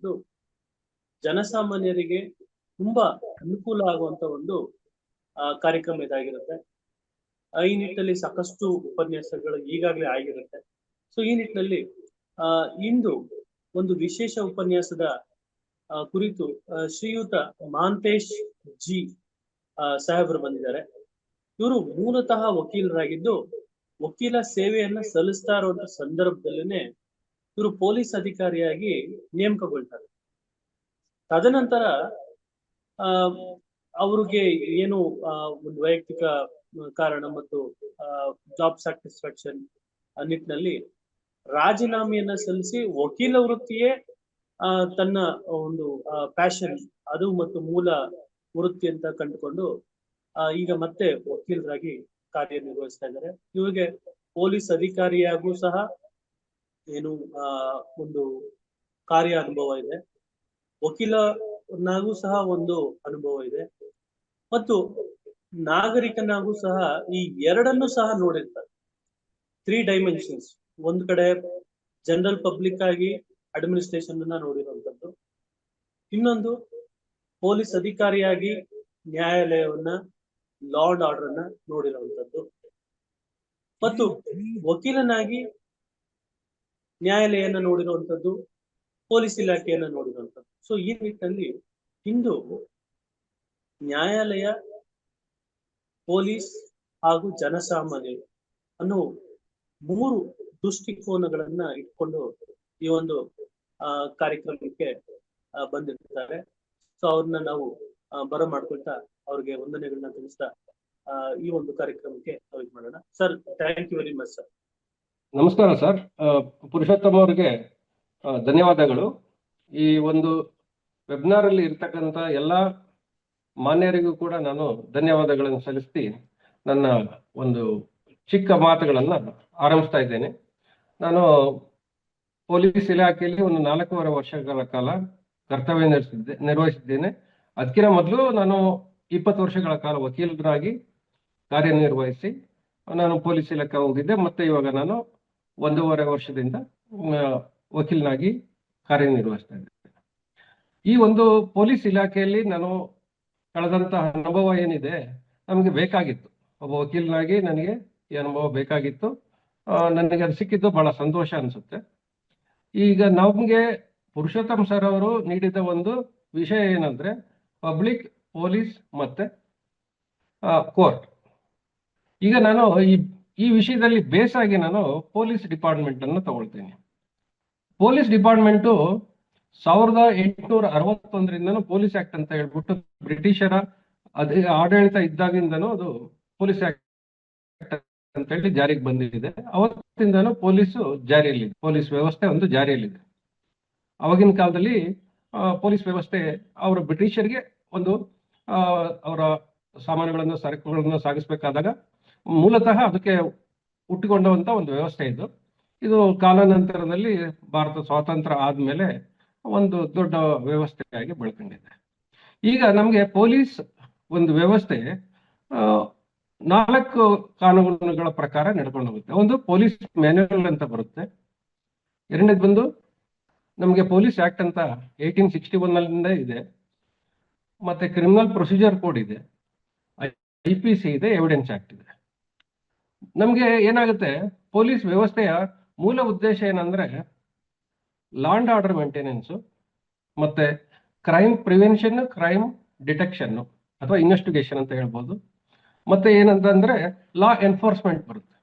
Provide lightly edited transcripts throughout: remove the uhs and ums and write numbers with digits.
ಆಗಿದ್ದು ಜನಸಾಮಾನ್ಯರಿಗೆ ತುಂಬಾ ಅನುಕೂಲ ಆಗುವಂತ ಒಂದು ಕಾರ್ಯಕ್ರಮ ಇದಾಗಿರುತ್ತೆ. ಈ ನಿಟ್ಟಿನಲ್ಲಿ ಸಾಕಷ್ಟು ಉಪನ್ಯಾಸಗಳು ಈಗಾಗಲೇ ಆಗಿರುತ್ತೆ. ಸೊ ಈ ನಿಟ್ಟಿನಲ್ಲಿ ಇಂದು ಒಂದು ವಿಶೇಷ ಉಪನ್ಯಾಸದ ಕುರಿತು ಶ್ರೀಯುತ ಮಹಾಂತೇಶ್ ಜಿ ಸಾಹೇಬರು ಬಂದಿದ್ದಾರೆ. ಇವರು ಮೂಲತಃ ವಕೀಲರಾಗಿದ್ದು ವಕೀಲ ಸೇವೆಯನ್ನ ಸಲ್ಲಿಸ್ತಾ ಇರುವಂತ ಸಂದರ್ಭದಲ್ಲೇನೆ ಇವರು ಪೊಲೀಸ್ ಅಧಿಕಾರಿಯಾಗಿ ನೇಮಕಗೊಳ್ತಾರೆ. ತದನಂತರ ಅವ್ರಿಗೆ ಏನು ಒಂದು ವೈಯಕ್ತಿಕ ಕಾರಣ ಮತ್ತು ಜಾಬ್ ಸ್ಯಾಟಿಸ್ಫ್ಯಾಕ್ಷನ್ ನಿಟ್ಟಿನಲ್ಲಿ ರಾಜೀನಾಮೆಯನ್ನ ಸಲ್ಲಿಸಿ ವಕೀಲ ವೃತ್ತಿಯೇ ತನ್ನ ಒಂದು ಪ್ಯಾಷನ್ ಅದು ಮತ್ತು ಮೂಲ ವೃತ್ತಿ ಅಂತ ಕಂಡುಕೊಂಡು ಈಗ ಮತ್ತೆ ವಕೀಲರಾಗಿ ಕಾರ್ಯನಿರ್ವಹಿಸ್ತಾ ಇದ್ದಾರೆ. ಇವರಿಗೆ ಪೊಲೀಸ್ ಅಧಿಕಾರಿಯಾಗೂ ಸಹ ಏನು ಒಂದು ಕಾರ್ಯ ಅನುಭವ ಇದೆ, ವಕೀಲನಾಗೂ ಸಹ ಒಂದು ಅನುಭವ ಇದೆ ಮತ್ತು ನಾಗರಿಕನಾಗೂ ಸಹ ಈ ಎರಡನ್ನೂ ಸಹ ನೋಡಿರ್ತಾರೆ. 3 ಡೈಮೆನ್ಷನ್ಸ್. ಒಂದ್ ಕಡೆ ಜನರಲ್ ಪಬ್ಲಿಕ್ ಆಗಿ ಅಡ್ಮಿನಿಸ್ಟ್ರೇಷನ್ ಅನ್ನ ನೋಡಿರುವಂತದ್ದು, ಇನ್ನೊಂದು ಪೊಲೀಸ್ ಅಧಿಕಾರಿಯಾಗಿ ನ್ಯಾಯಾಲಯವನ್ನ ಲಾ ಅಂಡ್ ಆರ್ಡರ್ ಅನ್ನ ನೋಡಿರುವಂತದ್ದು, ಮತ್ತು ವಕೀಲನಾಗಿ ನ್ಯಾಯಾಲಯನ ನೋಡಿರುವಂತದ್ದು, ಪೊಲೀಸ್ ಇಲಾಖೆಯನ್ನ ನೋಡಿರುವಂತದ್ದು. ಸೊ ಈ ನಿಟ್ಟಿನಲ್ಲಿ ಇಂದು ನ್ಯಾಯಾಲಯ, ಪೊಲೀಸ್ ಹಾಗೂ ಜನಸಾಮಾನ್ಯರು ಅನ್ನೋ 3 ದೃಷ್ಟಿಕೋನಗಳನ್ನ ಇಟ್ಕೊಂಡು ಈ ಒಂದು ಕಾರ್ಯಕ್ರಮಕ್ಕೆ ಬಂದಿರ್ತಾರೆ. ಸೊ ಅವ್ರನ್ನ ನಾವು ಬರಮಾಡ್ಕೊಳ್ತಾ ಅವ್ರಿಗೆ ವಂದನೆಗಳನ್ನ ತಿಳಿಸ್ತಾ ಈ ಒಂದು ಕಾರ್ಯಕ್ರಮಕ್ಕೆ ಇದು ಮಾಡೋಣ. Sir, thank you very much sir. ನಮಸ್ಕಾರ ಸರ್. ಪುರುಷೋತ್ತಮ ಅವರಿಗೆ ಧನ್ಯವಾದಗಳು. ಈ ಒಂದು ವೆಬಿನಾರ್ ಅಲ್ಲಿ ಇರ್ತಕ್ಕಂಥ ಎಲ್ಲ ಮಾನ್ಯರಿಗೂ ಕೂಡ ನಾನು ಧನ್ಯವಾದಗಳನ್ನು ಸಲ್ಲಿಸ್ತಿ ನನ್ನ ಒಂದು ಚಿಕ್ಕ ಮಾತುಗಳನ್ನ ಆರಂಭಿಸ್ತಾ ಇದ್ದೇನೆ. ನಾನು ಪೊಲೀಸ್ ಇಲಾಖೆಯಲ್ಲಿ ಒಂದು 4.5 ವರ್ಷಗಳ ಕಾಲ ಕರ್ತವ್ಯ ನಿರ್ವಹಿಸಿದ್ದೇನೆ. ಅದಕ್ಕಿಂತ ಮೊದಲು ನಾನು 20 ವರ್ಷಗಳ ಕಾಲ ವಕೀಲರಾಗಿ ಕಾರ್ಯನಿರ್ವಹಿಸಿ ನಾನು ಪೊಲೀಸ್ ಇಲಾಖೆ ಹೋಗಿದ್ದೆ. ಮತ್ತೆ ಇವಾಗ ನಾನು 1.5 ವರ್ಷದಿಂದ ವಕೀಲನಾಗಿ ಕಾರ್ಯನಿರ್ವಹಿಸ್ತಾ ಇದ್ದೇನೆ. ಈ ಒಂದು ಪೊಲೀಸ್ ಇಲಾಖೆಯಲ್ಲಿ ನಾನು ಕಳೆದಂತಹ ಅನುಭವ ಏನಿದೆ ನಮಗೆ ಬೇಕಾಗಿತ್ತು. ಒಬ್ಬ ವಕೀಲನಾಗಿ ನನಗೆ ಈ ಅನುಭವ ಬೇಕಾಗಿತ್ತು. ನನಗೆ ಅದು ಸಿಕ್ಕಿದ್ದು ಬಹಳ ಸಂತೋಷ ಅನಿಸುತ್ತೆ. ಈಗ ನಮಗೆ ಪುರುಷೋತ್ತಮ್ ಸರ್ ಅವರು ನೀಡಿದ ಒಂದು ವಿಷಯ ಏನಂದ್ರೆ ಪಬ್ಲಿಕ್, ಪೊಲೀಸ್ ಮತ್ತೆ ಕೋರ್ಟ್. ಈಗ ನಾನು ಈ ವಿಷಯದಲ್ಲಿ ಬೇಸಾಗಿ ನಾನು ಪೊಲೀಸ್ ಡಿಪಾರ್ಟ್ಮೆಂಟ್ ಅನ್ನು ತಗೊಳ್ತೇನೆ. ಪೊಲೀಸ್ ಡಿಪಾರ್ಟ್ಮೆಂಟು 1861ರಿಂದನೂ ಪೊಲೀಸ್ ಆಕ್ಟ್ ಅಂತ ಹೇಳ್ಬಿಟ್ಟು ಬ್ರಿಟಿಷರ ಆಡಳಿತ ಇದ್ದಾಗಿಂದನೂ ಅದು ಪೊಲೀಸ್ ಆಕ್ಟ್ ಅಂತ ಹೇಳಿ ಜಾರಿಗೆ ಬಂದಿದೆ. ಅವತ್ತಿಂದನೂ ಪೊಲೀಸು ಜಾರಿಯಲ್ಲಿದೆ, ಪೊಲೀಸ್ ವ್ಯವಸ್ಥೆ ಒಂದು ಜಾರಿಯಲ್ಲಿದೆ. ಅವಾಗಿನ ಕಾಲದಲ್ಲಿ ಪೊಲೀಸ್ ವ್ಯವಸ್ಥೆ ಅವರು ಬ್ರಿಟಿಷರಿಗೆ ಒಂದು ಅವರ ಸಾಮಾನುಗಳನ್ನು, ಸರಕುಗಳನ್ನು ಸಾಗಿಸ್ಬೇಕಾದಾಗ ಮೂಲತಃ ಅದಕ್ಕೆ ಹುಟ್ಟಿಕೊಂಡಂತ ಒಂದು ವ್ಯವಸ್ಥೆ ಇದು. ಇದು ಕಾಲಾನಂತರದಲ್ಲಿ ಭಾರತ ಸ್ವಾತಂತ್ರ್ಯ ಆದ್ಮೇಲೆ ಒಂದು ದೊಡ್ಡ ವ್ಯವಸ್ಥೆಯಾಗಿ ಬೆಳ್ಕೊಂಡಿದೆ. ಈಗ ನಮಗೆ ಪೊಲೀಸ್ ಒಂದು ವ್ಯವಸ್ಥೆ 4 ಕಾನೂನುಗಳ ಪ್ರಕಾರ ನಡ್ಕೊಂಡು ಹೋಗುತ್ತೆ. ಒಂದು ಪೊಲೀಸ್ ಮ್ಯಾನ್ಯುವಲ್ ಅಂತ ಬರುತ್ತೆ. ಎರಡನೇದು ಬಂದು ನಮಗೆ ಪೊಲೀಸ್ ಆಕ್ಟ್ ಅಂತ 1861 ಇದೆ. ಮತ್ತೆ ಕ್ರಿಮಿನಲ್ ಪ್ರೊಸೀಜರ್ ಕೋಡ್ ಇದೆ, IPC ಇದೆ, ಎವಿಡೆನ್ಸ್ ಆಕ್ಟ್ ಇದೆ. ನಮ್ಗೆ ಏನಾಗುತ್ತೆ, ಪೊಲೀಸ್ ವ್ಯವಸ್ಥೆಯ ಮೂಲ ಉದ್ದೇಶ ಏನಂದ್ರೆ ಲಾ ಅಂಡ್ ಆರ್ಡರ್ ಮೇಂಟೆನೆನ್ಸ್, ಮತ್ತೆ ಕ್ರೈಮ್ ಪ್ರಿವೆನ್ಷನ್, ಕ್ರೈಮ್ ಡಿಟೆಕ್ಷನ್ ಅಥವಾ ಇನ್ವೆಸ್ಟಿಗೇಷನ್ ಅಂತ ಹೇಳ್ಬೋದು. ಮತ್ತೆ ಏನಂತಂದ್ರೆ ಲಾ ಎನ್ಫೋರ್ಸ್ಮೆಂಟ್ ಬರುತ್ತೆ.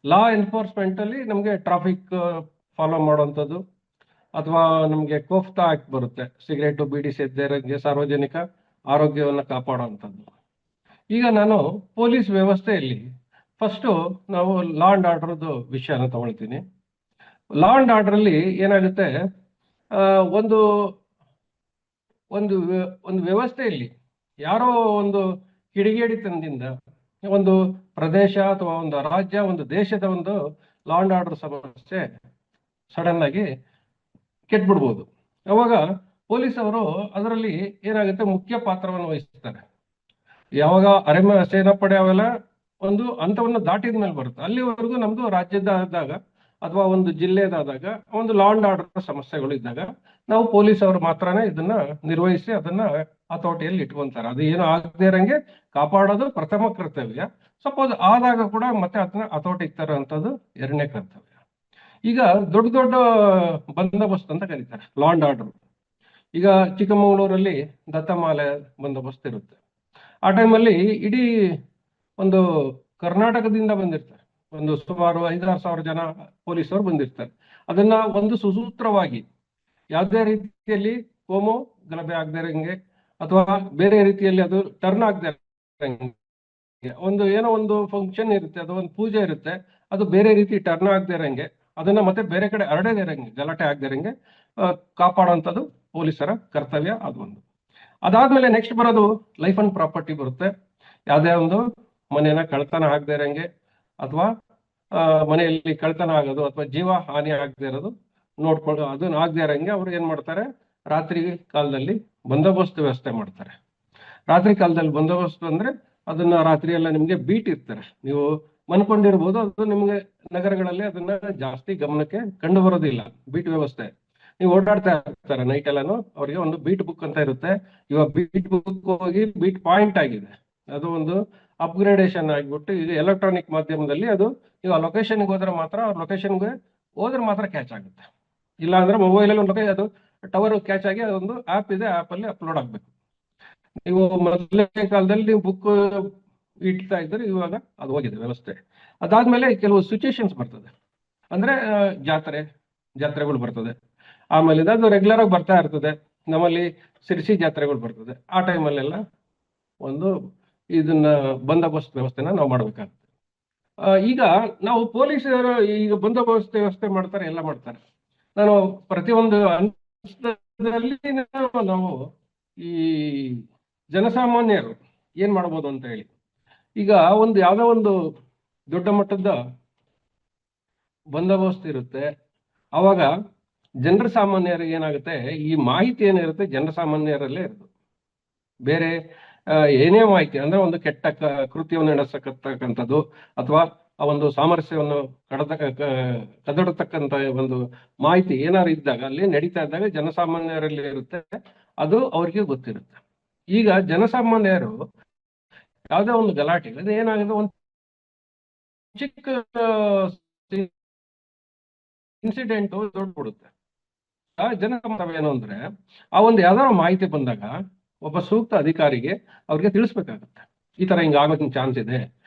ಲಾ ಎನ್ಫೋರ್ಸ್ಮೆಂಟ್ ಅಲ್ಲಿ ನಮಗೆ ಟ್ರಾಫಿಕ್ ಫಾಲೋ ಮಾಡುವಂಥದ್ದು, ಅಥವಾ ನಮಗೆ ಕೋಫ್ತಾ ಆಕ್ಟ್ ಬರುತ್ತೆ, ಸಿಗರೇಟು ಬೀಡಿ ಸೇದೋರಿಗೆ ಸಾರ್ವಜನಿಕ ಆರೋಗ್ಯವನ್ನು ಕಾಪಾಡುವಂಥದ್ದು. ಈಗ ನಾನು ಪೊಲೀಸ್ ವ್ಯವಸ್ಥೆಯಲ್ಲಿ ಫಸ್ಟು ನಾವು ಲಾ ಅಂಡ್ ಆರ್ಡರ್ದು ವಿಷಯನ ತಗೊಳ್ತೀನಿ. ಲಾ ಅಂಡ್ ಆರ್ಡರ್ ಅಲ್ಲಿ ಏನಾಗುತ್ತೆ, ಒಂದು ಒಂದು ಒಂದು ವ್ಯವಸ್ಥೆಯಲ್ಲಿ ಯಾರೋ ಒಂದು ಕಿಡಿಗೇಡಿತನದಿಂದ ಒಂದು ಪ್ರದೇಶ ಅಥವಾ ಒಂದು ರಾಜ್ಯ, ಒಂದು ದೇಶದ ಒಂದು ಲಾ ಅಂಡ್ ಆರ್ಡರ್ ಸಮಸ್ಯೆ ಸಡನ್ ಆಗಿ ಕೆಟ್ಬಿಡ್ಬೋದು. ಅವಾಗ ಪೊಲೀಸ್ ಅವರು ಅದರಲ್ಲಿ ಏನಾಗುತ್ತೆ, ಮುಖ್ಯ ಪಾತ್ರವನ್ನು ವಹಿಸ್ತಾರೆ. ಯಾವಾಗ ಸೇನಾಪಡೆ ಅವೆಲ್ಲ ಒಂದು ಹಂತವನ್ನು ದಾಟಿದ ಮೇಲೆ ಬರುತ್ತೆ, ಅಲ್ಲಿವರೆಗೂ ನಮ್ದು ರಾಜ್ಯದಾಗ ಅಥವಾ ಒಂದು ಜಿಲ್ಲೆದಾದಾಗ ಒಂದು ಲಾ ಅಂಡ್ ಆರ್ಡರ್ ಸಮಸ್ಯೆಗಳು ಇದ್ದಾಗ ನಾವು ಪೊಲೀಸ್ ಅವರು ಮಾತ್ರನೇ ಇದನ್ನ ನಿರ್ವಹಿಸಿ ಅದನ್ನ ಹತೋಟಿಯಲ್ಲಿ ಇಟ್ಕೊಂತಾರೆ. ಅದು ಏನು ಆಗದೆ ಇರಂಗೆ ಕಾಪಾಡೋದು ಪ್ರಥಮ ಕರ್ತವ್ಯ. ಸಪೋಸ್ ಆದಾಗ ಕೂಡ ಮತ್ತೆ ಅದನ್ನ ಹತೋಟಿಗೆ ತರುವಂಥದ್ದು ಎರಡನೇ ಕರ್ತವ್ಯ. ಈಗ ದೊಡ್ಡ ದೊಡ್ಡ ಬಂದೋಬಸ್ತ್ ಅಂತ ಕರೀತಾರೆ, ಲಾ ಅಂಡ್ ಆರ್ಡರ್. ಈಗ ಚಿಕ್ಕಮಗಳೂರಲ್ಲಿ ದತ್ತಮಾಲೆ ಬಂದೋಬಸ್ತ್ ಇರುತ್ತೆ. ಆ ಟೈಮಲ್ಲಿ ಇಡೀ ಒಂದು ಕರ್ನಾಟಕದಿಂದ ಬಂದಿರ್ತಾರೆ, ಒಂದು ಸುಮಾರು 5,000-6,000 ಜನ ಪೊಲೀಸರು ಬಂದಿರ್ತಾರೆ. ಅದನ್ನ ಒಂದು ಸುಸೂತ್ರವಾಗಿ ಯಾವುದೇ ರೀತಿಯಲ್ಲಿ ಕೋಮು ಗಲಭೆ ಆಗದೆ ಇರಂಗೆ ಅಥವಾ ಬೇರೆ ರೀತಿಯಲ್ಲಿ ಅದು ಟರ್ನ್ ಆಗದೆ ಇರಂಗೆ, ಒಂದು ಏನೋ ಒಂದು ಫಂಕ್ಷನ್ ಇರುತ್ತೆ, ಅದು ಒಂದು ಪೂಜೆ ಇರುತ್ತೆ, ಅದು ಬೇರೆ ರೀತಿ ಟರ್ನ್ ಆಗದೆ ಇರಂಗೆ, ಅದನ್ನ ಮತ್ತೆ ಬೇರೆ ಕಡೆ ಹರಡದೇ ಇರಂಗೆ, ಗಲಾಟೆ ಆಗದೆ ಇರಂಗೆ ಕಾಪಾಡುವಂಥದ್ದು ಪೊಲೀಸರ ಕರ್ತವ್ಯ. ಅದೊಂದು. ಅದಾದ್ಮೇಲೆ ನೆಕ್ಸ್ಟ್ ಬರೋದು ಲೈಫ್ ಅಂಡ್ ಪ್ರಾಪರ್ಟಿ ಬರುತ್ತೆ. ಯಾವುದೇ ಒಂದು ಮನೆಯನ್ನ ಕಳ್ತನ ಆಗದೆ ಇರಂಗೆ ಅಥವಾ ಮನೆಯಲ್ಲಿ ಕಳ್ತನ ಆಗೋದು ಅಥವಾ ಜೀವ ಹಾನಿ ಆಗದೆ ಇರೋದು ನೋಡ್ಕೊಂಡು ಅದನ್ನ ಆಗದೆ ಇರಂಗೆ ಅವ್ರು ಏನ್ ಮಾಡ್ತಾರೆ, ರಾತ್ರಿ ಕಾಲದಲ್ಲಿ ಬಂದೋಬಸ್ತ್ ವ್ಯವಸ್ಥೆ ಮಾಡ್ತಾರೆ. ರಾತ್ರಿ ಕಾಲದಲ್ಲಿ ಬಂದೋಬಸ್ತ್ ಅಂದ್ರೆ ಅದನ್ನ ರಾತ್ರಿ ಎಲ್ಲ ನಿಮ್ಗೆ ಬೀಟ್ ಇರ್ತಾರೆ. ನೀವು ಮನ್ಕೊಂಡಿರ್ಬೋದು, ಅದು ನಿಮ್ಗೆ ನಗರಗಳಲ್ಲಿ ಅದನ್ನ ಜಾಸ್ತಿ ಗಮನಕ್ಕೆ ಕಂಡು ಬರೋದಿಲ್ಲ ಬೀಟ್ ವ್ಯವಸ್ಥೆ. ನೀವು ಓಡಾಡ್ತಾ ಇರ್ತಾರೆ ನೈಟ್ ಎಲ್ಲಾನು, ಅವರಿಗೆ ಒಂದು ಬೀಟ್ ಬುಕ್ ಅಂತ ಇರುತ್ತೆ. ಇವಾಗ ಬೀಟ್ ಬುಕ್ ಹೋಗಿ ಬೀಟ್ ಪಾಯಿಂಟ್ ಆಗಿದೆ, ಅದು ಒಂದು ಅಪ್ಗ್ರೇಡೇಷನ್ ಆಗಿಬಿಟ್ಟು ಈಗ ಎಲೆಕ್ಟ್ರಾನಿಕ್ ಮಾಧ್ಯಮದಲ್ಲಿ ಅದು ನೀವು ಆ ಲೊಕೇಶನ್ಗೆ ಹೋದ್ರೆ ಮಾತ್ರ, ಆ ಲೊಕೇಶನ್ಗೆ ಹೋದ್ರೆ ಮಾತ್ರ ಕ್ಯಾಚ್ ಆಗುತ್ತೆ. ಇಲ್ಲ ಅಂದ್ರೆ ಮೊಬೈಲಲ್ಲಿ ಒಂದು ಅದು ಟವರ್ ಕ್ಯಾಚ್ ಆಗಿ ಅದೊಂದು ಆ್ಯಪ್ ಇದೆ, ಆ್ಯಪ್ ಅಲ್ಲಿ ಅಪ್ಲೋಡ್ ಆಗ್ಬೇಕು. ನೀವು ಮೊದಲನೇ ಕಾಲದಲ್ಲಿ ನೀವು ಬುಕ್ ಇಡ್ತಾ ಇದ್ರೆ, ಇವಾಗ ಅದು ಹೋಗಿದೆ ವ್ಯವಸ್ಥೆ. ಅದಾದ್ಮೇಲೆ ಕೆಲವು ಸಿಚುಯೇಷನ್ಸ್ ಬರ್ತದೆ, ಅಂದ್ರೆ ಜಾತ್ರೆಗಳು ಬರ್ತದೆ. ಆಮೇಲೆ ಅದು ರೆಗ್ಯುಲರ್ ಆಗಿ ಬರ್ತಾ ಇರ್ತದೆ. ನಮ್ಮಲ್ಲಿ ಸಿರ್ಸಿ ಜಾತ್ರೆಗಳು ಬರ್ತದೆ. ಆ ಟೈಮಲ್ಲೆಲ್ಲ ಒಂದು ಇದನ್ನ ಬಂದೋಬಸ್ತ್ ವ್ಯವಸ್ಥೆನ ನಾವು ಮಾಡ್ಬೇಕಾಗ್ತದೆ. ಈಗ ನಾವು ಪೊಲೀಸರು ಈಗ ಬಂದೋಬಸ್ತ್ ವ್ಯವಸ್ಥೆ ಮಾಡ್ತಾರೆ, ಎಲ್ಲ ಮಾಡ್ತಾರೆ. ನಾನು ಪ್ರತಿಯೊಂದು ಹಂತದಲ್ಲಿ ನಾವು ಈ ಜನಸಾಮಾನ್ಯರು ಏನ್ ಮಾಡ್ಬೋದು ಅಂತ ಹೇಳಿ, ಈಗ ಒಂದು ಯಾವುದೋ ಒಂದು ದೊಡ್ಡ ಮಟ್ಟದ ಬಂದೋಬಸ್ತ್ ಇರುತ್ತೆ, ಅವಾಗ ಜನರ ಸಾಮಾನ್ಯರಿಗೆ ಏನಾಗುತ್ತೆ, ಈ ಮಾಹಿತಿ ಏನಿರುತ್ತೆ ಜನಸಾಮಾನ್ಯರಲ್ಲೇ ಇರೋದು. ಬೇರೆ ಏನೇ ಮಾಹಿತಿ ಅಂದ್ರೆ ಒಂದು ಕೆಟ್ಟ ಕೃತ್ಯವನ್ನು ನಡೆಸತಕ್ಕಂಥದ್ದು ಅಥವಾ ಆ ಒಂದು ಸಾಮರಸ್ಯವನ್ನು ಕದಡತಕ್ಕಂಥ ಒಂದು ಮಾಹಿತಿ ಏನಾದ್ರು ಇದ್ದಾಗ, ಅಲ್ಲಿ ನಡೀತಾ ಇದ್ದಾಗ ಜನಸಾಮಾನ್ಯರಲ್ಲಿ ಇರುತ್ತೆ, ಅದು ಅವ್ರಿಗೆ ಗೊತ್ತಿರುತ್ತೆ. ಈಗ ಜನಸಾಮಾನ್ಯರು ಯಾವುದೇ ಒಂದು ಗಲಾಟೆ ಅದು ಏನಾಗಿದೆ, ಒಂದು ಚಿಕ್ಕ ಇನ್ಸಿಡೆಂಟ್ ದೊಡ್ಡ ಕೊಡುತ್ತೆ. ಜನಸಾಮಾನ್ಯ ಏನು ಅಂದ್ರೆ, ಆ ಒಂದು ಯಾವ್ದಾದ್ರು ಮಾಹಿತಿ ಬಂದಾಗ ಒಬ್ಬ ಸೂಕ್ತ ಅಧಿಕಾರಿಗೆ ಅವ್ರಿಗೆ ತಿಳಿಸ್ಬೇಕಾಗತ್ತೆ, ಈ ತರ ಹಿಂಗ ಆಗೋಕ್ ಚಾನ್ಸ್ ಇದೆ,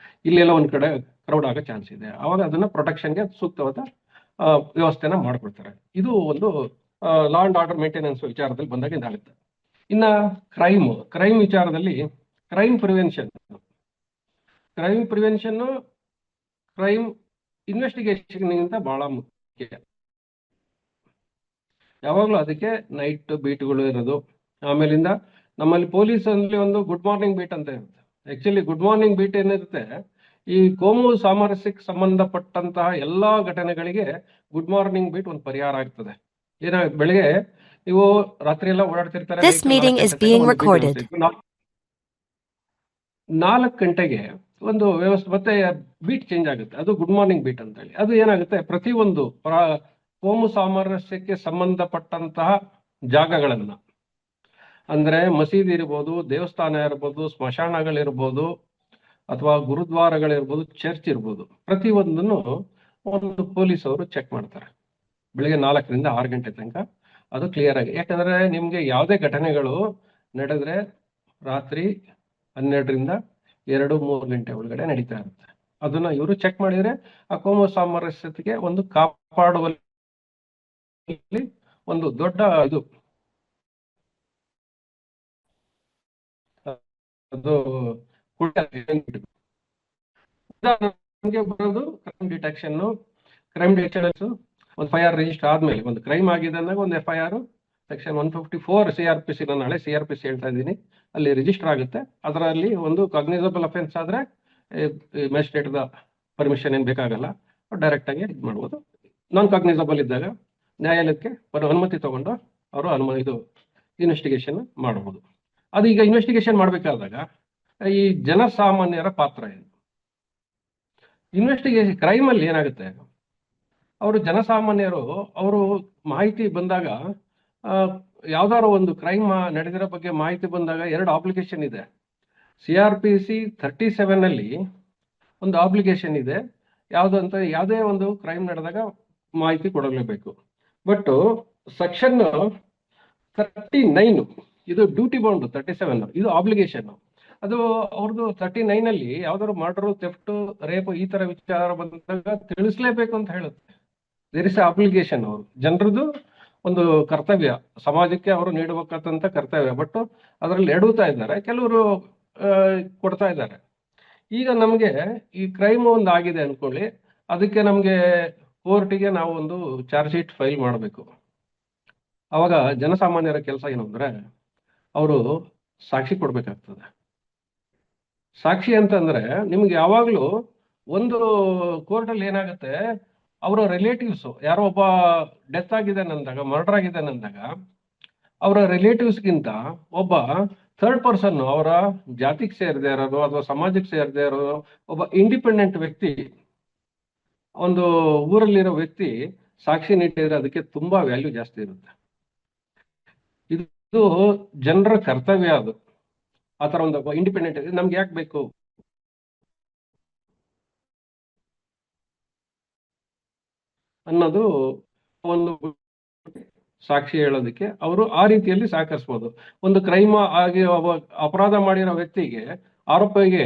ಇಲ್ಲೆಲ್ಲ ಒಂದ್ ಕಡೆ ಕ್ರೌಡ್ ಆಗೋ ಚಾನ್ಸ್ ಇದೆ. ಅವಾಗ ಅದನ್ನ ಪ್ರೊಟೆಕ್ಷನ್ಗೆ ಸೂಕ್ತವಾದ ವ್ಯವಸ್ಥೆನ ಮಾಡ್ಕೊಡ್ತಾರೆ. ಇದು ಒಂದು ಲಾ ಅಂಡ್ ಆರ್ಡರ್ ಮೇಂಟೆನೆನ್ಸ್ ವಿಚಾರದಲ್ಲಿ ಬಂದಾಗ ಇದಾಗುತ್ತೆ. ಇನ್ನ ಕ್ರೈಮ್ ವಿಚಾರದಲ್ಲಿ ಕ್ರೈಮ್ ಪ್ರಿವೆನ್ಷನ್ ಕ್ರೈಮ್ ಇನ್ವೆಸ್ಟಿಗೇಷನ್ಗಿಂತ ಬಹಳ ಮುಖ್ಯ. ಯಾವಾಗ್ಲೂ ಅದಕ್ಕೆ ನೈಟ್ ಬೀಟ್ಗಳು ಇರೋದು. ಆಮೇಲಿಂದ ನಮ್ಮಲ್ಲಿ ಪೊಲೀಸ್ ಅಲ್ಲಿ ಒಂದು ಗುಡ್ ಮಾರ್ನಿಂಗ್ ಬೀಟ್ ಅಂತ ಇರುತ್ತೆ. ಆಕ್ಚುಲಿ ಗುಡ್ ಮಾರ್ನಿಂಗ್ ಬೀಟ್ ಏನಿರುತ್ತೆ, ಈ ಕೋಮು ಸಾಮರಸ್ಯಕ್ಕೆ ಸಂಬಂಧಪಟ್ಟಂತಹ ಎಲ್ಲಾ ಘಟನೆಗಳಿಗೆ ಗುಡ್ ಮಾರ್ನಿಂಗ್ ಬೀಟ್ ಒಂದು ಪರಿಹಾರ ಆಗ್ತದೆ. ಬೆಳಿಗ್ಗೆ ನೀವು ರಾತ್ರಿ ಎಲ್ಲ ಓಡಾಡ್ತಿರ್ತಾರೆ, 4 ಗಂಟೆಗೆ ಒಂದು ವ್ಯವಸ್ಥೆ ಮತ್ತೆ ಬೀಟ್ ಚೇಂಜ್ ಆಗುತ್ತೆ, ಅದು ಗುಡ್ ಮಾರ್ನಿಂಗ್ ಬೀಟ್ ಅಂತ ಹೇಳಿ. ಅದು ಏನಾಗುತ್ತೆ, ಪ್ರತಿಯೊಂದು ಕೋಮು ಸಾಮರಸ್ಯಕ್ಕೆ ಸಂಬಂಧಪಟ್ಟಂತಹ ಜಾಗಗಳನ್ನ, ಅಂದ್ರೆ ಮಸೀದಿ ಇರ್ಬೋದು, ದೇವಸ್ಥಾನ ಇರ್ಬೋದು, ಸ್ಮಶಾನಗಳಿರ್ಬೋದು, ಅಥವಾ ಗುರುದ್ವಾರಗಳಿರ್ಬೋದು, ಚರ್ಚ್ ಇರ್ಬೋದು, ಪ್ರತಿಯೊಂದನ್ನು ಒಂದು ಪೊಲೀಸ್ ಅವರು ಚೆಕ್ ಮಾಡ್ತಾರೆ ಬೆಳಿಗ್ಗೆ 4 ರಿಂದ 6 ಗಂಟೆ ತನಕ. ಅದು ಕ್ಲಿಯರ್ ಆಗಿ, ಯಾಕಂದ್ರೆ ನಿಮ್ಗೆ ಯಾವುದೇ ಘಟನೆಗಳು ನಡೆದ್ರೆ ರಾತ್ರಿ 12 ರಿಂದ 2-3 ಗಂಟೆ ಒಳಗಡೆ ನಡೀತಾ ಇರುತ್ತೆ. ಅದನ್ನ ಇವರು ಚೆಕ್ ಮಾಡಿದ್ರೆ ಆ ಕೋಮು ಸಾಮರಸ್ಯತೆಗೆ ಒಂದು ಕಾಪಾಡುವಲ್ಲಿ ಒಂದು ದೊಡ್ಡ ಇದು ಅದು ಬರೋದು ಕ್ರೈಮ್ ಡಿಟೆಕ್ಷನ್. ಒಂದು FIR ರಿಜಿಸ್ಟರ್ ಆದ್ಮೇಲೆ, ಒಂದು ಕ್ರೈಮ್ ಆಗಿದೆ ಅಂದಾಗ ಒಂದು FIR ಸೆಕ್ಷನ್ 154 CRPC, ನಾನು ನಾಳೆ CRPC ಹೇಳ್ತಾ ಇದ್ದೀನಿ, ಅಲ್ಲಿ ರಿಜಿಸ್ಟರ್ ಆಗುತ್ತೆ. ಅದರಲ್ಲಿ ಒಂದು ಕಾಗ್ನಿಸಬಲ್ ಅಫೆನ್ಸ್ ಆದ್ರೆ ಮ್ಯಾಜಿಸ್ಟ್ರೇಟ್ ಪರ್ಮಿಷನ್ ಏನ್ ಬೇಕಾಗಲ್ಲ, ಡೈರೆಕ್ಟ್ ಆಗಿ ಇದು ಮಾಡ್ಬೋದು. ನಾನ್ ಕಾಗ್ನಿಸಬಲ್ ಇದ್ದಾಗ ನ್ಯಾಯಾಲಯಕ್ಕೆ ಅನುಮತಿ ತಗೊಂಡು ಅವರು ಇದು ಇನ್ವೆಸ್ಟಿಗೇಷನ್ ಮಾಡಬಹುದು. ಅದು ಈಗ ಇನ್ವೆಸ್ಟಿಗೇಷನ್ ಮಾಡ್ಬೇಕಾದಾಗ ಈ ಜನಸಾಮಾನ್ಯರ ಪಾತ್ರ ಏನು? ಇನ್ವೆಸ್ಟಿಗೇಷನ್ ಕ್ರೈಮ್ ಅಲ್ಲಿ ಏನಾಗುತ್ತೆ, ಅವರು ಜನಸಾಮಾನ್ಯರು ಅವರು ಮಾಹಿತಿ ಬಂದಾಗ ಯಾವ್ದಾದ್ರು ಒಂದು ಕ್ರೈಮ್ ನಡೆದಿರೋ ಬಗ್ಗೆ ಮಾಹಿತಿ ಬಂದಾಗ 2 ಅಪ್ಲಿಕೇಶನ್ ಇದೆ. CRPC 37 ಅಲ್ಲಿ ಒಂದು ಅಪ್ಲಿಕೇಶನ್ ಇದೆ, ಯಾವುದು ಅಂತ ಯಾವುದೇ ಒಂದು ಕ್ರೈಮ್ ನಡೆದಾಗ ಮಾಹಿತಿ ಕೊಡಲೇಬೇಕು. ಬಟ್ ಸೆಕ್ಷನ್ 39 ಇದು ಡ್ಯೂಟಿ ಬೌಂಡ್, 37 ಇದು ಆಬ್ಲಿಗೇಷನ್. ಅದು ಅವ್ರದ್ದು 39 ಅಲ್ಲಿ ಯಾವ್ದಾದ್ರು ಮರ್ಡರ್, ಥೆಫ್ಟ್, ರೇಪ್ ಈ ತರ ವಿಚಾರ ಬಂದಾಗ ತಿಳಿಸ್ಲೇಬೇಕು ಅಂತ ಹೇಳುತ್ತೆ. There is application. ಅವರು ಜನರದ್ದು ಒಂದು ಕರ್ತವ್ಯ, ಸಮಾಜಕ್ಕೆ ಅವರು ನೀಡಬೇಕಂತ ಕರ್ತವ್ಯ. ಬಟ್ ಅದರಲ್ಲಿ ಎಡುತ್ತಾ ಇದ್ದಾರೆ, ಕೆಲವರು ಕೊಡ್ತಾ ಇದ್ದಾರೆ. ಈಗ ನಮಗೆ ಈ ಕ್ರೈಮ್ ಒಂದು ಆಗಿದೆ ಅನ್ಕೊಳ್ಳಿ, ಅದಕ್ಕೆ ನಮಗೆ ಕೋರ್ಟಿಗೆ ನಾವು ಒಂದು ಚಾರ್ಜ್ ಶೀಟ್ ಫೈಲ್ ಮಾಡಬೇಕು. ಅವಾಗ ಜನಸಾಮಾನ್ಯರ ಕೆಲಸ ಏನು ಅಂದ್ರೆ ಅವರು ಸಾಕ್ಷಿ ಕೊಡ್ಬೇಕಾಗ್ತದೆ. ಸಾಕ್ಷಿ ಅಂತಂದ್ರೆ ನಿಮ್ಗೆ ಯಾವಾಗ್ಲೂ ಒಂದು ಕೋರ್ಟಲ್ಲಿ ಏನಾಗುತ್ತೆ, ಅವರ ರಿಲೇಟಿವ್ಸ್ ಯಾರೋ ಒಬ್ಬ ಡೆತ್ ಆಗಿದೆ ಅಂದಾಗ, ಮರ್ಡರ್ ಆಗಿದೆ ಅಂದಾಗ ಅವರ ರಿಲೇಟಿವ್ಸ್ಗಿಂತ ಒಬ್ಬ ಥರ್ಡ್ ಪರ್ಸನ್, ಅವರ ಜಾತಿಗೆ ಸೇರದೆ ಇರೋದು ಅಥವಾ ಸಮಾಜಕ್ಕೆ ಸೇರದೆ ಇರೋದು ಒಬ್ಬ ಇಂಡಿಪೆಂಡೆಂಟ್ ವ್ಯಕ್ತಿ, ಒಂದು ಊರಲ್ಲಿರೋ ವ್ಯಕ್ತಿ ಸಾಕ್ಷಿ ನೀಡಿದ್ರೆ ಅದಕ್ಕೆ ತುಂಬಾ ವ್ಯಾಲ್ಯೂ ಜಾಸ್ತಿ ಇರುತ್ತೆ. ಇದು ಜನರ ಕರ್ತವ್ಯ. ಅದು ಆ ತರ ಒಂದು ಇಂಡಿಪೆಂಡೆಂಟ್ ನಮ್ಗೆ ಯಾಕೆ ಬೇಕು ಅನ್ನೋದು ಒಂದು ಸಾಕ್ಷಿ ಹೇಳೋದಕ್ಕೆ ಅವರು ಆ ರೀತಿಯಲ್ಲಿ ಸಹಕರಿಸಬಹುದು. ಒಂದು ಕ್ರೈಮ್ ಆಗಿ ಅಪರಾಧ ಮಾಡಿರೋ ವ್ಯಕ್ತಿಗೆ, ಆರೋಪಿಗೆ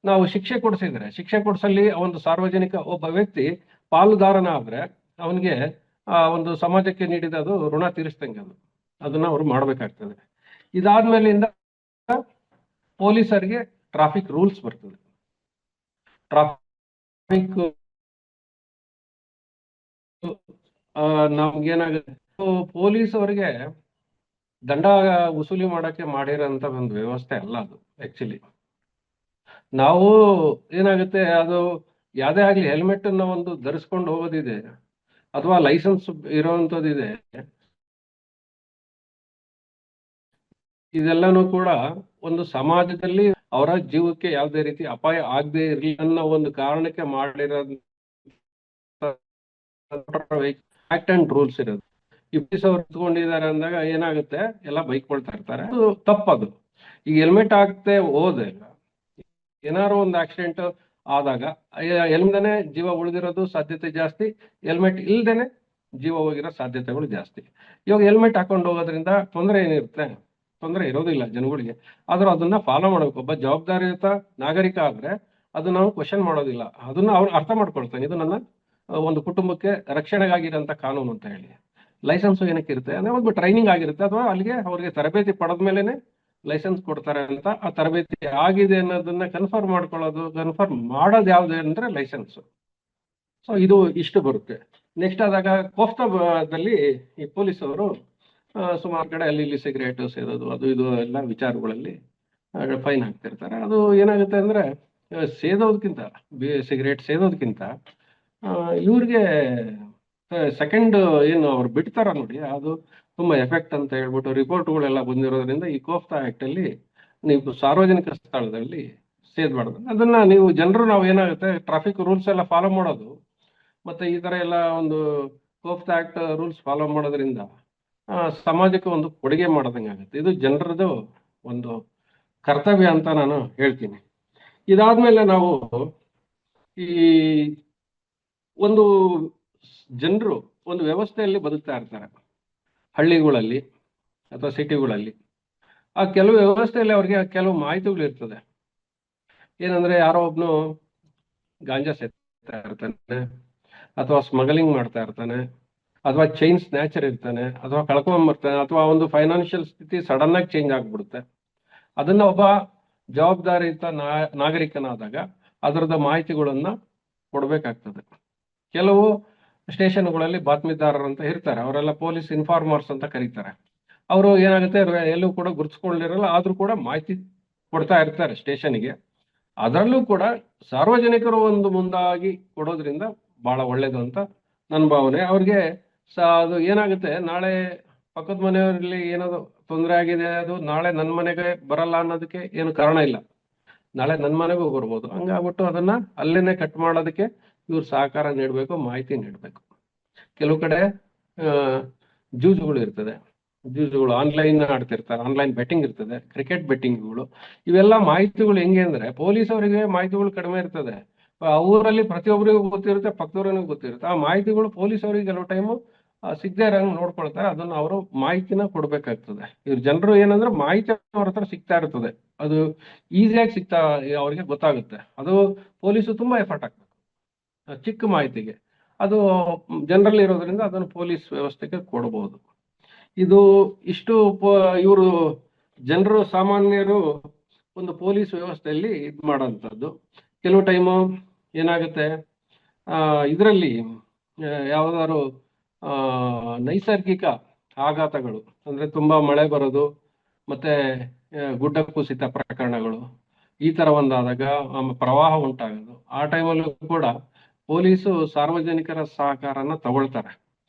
ನಾವು ಶಿಕ್ಷೆ ಕೊಡಿಸಿದ್ರೆ, ಶಿಕ್ಷೆ ಕೊಡಿಸಲ್ಲಿ ಒಂದು ಸಾರ್ವಜನಿಕ ಒಬ್ಬ ವ್ಯಕ್ತಿ ಪಾಲುದಾರನ ಆದ್ರೆ ಅವನಿಗೆ ಒಂದು ಸಮಾಜಕ್ಕೆ ನೀಡಿದ ಅದು ಋಣ ತೀರಿಸ್ದಂಗೆ. ಅದನ್ನ ಅವರು ಮಾಡ್ಬೇಕಾಗ್ತದೆ. ಇದಾದ್ಮೇಲಿಂದ ಪೊಲೀಸರಿಗೆ ಟ್ರಾಫಿಕ್ ರೂಲ್ಸ್ ಬರ್ತದೆ. ಟ್ರಾಫಿಕ್ ನಮ್ಗೇನಾಗುತ್ತೆ, ಪೊಲೀಸ್ ಅವರಿಗೆ ದಂಡ ವಸೂಲಿ ಮಾಡಕ್ಕೆ ಮಾಡಿರೋಂಥ ಒಂದು ವ್ಯವಸ್ಥೆ ಅಲ್ಲ ಅದು. ಆಕ್ಚುಲಿ ನಾವು ಏನಾಗುತ್ತೆ, ಅದು ಯಾವ್ದೇ ಆಗ್ಲಿ ಹೆಲ್ಮೆಟ್ ಅನ್ನ ಒಂದು ಧರಿಸ್ಕೊಂಡು ಹೋಗೋದಿದೆ ಅಥವಾ ಲೈಸೆನ್ಸ್ ಇರೋವಂಥದ್ದಿದೆ, ಇದೆಲ್ಲಾನು ಕೂಡ ಒಂದು ಸಮಾಜದಲ್ಲಿ ಅವರ ಜೀವಕ್ಕೆ ಯಾವುದೇ ರೀತಿ ಅಪಾಯ ಆಗದೆ ಇರಲಿ ಅನ್ನೋ ಒಂದು ಕಾರಣಕ್ಕೆ ಮಾಡಿರೋ ಆಕ್ಟ್ ಅಂಡ್ ರೂಲ್ಸ್ ಇರೋದು. ಇಪ್ಪತ್ತು ಅವ್ರು ಎತ್ಕೊಂಡಿದ್ದಾರೆ ಅಂದಾಗ ಏನಾಗುತ್ತೆ, ಎಲ್ಲ ಬೈಕ್ ಕೊಳ್ತಾ ಇರ್ತಾರೆ. ಅದು ತಪ್ಪದು. ಈಗ ಹೆಲ್ಮೆಟ್ ಹಾಕ್ತೆ ಹೋದೆ, ಏನಾದ್ರು ಒಂದು ಆಕ್ಸಿಡೆಂಟ್ ಆದಾಗ ಹೆಲ್ಮೆಟ್ನೇ ಜೀವ ಉಳಿದಿರೋದು ಸಾಧ್ಯತೆ ಜಾಸ್ತಿ, ಹೆಲ್ಮೆಟ್ ಇಲ್ದೇನೆ ಜೀವ ಹೋಗಿರೋ ಸಾಧ್ಯತೆಗಳು ಜಾಸ್ತಿ. ಇವಾಗ ಹೆಲ್ಮೆಟ್ ಹಾಕೊಂಡು ಹೋಗೋದ್ರಿಂದ ತೊಂದರೆ ಏನಿರುತ್ತೆ? ತೊಂದರೆ ಇರೋದಿಲ್ಲ ಜನಗಳಿಗೆ. ಆದ್ರೂ ಅದನ್ನ ಫಾಲೋ ಮಾಡ್ಬೇಕು. ಒಬ್ಬ ಜವಾಬ್ದಾರಿಯುತ ನಾಗರಿಕ ಆದ್ರೆ ಅದು ನಾವು ಕ್ವಶನ್ ಮಾಡೋದಿಲ್ಲ, ಅದನ್ನ ಅವ್ರು ಅರ್ಥ ಮಾಡ್ಕೊಳ್ತಾನೆ, ಇದು ನನ್ನ ಒಂದು ಕುಟುಂಬಕ್ಕೆ ರಕ್ಷಣೆಗಾಗಿರೋಂಥ ಕಾನೂನು ಅಂತ ಹೇಳಿ. ಲೈಸೆನ್ಸ್ ಏನಕ್ಕೆ ಇರುತ್ತೆ ಅಂದ್ರೆ ಒಂದು ಟ್ರೈನಿಂಗ್ ಆಗಿರುತ್ತೆ, ಅಥವಾ ಅಲ್ಲಿಗೆ ಅವ್ರಿಗೆ ತರಬೇತಿ ಪಡೆದ ಮೇಲೆನೆ ಲೈಸೆನ್ಸ್ ಕೊಡ್ತಾರೆ ಅಂತ. ಆ ತರಬೇತಿ ಆಗಿದೆ ಅನ್ನೋದನ್ನ ಕನ್ಫರ್ಮ್ ಮಾಡ್ಕೊಳ್ಳೋದು, ಕನ್ಫರ್ಮ್ ಮಾಡೋದು ಯಾವ್ದು ಅಂದ್ರೆ ಲೈಸೆನ್ಸ್. ಸೊ ಇದು ಇಷ್ಟು ಬರುತ್ತೆ. ನೆಕ್ಸ್ಟ್ ಆದಾಗ ಕೋಫ್ತಾದಲ್ಲಿ ಈ ಪೊಲೀಸ್ ಅವರು ಸುಮಾರು ಕಡೆ ಅಲ್ಲಿ ಇಲ್ಲಿ ಸಿಗರೇಟ್ ಸೇದೋದು ಅದು ಇದು ಎಲ್ಲ ವಿಚಾರಗಳಲ್ಲಿ ಫೈನ್ ಹಾಕ್ತಿರ್ತಾರೆ. ಅದು ಏನಾಗುತ್ತೆ ಅಂದ್ರೆ ಸೇದೋದಕ್ಕಿಂತ, ಸಿಗರೇಟ್ ಸೇದೋದಕ್ಕಿಂತ ಇವ್ರಿಗೆ ಸೆಕೆಂಡ್ ಏನು ಅವ್ರು ಬಿಡ್ತಾರ ನೋಡಿ, ಅದು ತುಂಬಾ ಎಫೆಕ್ಟ್ ಅಂತ ಹೇಳ್ಬಿಟ್ಟು ರಿಪೋರ್ಟ್ಗಳೆಲ್ಲ ಬಂದಿರೋದ್ರಿಂದ ಈ ಕೋಫ್ತಾ ಆಕ್ಟ್ ಅಲ್ಲಿ ನೀವು ಸಾರ್ವಜನಿಕ ಸ್ಥಳದಲ್ಲಿ ಸೇದ್ಬಾರ್ದು. ಅದನ್ನ ನೀವು ಜನರು, ನಾವು ಏನಾಗುತ್ತೆ ಟ್ರಾಫಿಕ್ ರೂಲ್ಸ್ ಎಲ್ಲ ಫಾಲೋ ಮಾಡೋದು ಮತ್ತೆ ಈ ತರ ಎಲ್ಲ ಒಂದು ಕೋಫ್ತಾ ಆಕ್ಟ್ ರೂಲ್ಸ್ ಫಾಲೋ ಮಾಡೋದ್ರಿಂದ ಸಮಾಜಕ್ಕೆ ಒಂದು ಕೊಡುಗೆ ಮಾಡೋದಂಗೆ ಆಗುತ್ತೆ. ಇದು ಜನರದು ಒಂದು ಕರ್ತವ್ಯ ಅಂತ ನಾನು ಹೇಳ್ತೀನಿ. ಇದಾದ್ಮೇಲೆ ನಾವು ಈ ಒಂದು ಜನರು ಒಂದು ವ್ಯವಸ್ಥೆಯಲ್ಲಿ ಬದುಕ್ತಾ ಇರ್ತಾರೆ, ಹಳ್ಳಿಗಳಲ್ಲಿ ಅಥವಾ ಸಿಟಿಗಳಲ್ಲಿ. ಆ ಕೆಲವು ವ್ಯವಸ್ಥೆಯಲ್ಲಿ ಅವ್ರಿಗೆ ಕೆಲವು ಮಾಹಿತಿಗಳು ಇರ್ತದೆ. ಏನಂದ್ರೆ ಯಾರೋ ಒಬ್ನು ಗಾಂಜಾ ಸೇರ್ತಾ ಇರ್ತಾನೆ, ಅಥವಾ ಸ್ಮಗ್ಲಿಂಗ್ ಮಾಡ್ತಾ ಇರ್ತಾನೆ, ಅಥವಾ ಚೈನ್ ಸ್ನ್ಯಾಚರ್ ಇರ್ತಾನೆ, ಅಥವಾ ಕಳ್ಕೊಂಬರ್ತಾನೆ, ಅಥವಾ ಒಂದು ಫೈನಾನ್ಷಿಯಲ್ ಸ್ಥಿತಿ ಸಡನ್ ಆಗಿ ಚೇಂಜ್ ಆಗ್ಬಿಡುತ್ತೆ. ಅದನ್ನ ಒಬ್ಬ ಜವಾಬ್ದಾರಿಯುತ ನಾಗರಿಕನಾದಾಗ ಅದರದ ಮಾಹಿತಿಗಳನ್ನ ಕೊಡ್ಬೇಕಾಗ್ತದೆ. ಕೆಲವು ಸ್ಟೇಷನ್ಗಳಲ್ಲಿ ಬಾತ್ಮೀದಾರರು ಅಂತ ಇರ್ತಾರೆ, ಅವರೆಲ್ಲ ಪೊಲೀಸ್ ಇನ್ಫಾರ್ಮರ್ಸ್ ಅಂತ ಕರೀತಾರೆ. ಅವರು ಏನಾಗುತ್ತೆ, ಎಲ್ಲೂ ಕೂಡ ಗುರುತಿಸ್ಕೊಂಡಿರಲ್ಲ, ಆದ್ರೂ ಕೂಡ ಮಾಹಿತಿ ಕೊಡ್ತಾ ಇರ್ತಾರೆ ಸ್ಟೇಷನ್ಗೆ. ಅದರಲ್ಲೂ ಕೂಡ ಸಾರ್ವಜನಿಕರು ಒಂದು ಮುಂದಾಗಿ ಕೊಡೋದ್ರಿಂದ ಬಹಳ ಒಳ್ಳೇದು ಅಂತ ನನ್ನ ಭಾವನೆ. ಅವ್ರಿಗೆ ಅದು ಏನಾಗುತ್ತೆ, ನಾಳೆ ಪಕ್ಕದ ಮನೆಯವರಲ್ಲಿ ಏನಾದ್ರು ತೊಂದರೆ ಆಗಿದೆ, ಅದು ನಾಳೆ ನನ್ನ ಮನೆಗೆ ಬರಲ್ಲ ಅನ್ನೋದಕ್ಕೆ ಏನು ಕಾರಣ ಇಲ್ಲ, ನಾಳೆ ನನ್ನ ಮನೆಗೂ ಬರ್ಬೋದು. ಹಂಗಾಗ್ಬಿಟ್ಟು ಅದನ್ನ ಅಲ್ಲೇನೆ ಕಟ್ ಮಾಡೋದಕ್ಕೆ ಇವ್ರು ಸಹಕಾರ ನೀಡಬೇಕು, ಮಾಹಿತಿ ನೀಡಬೇಕು. ಕೆಲವು ಕಡೆ ಜೂಜುಗಳು ಇರ್ತದೆ, ಜೂಜುಗಳು ಆನ್ಲೈನ್ ಆಡ್ತಿರ್ತಾರೆ, ಆನ್ಲೈನ್ ಬೆಟ್ಟಿಂಗ್ ಇರ್ತದೆ, ಕ್ರಿಕೆಟ್ ಬೆಟ್ಟಿಂಗ್ಗಳು. ಇವೆಲ್ಲ ಮಾಹಿತಿಗಳು ಹೆಂಗೆ ಅಂದ್ರೆ ಪೊಲೀಸ್ ಅವರಿಗೆ ಮಾಹಿತಿಗಳು ಕಡಿಮೆ ಇರ್ತದೆ, ಊರಲ್ಲಿ ಪ್ರತಿಯೊಬ್ಬರಿಗೂ ಗೊತ್ತಿರುತ್ತೆ, ಪಕ್ಕದವ್ರಿಗೂ ಗೊತ್ತಿರುತ್ತೆ. ಆ ಮಾಹಿತಿಗಳು ಪೊಲೀಸ್ ಅವರಿಗೆ ಕೆಲವು ಟೈಮು ಸಿಗದೆ ಇರಂಗ್ ನೋಡ್ಕೊಳ್ತಾರೆ. ಅದನ್ನ ಅವರು ಮಾಹಿತಿನ ಕೊಡ್ಬೇಕಾಗ್ತದೆ. ಇವ್ರ ಜನರು ಏನಂದ್ರೆ ಮಾಹಿತಿ ಅವ್ರ ಹತ್ರ ಸಿಗ್ತಾ ಇರ್ತದೆ, ಅದು ಈಸಿಯಾಗಿ ಸಿಗ್ತಾ ಅವ್ರಿಗೆ ಗೊತ್ತಾಗುತ್ತೆ. ಅದು ಪೊಲೀಸು ತುಂಬಾ ಎಫರ್ಟ್ ಹಾಕ್ಬೇಕು ಚಿಕ್ಕ ಮಾಹಿತಿಗೆ. ಅದು ಜನರಲ್ಲಿ ಇರೋದ್ರಿಂದ ಅದನ್ನು ಪೊಲೀಸ್ ವ್ಯವಸ್ಥೆಗೆ ಕೊಡಬಹುದು. ಇದು ಇಷ್ಟು ಇವರು ಜನರು ಸಾಮಾನ್ಯರು ಒಂದು ಪೊಲೀಸ್ ವ್ಯವಸ್ಥೆಯಲ್ಲಿ ಇದು ಮಾಡೋಂಥದ್ದು. ಕೆಲವು ಟೈಮು ಏನಾಗುತ್ತೆ, ಇದರಲ್ಲಿ ಯಾವ್ದಾದ್ರು ನೈಸರ್ಗಿಕ ಆಘಾತಗಳು ಅಂದ್ರೆ ತುಂಬಾ ಮಳೆ ಬರೋದು, ಮತ್ತೆ ಗುಡ್ಡ ಕುಸಿತ ಪ್ರಕರಣಗಳು, ಈ ತರ ಒಂದಾದಾಗ ಪ್ರವಾಹ ಉಂಟಾಗೋದು, ಆ ಟೈಮಲ್ಲೂ ಕೂಡ ಪೊಲೀಸು ಸಾರ್ವಜನಿಕರ ಸಹಕಾರನ ತಗೊಳ್ತಾರೆ.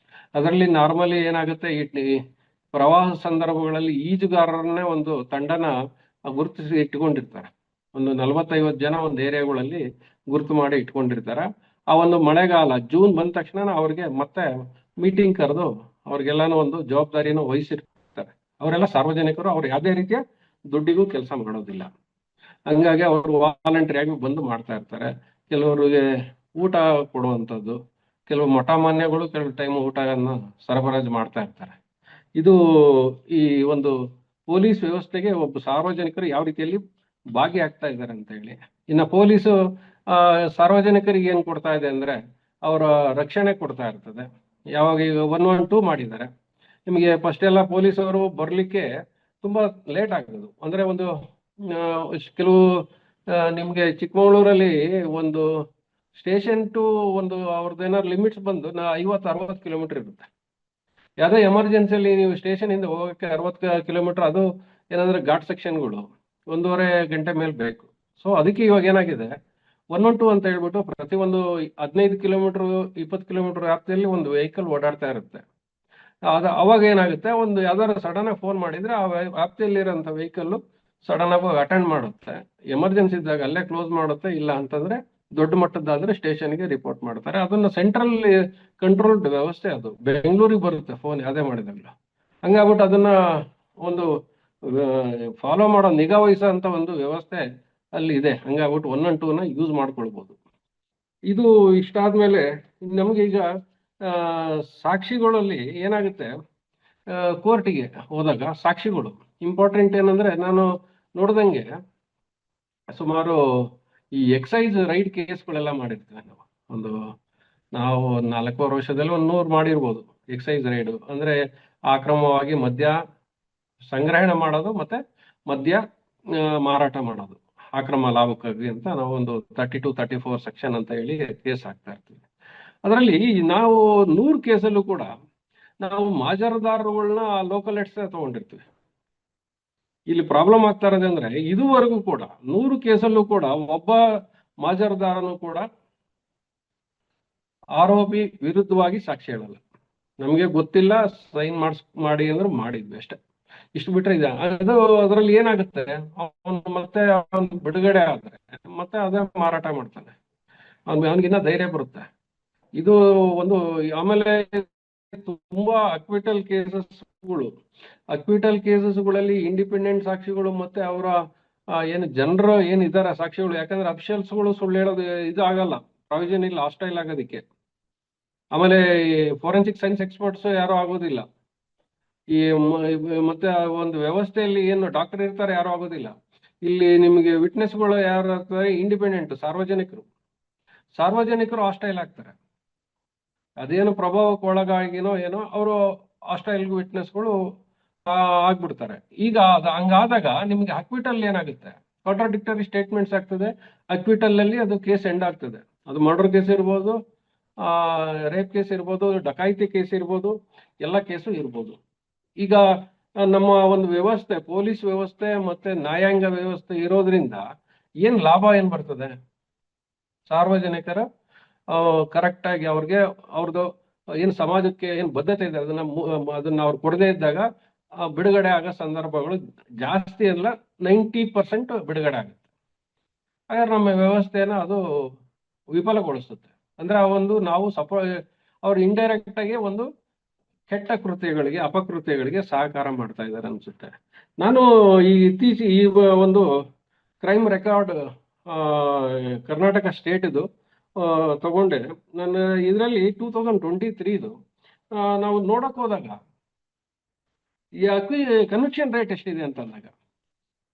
ಅದರಲ್ಲಿ ನಾರ್ಮಲಿ ಏನಾಗುತ್ತೆ, ಈ ಪ್ರವಾಹ ಸಂದರ್ಭಗಳಲ್ಲಿ ಈಜುಗಾರರನ್ನೇ ಒಂದು ತಂಡನ ಗುರುತಿಸಿ ಇಟ್ಕೊಂಡಿರ್ತಾರೆ. ಒಂದು 40-50 ಜನ ಒಂದು ಏರಿಯಾಗಳಲ್ಲಿ ಗುರುತು ಮಾಡಿ ಇಟ್ಕೊಂಡಿರ್ತಾರೆ. ಆ ಒಂದು ಮಳೆಗಾಲ ಜೂನ್ ಬಂದ ತಕ್ಷಣ ಅವ್ರಿಗೆ ಮತ್ತೆ ಮೀಟಿಂಗ್ ಕರೆದು ಅವ್ರಿಗೆಲ್ಲಾನು ಒಂದು ಜವಾಬ್ದಾರಿನ ವಹಿಸಿರ್ತಾರೆ. ಅವರೆಲ್ಲ ಸಾರ್ವಜನಿಕರು, ಅವ್ರು ಯಾವುದೇ ರೀತಿಯ ದುಡ್ಡಿಗೂ ಕೆಲಸ ಮಾಡೋದಿಲ್ಲ. ಹಂಗಾಗಿ ಅವರು ವಾಲಂಟರಿಯಾಗಿ ಬಂದು ಮಾಡ್ತಾ ಇರ್ತಾರೆ. ಕೆಲವರಿಗೆ ಊಟ ಕೊಡುವಂಥದ್ದು, ಕೆಲವು ಮಠ ಮಾನ್ಯಗಳು ಕೆಲವು ಟೈಮ್ ಊಟವನ್ನು ಸರಬರಾಜು ಮಾಡ್ತಾ ಇರ್ತಾರೆ. ಇದು ಈ ಒಂದು ಪೊಲೀಸ್ ವ್ಯವಸ್ಥೆಗೆ ಒಬ್ಬ ಸಾರ್ವಜನಿಕರು ಯಾವ ರೀತಿಯಲ್ಲಿ ಭಾಗಿಯಾಗ್ತಾ ಇದ್ದಾರೆ ಅಂತ ಹೇಳಿ. ಇನ್ನು ಪೊಲೀಸು ಸಾರ್ವಜನಿಕರಿಗೆ ಏನ್ ಕೊಡ್ತಾ ಇದೆ ಅಂದ್ರೆ ಅವರ ರಕ್ಷಣೆ ಕೊಡ್ತಾ ಇರ್ತದೆ. ಯಾವಾಗ ಈಗ 112 ಮಾಡಿದ್ದಾರೆ, ನಿಮಗೆ ಫಸ್ಟ್ ಎಲ್ಲ ಪೊಲೀಸ್ ಅವರು ಬರ್ಲಿಕ್ಕೆ ತುಂಬಾ ಲೇಟ್ ಆಗೋದು. ಅಂದ್ರೆ ಒಂದು ಕೆಲವು ನಿಮ್ಗೆ ಚಿಕ್ಕಮಗಳೂರಲ್ಲಿ ಒಂದು ಸ್ಟೇಷನ್ ಟು ಒಂದು ಅವ್ರದ್ದು ಏನಾದ್ರು ಲಿಮಿಟ್ಸ್ ಬಂದು 50-60 ಕಿಲೋಮೀಟರ್ ಇರುತ್ತೆ. ಯಾವುದೇ ಎಮರ್ಜೆನ್ಸಿಯಲ್ಲಿ ನೀವು ಸ್ಟೇಷನ್ ಇಂದ ಹೋಗೋಕ್ಕೆ 60 ಕಿಲೋಮೀಟರ್, ಅದು ಏನಂದ್ರೆ ಘಾಟ್ ಸೆಕ್ಷನ್ಗಳು 1.5 ಗಂಟೆ ಮೇಲೆ ಬೇಕು. ಸೊ ಅದಕ್ಕೆ ಇವಾಗ ಏನಾಗಿದೆ, 112 ಅಂತ ಹೇಳ್ಬಿಟ್ಟು ಪ್ರತಿ ಒಂದು 15 ಕಿಲೋಮೀಟರ್ 20 ಕಿಲೋಮೀಟರ್ ವ್ಯಾಪ್ತಿಯಲ್ಲಿ ಒಂದು ವೆಹಿಕಲ್ ಓಡಾಡ್ತಾ ಇರುತ್ತೆ. ಅವಾಗ ಏನಾಗುತ್ತೆ, ಒಂದು ಯಾವ್ದಾದ್ರು ಸಡನ್ ಆಗಿ ಫೋನ್ ಮಾಡಿದ್ರೆ ಆ ವ್ಯಾಪ್ತಿಯಲ್ಲಿರೋಂಥ ವೆಹಿಕಲ್ ಸಡನ್ ಆಗಿ ಅಟೆಂಡ್ ಮಾಡುತ್ತೆ. ಎಮರ್ಜೆನ್ಸಿ ಇದ್ದಾಗ ಅಲ್ಲೇ ಕ್ಲೋಸ್ ಮಾಡುತ್ತೆ, ಇಲ್ಲ ಅಂತಂದ್ರೆ ದೊಡ್ಡ ಮಟ್ಟದ್ದಾದ್ರೆ ಸ್ಟೇಷನ್ಗೆ ರಿಪೋರ್ಟ್ ಮಾಡ್ತಾರೆ. ಅದನ್ನ ಸೆಂಟ್ರಲ್ ಕಂಟ್ರೋಲ್ಡ್ ವ್ಯವಸ್ಥೆ, ಅದು ಬೆಂಗಳೂರಿಗೆ ಬರುತ್ತೆ ಫೋನ್ ಯಾವುದೇ ಮಾಡಿದಾಗಲೂ. ಹಂಗಾಗ್ಬಿಟ್ಟು ಅದನ್ನ ಒಂದು ಫಾಲೋ ಮಾಡೋ, ನಿಗಾ ವಹಿಸೋ ಅಂತ ಒಂದು ವ್ಯವಸ್ಥೆ ಅಲ್ಲಿ ಇದೆ. ಹಂಗಾಗ್ಬಿಟ್ಟು 112ನ ಯೂಸ್ ಮಾಡ್ಕೊಳ್ಬಹುದು. ಇದು ಇಷ್ಟಾದ್ಮೇಲೆ ನಮ್ಗೆ ಈಗ ಸಾಕ್ಷಿಗಳಲ್ಲಿ ಏನಾಗುತ್ತೆ, ಕೋರ್ಟಿಗೆ ಹೋದಾಗ ಸಾಕ್ಷಿಗಳು ಇಂಪಾರ್ಟೆಂಟ್. ಏನಂದ್ರೆ ನಾನು ನೋಡ್ದಂಗೆ ಸುಮಾರು ಈ ಎಕ್ಸೈಸ್ ರೈಡ್ ಕೇಸ್ಗಳೆಲ್ಲ ಮಾಡಿರ್ತೀವಿ ನಾವು 4 ವರ್ಷದಲ್ಲಿ 100 ಮಾಡಿರ್ಬೋದು ಎಕ್ಸೈಸ್ ರೈಡ್. ಅಂದ್ರೆ ಅಕ್ರಮವಾಗಿ ಮದ್ಯ ಸಂಗ್ರಹಣೆ ಮಾಡೋದು ಮತ್ತೆ ಮದ್ಯ ಮಾರಾಟ ಮಾಡೋದು ಅಕ್ರಮ ಲಾಭಕ್ಕಾಗಿ ಅಂತ ನಾವು ಒಂದು 32-34 ಸೆಕ್ಷನ್ ಅಂತ ಹೇಳಿ ಕೇಸ್ ಹಾಕ್ತಾ ಇರ್ತೀವಿ. ಅದರಲ್ಲಿ ನಾವು 100 ಕೇಸಲ್ಲೂ ಕೂಡ ನಾವು ಮಾಜರದಾರರುಗಳನ್ನ ಲೋಕಲ್ ಎಡ್ಸ್ ತಗೊಂಡಿರ್ತೀವಿ. ಇಲ್ಲಿ ಪ್ರಾಬ್ಲಮ್ ಆಗ್ತಾ ಇರೋದಂದ್ರೆ ಇದುವರೆಗೂ ಕೂಡ 100 ಕೇಸಲ್ಲೂ ಕೂಡ ಒಬ್ಬ ಮಾಜರದಾರನು ಕೂಡ ಆರೋಪಿ ವಿರುದ್ಧವಾಗಿ ಸಾಕ್ಷಿ ಹೇಳಲ್ಲ. ನಮಗೆ ಗೊತ್ತಿಲ್ಲ, ಸೈನ್ ಮಾಡಿ ಅಂದ್ರೆ ಮಾಡಿದ್ವಿ ಅಷ್ಟೇ, ಇಷ್ಟು ಬಿಟ್ರೆ ಇದೆ. ಅದು ಅದರಲ್ಲಿ ಏನಾಗುತ್ತೆ, ಅವನು ಮತ್ತೆ ಅವನು ಬಿಡುಗಡೆ ಆದ್ರೆ ಮತ್ತೆ ಅದೇ ಮಾರಾಟ ಮಾಡ್ತಾನೆ, ಅವನಿಗಿನ್ನ ಧೈರ್ಯ ಬರುತ್ತೆ. ಇದು ಒಂದು. ಆಮೇಲೆ ತುಂಬಾ ಅಕ್ವಿಟಲ್ ಕೇಸಸ್ಗಳಲ್ಲಿ ಇಂಡಿಪೆಂಡೆಂಟ್ ಸಾಕ್ಷಿಗಳು ಮತ್ತೆ ಅವರ ಏನು ಜನರು ಏನಿದ್ದಾರೆ ಸಾಕ್ಷಿಗಳು, ಯಾಕಂದ್ರೆ ಅಫಿಷಿಯಲ್ಸ್ಗಳು ಸುಳ್ಳು ಹೇಳೋದು ಇದು ಆಗಲ್ಲ, ಪ್ರಾವಿಷನ್ ಇಲ್ಲ ಹಾಸ್ಟೈಲ್ ಆಗೋದಕ್ಕೆ. ಆಮೇಲೆ ಫೋರೆನ್ಸಿಕ್ ಸೈನ್ಸ್ ಎಕ್ಸ್ಪರ್ಟ್ಸ್ ಯಾರು ಆಗೋದಿಲ್ಲ. ಈ ಮತ್ತೆ ಒಂದು ವ್ಯವಸ್ಥೆಯಲ್ಲಿ ಏನು ಡಾಕ್ಟರ್ ಇರ್ತಾರೆ ಯಾರು ಆಗೋದಿಲ್ಲ. ಇಲ್ಲಿ ನಿಮಗೆ ವಿಟ್ನೆಸ್ಗಳು ಯಾರು ಆಗ್ತಾರೆ, ಇಂಡಿಪೆಂಡೆಂಟ್ ಸಾರ್ವಜನಿಕರು ಹಾಸ್ಟೈಲ್ ಆಗ್ತಾರೆ. ಅದೇನು ಪ್ರಭಾವಕ್ಕೆ ಒಳಗಾಗಿನೋ ಏನೋ ಅವರು ಹಾಸ್ಟೈಲ್ ವಿಟ್ನೆಸ್ಗಳು ಆಗ್ಬಿಡ್ತಾರೆ. ಈಗ ಹಂಗಾದಾಗ ನಿಮ್ಗೆ ಅಕ್ವಿಟಲ್ ಏನಾಗುತ್ತೆ, ಕಾಂಟ್ರಾಡಿಕ್ಟರಿ ಸ್ಟೇಟ್ಮೆಂಟ್ಸ್ ಆಗ್ತದೆ. ಅಕ್ವಿಟಲ್ ಅಲ್ಲಿ ಅದು ಕೇಸ್ ಎಂಡ್ ಆಗ್ತದೆ. ಅದು ಮರ್ಡರ್ ಕೇಸ್ ಇರ್ಬೋದು, ರೇಪ್ ಕೇಸ್ ಇರ್ಬೋದು, ಡಕಾಯಿತಿ ಕೇಸ್ ಇರ್ಬೋದು, ಎಲ್ಲ ಕೇಸು ಇರ್ಬೋದು. ಈಗ ನಮ್ಮ ಒಂದು ವ್ಯವಸ್ಥೆ, ಪೊಲೀಸ್ ವ್ಯವಸ್ಥೆ ಮತ್ತೆ ನ್ಯಾಯಾಂಗ ವ್ಯವಸ್ಥೆ ಇರೋದ್ರಿಂದ ಏನ್ ಲಾಭ ಏನ್ ಬರ್ತದೆ, ಸಾರ್ವಜನಿಕರ ಕರೆಕ್ಟ್ ಆಗಿ ಅವ್ರದ್ದು ಏನ್ ಸಮಾಜಕ್ಕೆ ಏನ್ ಬದ್ಧತೆ ಇದೆ ಅದನ್ನ ಅವ್ರು ಕೊಡದೇ ಇದ್ದಾಗ ಬಿಡುಗಡೆ ಆಗೋ ಸಂದರ್ಭಗಳು ಜಾಸ್ತಿ ಅಲ್ಲ, 90% ಬಿಡುಗಡೆ ಆಗುತ್ತೆ. ಹಾಗಾದ್ರೆ ನಮ್ಮ ವ್ಯವಸ್ಥೆನ ಅದು ವಿಫಲಗೊಳಿಸುತ್ತೆ. ಅಂದ್ರೆ ಆ ಒಂದು ನಾವು ಅವ್ರು ಇಂಡೈರೆಕ್ಟ್ ಆಗಿ ಒಂದು ಕೆಟ್ಟ ಕೃತ್ಯಗಳಿಗೆ ಅಪಕೃತ್ಯಗಳಿಗೆ ಸಹಕಾರ ಮಾಡ್ತಾ ಇದ್ದಾರೆ ಅನ್ಸುತ್ತೆ. ನಾನು ಈ ಒಂದು ಕ್ರೈಮ್ ರೆಕಾರ್ಡ್ ಕರ್ನಾಟಕ ಸ್ಟೇಟ್ ಇದು ತಗೊಂಡೆ. ನಾನು ಇದರಲ್ಲಿ 2023 ನಾವು ನೋಡಕ್ ಹೋದಾಗ ಈ ಕನ್ವಿಕ್ಷನ್ ರೇಟ್ ಎಷ್ಟಿದೆ ಅಂತ ಅಂದಾಗ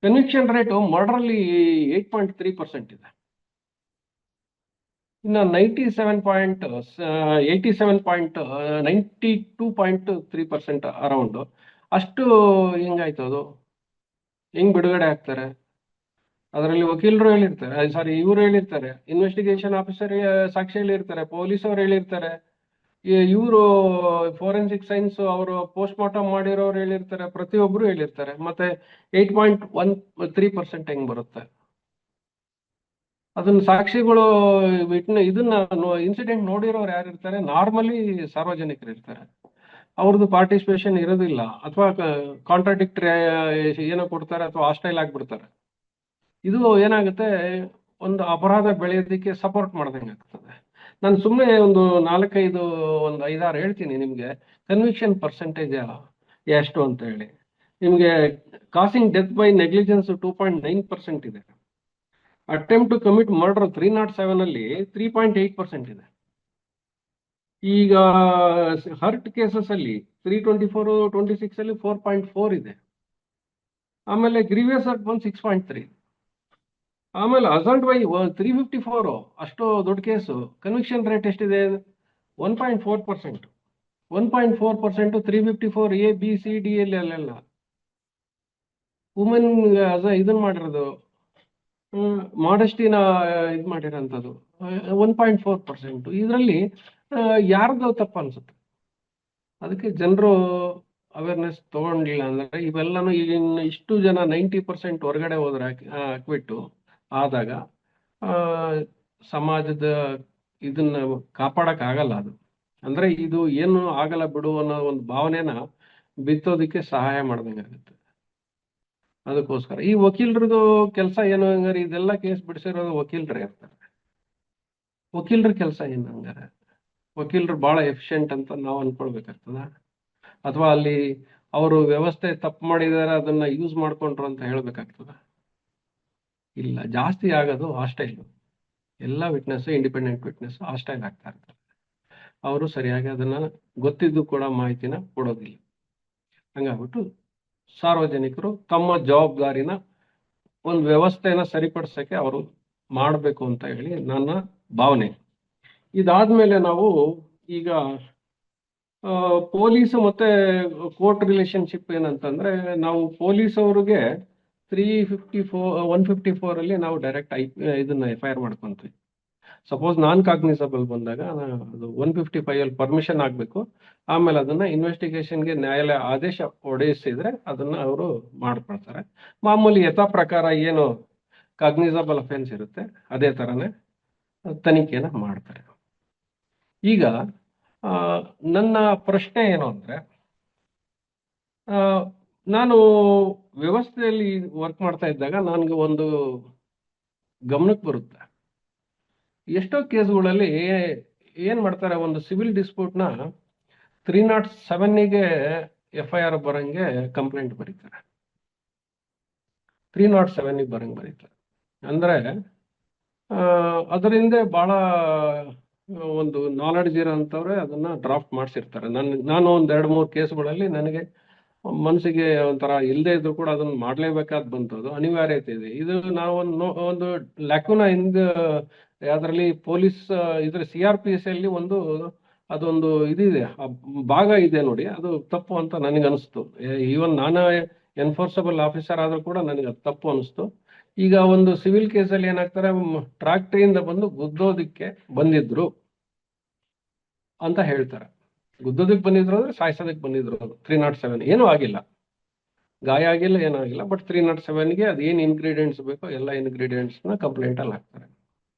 ಕನ್ವಿಕ್ಷನ್ ರೇಟು ಮರ್ಡರ್ಲಿ 8.3% ಇದೆ. ಇನ್ನು 92.3% ಅರೌಂಡ್ ಅಷ್ಟು ಹೆಂಗಾಯ್ತು, ಅದು ಹೆಂಗ್ ಬಿಡುಗಡೆ ಆಗ್ತಾರೆ? ಅದರಲ್ಲಿ ವಕೀಲರು ಹೇಳಿರ್ತಾರೆ, ಸಾರಿ ಇವರು ಹೇಳಿರ್ತಾರೆ, ಇನ್ವೆಸ್ಟಿಗೇಷನ್ ಆಫೀಸರ್ ಸಾಕ್ಷಿ ಹೇಳಿರ್ತಾರೆ, ಪೊಲೀಸ್ ಅವ್ರು ಹೇಳಿರ್ತಾರೆ, ಇವರು ಫೋರೆನ್ಸಿಕ್ ಸೈನ್ಸ್ ಅವರು ಪೋಸ್ಟ್ ಮಾರ್ಟಮ್ ಮಾಡಿರೋರು ಹೇಳಿರ್ತಾರೆ, ಪ್ರತಿಯೊಬ್ರು ಹೇಳಿರ್ತಾರೆ. ಮತ್ತೆ 8.13% ಹೆಂಗ್ ಬರುತ್ತೆ? ಅದನ್ನ ಸಾಕ್ಷಿಗಳು ಇದನ್ನ ಇನ್ಸಿಡೆಂಟ್ ನೋಡಿರೋರು ಯಾರು ಇರ್ತಾರೆ? ನಾರ್ಮಲಿ ಸಾರ್ವಜನಿಕರು ಇರ್ತಾರೆ. ಅವ್ರದ್ದು ಪಾರ್ಟಿಸಿಪೇಷನ್ ಇರೋದಿಲ್ಲ, ಅಥವಾ ಕಾಂಟ್ರಾಡಿಕ್ಟರಿ ಏನೋ ಕೊಡ್ತಾರೆ, ಅಥವಾ ಹಾಸ್ಟೈಲ್ ಆಗ್ಬಿಡ್ತಾರೆ. ಇದು ಏನಾಗುತ್ತೆ, ಒಂದು ಅಪರಾಧ ಬೆಳೆಯೋದಕ್ಕೆ ಸಪೋರ್ಟ್ ಮಾಡ್ದಂಗೆ ಆಗ್ತದೆ. ನಾನು ಸುಮ್ಮನೆ ಒಂದು 5-6 ಹೇಳ್ತೀನಿ ನಿಮಗೆ, ಕನ್ವಿಕ್ಷನ್ ಪರ್ಸೆಂಟೇಜ್ ಎಷ್ಟು ಅಂತ ಹೇಳಿ. ನಿಮಗೆ ಕಾಸಿಂಗ್ ಡೆತ್ ಬೈ ನೆಗ್ಲಿಜೆನ್ಸ್ 2.9% ಇದೆ. ಅಟೆಂಪ್ಟ್ ಟು ಕಮಿಟ್ ಮರ್ಡರ್ 307 ಅಲ್ಲಿ 3.8% ಇದೆ. ಈಗ ಹರ್ಟ್ ಕೇಸಸ್ ಅಲ್ಲಿ 324, 26 ಅಲ್ಲಿ 4.4 ಇದೆ. ಆಮೇಲೆ ಗ್ರೀವಿಯಸ್ ಹರ್ಟ್ ಬಂದು 6.3. ಆಮೇಲೆ ಅಸಲ್ಟ್ ಬೈ 354 ಅಷ್ಟು ದೊಡ್ಡ ಕೇಸು, ಕನ್ವಿಕ್ಷನ್ ರೇಟ್ ಎಷ್ಟಿದೆ? 1.4%. 1.4% 354 A, B, C, D ಅಲ್ಲೆಲ್ಲ ವುಮೆನ್ ಇದನ್ನ ಮಾಡಿರೋದು, ಮಾಡಸ್ಟಿನ ಇದು ಮಾಡಿರೋಂಥದ್ದು 1.4%. ಇದರಲ್ಲಿ ಯಾರ್ದು ತಪ್ಪು ಅನ್ಸುತ್ತೆ? ಅದಕ್ಕೆ ಜನರು ಅವೇರ್ನೆಸ್ ತಗೊಂಡಿಲ್ಲ ಅಂದ್ರೆ ಇವೆಲ್ಲನೂ ಈಗಿನ ಇಷ್ಟು ಜನ 90% ಹೊರಗಡೆ ಹೋದ್ರೆ ಹಾಕ್ಬಿಟ್ಟು ಆದಾಗ ಸಮಾಜದ ಇದನ್ನ ಕಾಪಾಡಕ್ ಆಗಲ್ಲ. ಅದು ಅಂದ್ರೆ ಇದು ಏನು ಆಗಲ್ಲ ಬಿಡು ಅನ್ನೋ ಒಂದು ಭಾವನೆನ ಬಿತ್ತೋದಕ್ಕೆ ಸಹಾಯ ಮಾಡ್ದಂಗೆ ಆಗುತ್ತೆ. ಅದಕ್ಕೋಸ್ಕರ ಈ ವಕೀಲರದು ಕೆಲಸ ಏನು ಹಂಗಾರೆ? ಇದೆಲ್ಲ ಕೇಸ್ ಬಿಡಿಸಿರೋದು ವಕೀಲರೇ ಇರ್ತಾರೆ. ವಕೀಲರ ಕೆಲಸ ಏನು ಹಂಗಾರೆ? ವಕೀಲರು ಬಹಳ ಎಫಿಷಿಯಂಟ್ ಅಂತ ನಾವು ಅನ್ಕೊಳ್ಬೇಕಾಗ್ತದ? ಅಥವಾ ಅಲ್ಲಿ ಅವರು ವ್ಯವಸ್ಥೆ ತಪ್ಪು ಮಾಡಿದಾರೆ ಅದನ್ನ ಯೂಸ್ ಮಾಡ್ಕೊಂಡ್ರು ಅಂತ ಹೇಳ್ಬೇಕಾಗ್ತದ? ಇಲ್ಲ, ಜಾಸ್ತಿ ಆಗೋದು ಹಾಸ್ಟೈಲ್. ಎಲ್ಲ ವಿಟ್ನೆಸ್, ಇಂಡಿಪೆಂಡೆಂಟ್ ವಿಟ್ನೆಸ್ ಹಾಸ್ಟೈಲ್ ಆಗ್ತಾ ಇರ್ತಾರೆ. ಅವರು ಸರಿಯಾಗಿ ಅದನ್ನ ಗೊತ್ತಿದ್ದು ಕೂಡ ಮಾಹಿತಿನ ಕೊಡೋದಿಲ್ಲ. ಹಂಗಾಗ್ಬಿಟ್ಟು ಸಾರ್ವಜನಿಕರು ತಮ್ಮ ಜವಾಬ್ದಾರಿನ ಒಂದು ವ್ಯವಸ್ಥೆನ ಸರಿಪಡಿಸಕ್ಕೆ ಅವರು ಮಾಡಬೇಕು ಅಂತ ಹೇಳಿ ನನ್ನ ಭಾವನೆ. ಇದಾದ್ಮೇಲೆ ನಾವು ಈಗ ಪೊಲೀಸ್ ಮತ್ತೆ ಕೋರ್ಟ್ ರಿಲೇಶನ್ಶಿಪ್ ಏನಂತಂದ್ರೆ, ನಾವು ಪೊಲೀಸ್ ಅವ್ರಿಗೆ 154 ಅಲ್ಲಿ ನಾವು ಡೈರೆಕ್ಟ್ ಇದನ್ನ FIR ಮಾಡ್ಕೊಂತೀವಿ. ಸಪೋಸ್ ನಾನ್ ಕಾಗ್ನಿಸಬಲ್ ಬಂದಾಗ ಅದು 155 ಅಲ್ಲಿ ಪರ್ಮಿಷನ್ ಆಗ್ಬೇಕು. ಆಮೇಲೆ ಅದನ್ನ ಇನ್ವೆಸ್ಟಿಗೇಷನ್ಗೆ ನ್ಯಾಯಾಲಯ ಆದೇಶ ಹೊರಡಿಸಿದ್ರೆ ಅದನ್ನ ಅವರು ಮಾಡ್ಕೊಳ್ತಾರೆ. ಮಾಮೂಲಿ ಯಥಾ ಪ್ರಕಾರ ಏನು ಕಾಗ್ನಿಸಬಲ್ ಅಫೆನ್ಸ್ ಇರುತ್ತೆ ಅದೇ ತರನೇ ತನಿಖೆನ ಮಾಡ್ತಾರೆ. ಈಗ ನನ್ನ ಪ್ರಶ್ನೆ ಏನು ಅಂದ್ರೆ, ನಾನು ವ್ಯವಸ್ಥೆಯಲ್ಲಿ ವರ್ಕ್ ಮಾಡ್ತಾ ಇದ್ದಾಗ ನನಗೆ ಒಂದು ಗಮನಕ್ಕೆ ಬರುತ್ತೆ, ಎಷ್ಟೋ ಕೇಸ್ಗಳಲ್ಲಿ ಏನ್ ಮಾಡ್ತಾರೆ, ಒಂದು ಸಿವಿಲ್ ಡಿಸ್ಪ್ಯೂಟ್ನ 307ಗೆ FIR ಬರಂಗೆ ಕಂಪ್ಲೇಂಟ್ ಬರೀತಾರೆ. 307ಗೆ ಬರಂಗೆ ಬರೀತಾರೆ ಅಂದ್ರೆ ಅದರಿಂದ ಬಹಳ ಒಂದು ನಾಲೆಡ್ಜ್ ಇರೋಂಥವ್ರೆ ಅದನ್ನ ಡ್ರಾಫ್ಟ್ ಮಾಡಿಸಿರ್ತಾರೆ. ನಾನು ಒಂದ್ 2-3 ಕೇಸ್ಗಳಲ್ಲಿ ನನಗೆ ಮನಸ್ಸಿಗೆ ಒಂಥರ ಇಲ್ಲದೆ ಇದ್ರು ಕೂಡ ಅದನ್ನ ಮಾಡ್ಲೇಬೇಕಾದ್ ಬಂತು. ಅದು ಅನಿವಾರ್ಯತೆ ಇದೆ. ಇದು ನಾವು ಒಂದು ಲ್ಯಾಕುನಾ ಅದರಲ್ಲಿ ಪೊಲೀಸ್ ಇದ್ರ CRPC ಅಲ್ಲಿ ಅದೊಂದು ಇದಿದೆ, ಭಾಗ ಇದೆ ನೋಡಿ, ಅದು ತಪ್ಪು ಅಂತ ನನಗೆ ಅನಿಸ್ತು. ಈವನ್ ನಾನು ಎನ್ಫೋರ್ಸಬಲ್ ಆಫೀಸರ್ ಆದ್ರೂ ಕೂಡ ನನಗೆ ಅದು ತಪ್ಪು ಅನಿಸ್ತು. ಈಗ ಒಂದು ಸಿವಿಲ್ ಕೇಸಲ್ಲಿ ಏನಾಗ್ತಾರೆ, ಟ್ರಾಕ್ಟರಿಯಿಂದ ಬಂದು ಗುದ್ದೋದಕ್ಕೆ ಬಂದಿದ್ರು ಅಂತ ಹೇಳ್ತಾರೆ. ಗುದ್ದೋದಕ್ಕೆ ಬಂದಿದ್ರು ಅಂದ್ರೆ ಸಾಯಿಸೋದಕ್ಕೆ ಬಂದಿದ್ರು. ಅದು 307 ಏನೂ ಆಗಿಲ್ಲ, ಗಾಯ ಆಗಿಲ್ಲ, ಏನೂ ಆಗಿಲ್ಲ. ಬಟ್ 307ಗೆ ಅದೇನು ಇನ್ಗ್ರೀಡಿಯೆಂಟ್ಸ್ ಬೇಕೋ ಎಲ್ಲ ಇನ್ಗ್ರೀಡಿಯೆಂಟ್ಸ್ನ ಕಂಪ್ಲೇಂಟ್ ಅಲ್ಲಿ ಹಾಕ್ತಾರೆ.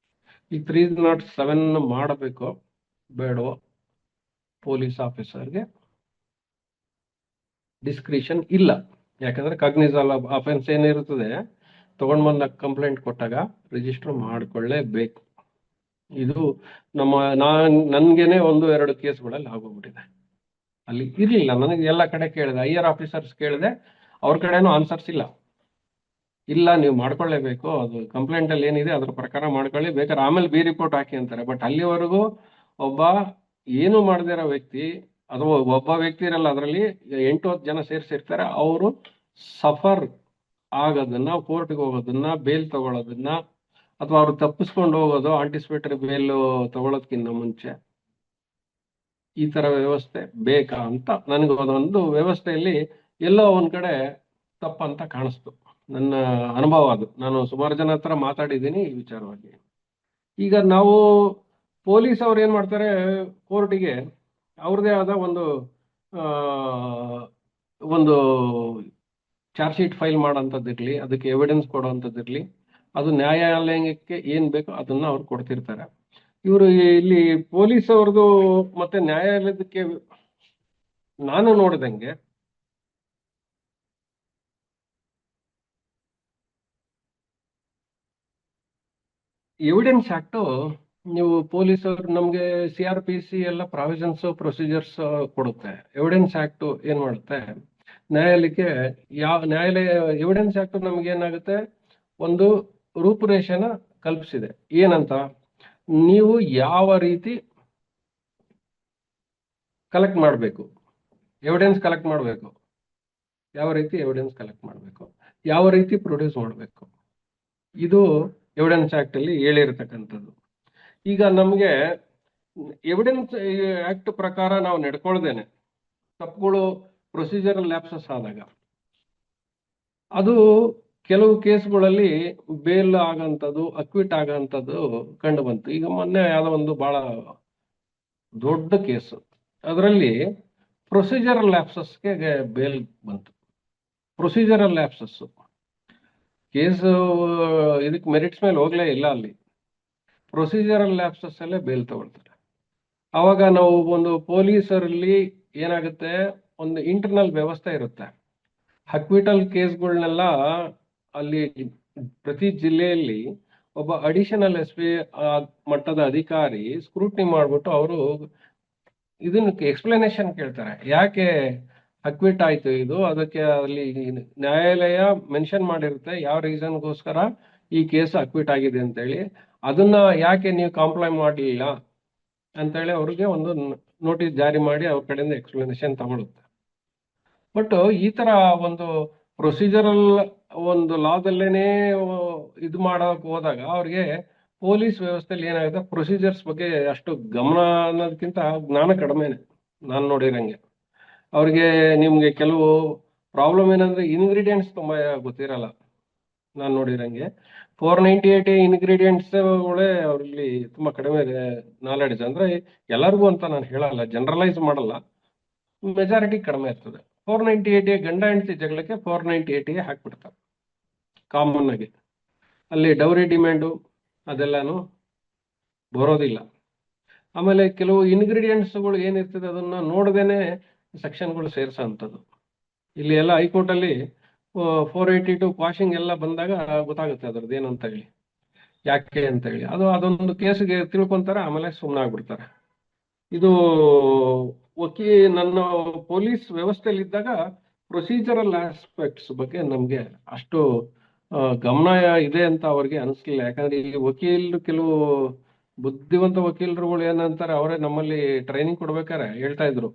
ಈ 307 ಮಾಡಬೇಕೋ ಬೇಡವೋ ಪೊಲೀಸ್ ಆಫೀಸರ್ಗೆ ಡಿಸ್ಕ್ರಿಷನ್ ಇಲ್ಲ. ಯಾಕಂದ್ರೆ ಕಾಗ್ನಿಸಬಲ್ ಅಫೆನ್ಸ್ ಏನಿರುತ್ತದೆ ತಗೊಂಡ್ ಬಂದ ಕಂಪ್ಲೇಂಟ್ ಕೊಟ್ಟಾಗ ರಿಜಿಸ್ಟರ್ ಮಾಡ್ಕೊಳ್ಳೇಬೇಕು. ಇದು ನನ್ಗೇನೆ 1-2 ಕೇಸ್ಗಳಲ್ಲಿ ಆಗೋಗ್ಬಿಟ್ಟಿದೆ. ಅಲ್ಲಿ ಇರ್ಲಿಲ್ಲ, ನನಗೆ ಎಲ್ಲ ಕಡೆ ಕೇಳಿದೆ, ಹೈಯರ್ ಆಫೀಸರ್ಸ್ ಕೇಳಿದೆ, ಅವ್ರ ಕಡೆನೂ ಆನ್ಸರ್ಸ್ ಇಲ್ಲ ನೀವು ಮಾಡ್ಕೊಳ್ಳೇಬೇಕು, ಅದು ಕಂಪ್ಲೇಂಟ್ ಅಲ್ಲಿ ಏನಿದೆ ಅದ್ರ ಪ್ರಕಾರ ಮಾಡ್ಕೊಳ್ಳಿ, ಬೇಕಾದ್ರೆ ಆಮೇಲೆ ಬಿ ರಿಪೋರ್ಟ್ ಹಾಕಿ ಅಂತಾರೆ. ಬಟ್ ಅಲ್ಲಿವರೆಗೂ ಒಬ್ಬ ಏನು ಮಾಡದಿರೋ ವ್ಯಕ್ತಿ, ಅಥವಾ ಒಬ್ಬ ವ್ಯಕ್ತಿ ಇರಲ್ಲ, ಅದರಲ್ಲಿ 8-10 ಜನ ಸೇರಿಸಿರ್ತಾರೆ, ಅವರು ಸಫರ್ ಆಗೋದನ್ನ, ಕೋರ್ಟ್ಗೆ ಹೋಗೋದನ್ನ, ಬೇಲ್ ತಗೊಳ್ಳೋದನ್ನ, ಅಥವಾ ಅವ್ರು ತಪ್ಪಿಸ್ಕೊಂಡು ಹೋಗೋದು, ಆಂಟಿಸಿಪೇಟರಿ ಬೇಲ್ ತಗೊಳ್ಳೋದಕ್ಕಿಂತ ಮುಂಚೆ ಈ ತರ ವ್ಯವಸ್ಥೆ ಬೇಕಾ ಅಂತ ನನಗೆ ಅದೊಂದು ವ್ಯವಸ್ಥೆಯಲ್ಲಿ ಎಲ್ಲೋ ಒಂದ್ ಕಡೆ ತಪ್ಪಂತ ಕಾಣಿಸ್ತು. ನನ್ನ ಅನುಭವ ಅದು. ನಾನು ಸುಮಾರು ಜನ ಹತ್ರ ಮಾತಾಡಿದ್ದೀನಿ ಈ ವಿಚಾರವಾಗಿ. ಈಗ ನಾವು ಪೊಲೀಸ್ ಅವ್ರು ಏನ್ ಮಾಡ್ತಾರೆ, ಕೋರ್ಟಿಗೆ ಅವ್ರದೇ ಆದ ಒಂದು ಚಾರ್ಜ್ ಶೀಟ್ ಫೈಲ್ ಮಾಡೋಂಥದ್ದಿರ್ಲಿ, ಅದಕ್ಕೆ ಎವಿಡೆನ್ಸ್ ಕೊಡುವಂಥದ್ದಿರ್ಲಿ, ಅದು ನ್ಯಾಯಾಲಯಕ್ಕೆ ಏನ್ ಬೇಕೋ ಅದನ್ನ ಅವ್ರು ಕೊಡ್ತಿರ್ತಾರೆ. ಇವರು ಇಲ್ಲಿ ಪೊಲೀಸ್ ಅವ್ರದ್ದು ಮತ್ತೆ ನ್ಯಾಯಾಲಯದಕ್ಕೆ ನಾನು ನೋಡಿದಂಗೆ ಎವಿಡೆನ್ಸ್ ಆಕ್ಟ್, ನೀವು ಪೊಲೀಸ್ ಅವರು ನಮ್ಗೆ CRPC ಎಲ್ಲ ಪ್ರಾವಿಷನ್ಸ್ ಪ್ರೊಸೀಜರ್ಸ್ ಕೊಡುತ್ತೆ. ಎವಿಡೆನ್ಸ್ ಆಕ್ಟ್ ಏನ್ ಮಾಡುತ್ತೆ, ನ್ಯಾಯಾಲಯಕ್ಕೆ ನ್ಯಾಯಾಲಯ ಎವಿಡೆನ್ಸ್ ಆಕ್ಟ್ ನಮ್ಗೆ ಏನಾಗುತ್ತೆ, ಒಂದು ರೂಪುರೇಷೆನ ಕಲ್ಪಿಸಿದೆ. ಏನಂತ, ನೀವು ಯಾವ ರೀತಿ ಕಲೆಕ್ಟ್ ಮಾಡಬೇಕು, ಎವಿಡೆನ್ಸ್ ಕಲೆಕ್ಟ್ ಮಾಡಬೇಕು, ಯಾವ ರೀತಿ ಎವಿಡೆನ್ಸ್ ಕಲೆಕ್ಟ್ ಮಾಡಬೇಕು, ಯಾವ ರೀತಿ ಪ್ರೊಡ್ಯೂಸ್ ಮಾಡಬೇಕು, ಇದು ಎವಿಡೆನ್ಸ್ ಆಕ್ಟ್ ಅಲ್ಲಿ ಹೇಳಿರ್ತಕ್ಕಂಥದ್ದು. ಈಗ ನಮ್ಗೆ ಎವಿಡೆನ್ಸ್ ಆಕ್ಟ್ ಪ್ರಕಾರ ನಾವು ನಡ್ಕೊಳ್ದೇನೆ ತಪ್ಪುಗಳು, ಪ್ರೊಸೀಜರಲ್ ಲ್ಯಾಪ್ಸಸ್ ಆದಾಗ ಅದು ಕೆಲವು ಕೇಸ್ಗಳಲ್ಲಿ ಬೇಲ್ ಆಗಂಥದ್ದು, ಅಕ್ವಿಟ್ ಆಗಂಥದ್ದು ಕಂಡು ಬಂತು. ಈಗ ಮೊನ್ನೆ ಯಾವುದೋ ಒಂದು ಬಹಳ ದೊಡ್ಡ ಕೇಸು, ಅದರಲ್ಲಿ ಪ್ರೊಸೀಜರಲ್ ಲ್ಯಾಪ್ಸಸ್ಗೆ ಬೇಲ್ ಬಂತು. ಪ್ರೊಸೀಜರಲ್ ಲ್ಯಾಪ್ಸಸ್ ಕೇಸು ಇದಕ್ಕೆ ಮೆರಿಟ್ಸ್ ಮೇಲೆ ಹೋಗ್ಲೇ ಇಲ್ಲ, ಅಲ್ಲಿ ಪ್ರೊಸೀಜರಲ್ ಲ್ಯಾಪ್ಸಸ್ ಅಲ್ಲೇ ಬೇಲ್ ತಗೊಳ್ತಾರೆ. ಅವಾಗ ನಾವು ಒಂದು ಪೊಲೀಸರಲ್ಲಿ ಏನಾಗುತ್ತೆ, ಒಂದು ಇಂಟರ್ನಲ್ ವ್ಯವಸ್ಥೆ ಇರುತ್ತೆ. ಅಕ್ವಿಟಲ್ ಕೇಸ್ಗಳನ್ನೆಲ್ಲ ಅಲ್ಲಿ ಪ್ರತಿ ಜಿಲ್ಲೆಯಲ್ಲಿ ಒಬ್ಬ ಅಡಿಷನಲ್ SP ಮಟ್ಟದ ಅಧಿಕಾರಿ ಸ್ಕ್ರೂಟ್ನಿ ಮಾಡ್ಬಿಟ್ಟು ಅವರು ಇದನ್ನ ಎಕ್ಸ್ಪ್ಲನೇಷನ್ ಕೇಳ್ತಾರೆ, ಯಾಕೆ ಅಕ್ವಿಟ್ ಆಯ್ತು ಇದು, ಅದಕ್ಕೆ ಅಲ್ಲಿ ನ್ಯಾಯಾಲಯ ಮೆನ್ಷನ್ ಮಾಡಿರುತ್ತೆ ಯಾವ ರೀಸನ್ಗೋಸ್ಕರ ಈ ಕೇಸ್ ಅಕ್ವಿಟ್ ಆಗಿದೆ ಅಂತೇಳಿ, ಅದನ್ನ ಯಾಕೆ ನೀವು ಕಾಂಪ್ಲೈ ಮಾಡಲಿಲ್ಲ ಅಂತೇಳಿ ಅವ್ರಿಗೆ ಒಂದು ನೋಟಿಸ್ ಜಾರಿ ಮಾಡಿ ಅವ್ರ ಕಡೆಯಿಂದ ಎಕ್ಸ್ಪ್ಲನೇಷನ್ ತಗೊಳುತ್ತೆ. ಬಟ್ ಈ ತರ ಒಂದು ಪ್ರೊಸೀಜರಲ್ ಒಂದು ಲಾದಲ್ಲೇನೆ ಇದು ಮಾಡೋಕೆ ಹೋದಾಗ ಅವ್ರಿಗೆ ಪೊಲೀಸ್ ವ್ಯವಸ್ಥೆಯಲ್ಲಿ ಏನಾಗುತ್ತೆ, ಪ್ರೊಸೀಜರ್ಸ್ ಬಗ್ಗೆ ಅಷ್ಟು ಗಮನ ಅನ್ನೋದಕ್ಕಿಂತ ಜ್ಞಾನ ಕಡಿಮೆನೆ ನಾನು ನೋಡಿರಂಗೆ. ಅವ್ರಿಗೆ ನಿಮ್ಗೆ ಕೆಲವು ಪ್ರಾಬ್ಲಮ್ ಏನಂದ್ರೆ ಇಂಗ್ರೀಡಿಯೆಂಟ್ಸ್ ತುಂಬಾ ಗೊತ್ತಿರಲ್ಲ. ನಾನು ನೋಡಿರಂಗೆ 498 ಇಂಗ್ರೀಡಿಯೆಂಟ್ಸ್ಗಳೇ ಅವ್ರಲ್ಲಿ ತುಂಬಾ ಕಡಿಮೆ ನಾಲೆಡ್ಜ್. ಅಂದ್ರೆ ಎಲ್ಲರಿಗೂ ಅಂತ ನಾನು ಹೇಳಲ್ಲ, ಜನರಲೈಸ್ ಮಾಡಲ್ಲ, ಮೆಜಾರಿಟಿ ಕಡಿಮೆ ಇರ್ತದೆ. 498 ಗಂಡ ಹೆಂಡತಿ ಜಗಳಕ್ಕೆ 498 ಹಾಕ್ಬಿಡ್ತಾರೆ ಕಾಮನ್ ಆಗಿ. ಅಲ್ಲಿ ಡೌರಿ ಡಿಮ್ಯಾಂಡು ಅದೆಲ್ಲಾನು ಬರೋದಿಲ್ಲ. ಆಮೇಲೆ ಕೆಲವು ಇಂಗ್ರೀಡಿಯೆಂಟ್ಸ್ಗಳು ಏನಿರ್ತದೆ ಅದನ್ನ ನೋಡದೇನೆ ಸೆಕ್ಷನ್ಗಳು ಸೇರಿಸೋಂಥದ್ದು. ಇಲ್ಲಿ ಎಲ್ಲ ಹೈಕೋರ್ಟ್ ಅಲ್ಲಿ 482 ವಾಷಿಂಗ್ ಎಲ್ಲ ಬಂದಾಗ ಗೊತ್ತಾಗುತ್ತೆ ಅದ್ರದ್ದು ಏನು ಅಂತ ಹೇಳಿ, ಯಾಕೆ ಅಂತ ಹೇಳಿ. ಅದೊಂದು ಕೇಸ್ಗೆ ತಿಳ್ಕೊಂತಾರೆ, ಆಮೇಲೆ ಸುಮ್ಮನೆ ಆಗ್ಬಿಡ್ತಾರೆ. ಇದು ನನ್ನ ಪೊಲೀಸ್ ವ್ಯವಸ್ಥೆಯಲ್ಲಿ ಇದ್ದಾಗ ಪ್ರೊಸೀಜರಲ್ ಆಸ್ಪೆಕ್ಟ್ಸ್ ಬಗ್ಗೆ ನಮ್ಗೆ ಅಷ್ಟು ಗಮನ ಇದೆ ಅಂತ ಅವ್ರಿಗೆ ಅನಿಸ್ಲಿಲ್ಲ. ಯಾಕಂದ್ರೆ ಇಲ್ಲಿ ಕೆಲವು ಬುದ್ಧಿವಂತ ವಕೀಲರುಗಳು ಏನಂತಾರೆ, ಅವರೇ ನಮ್ಮಲ್ಲಿ ಟ್ರೈನಿಂಗ್ ಕೊಡ್ಬೇಕಾರೆ ಹೇಳ್ತಾ ಇದ್ರು,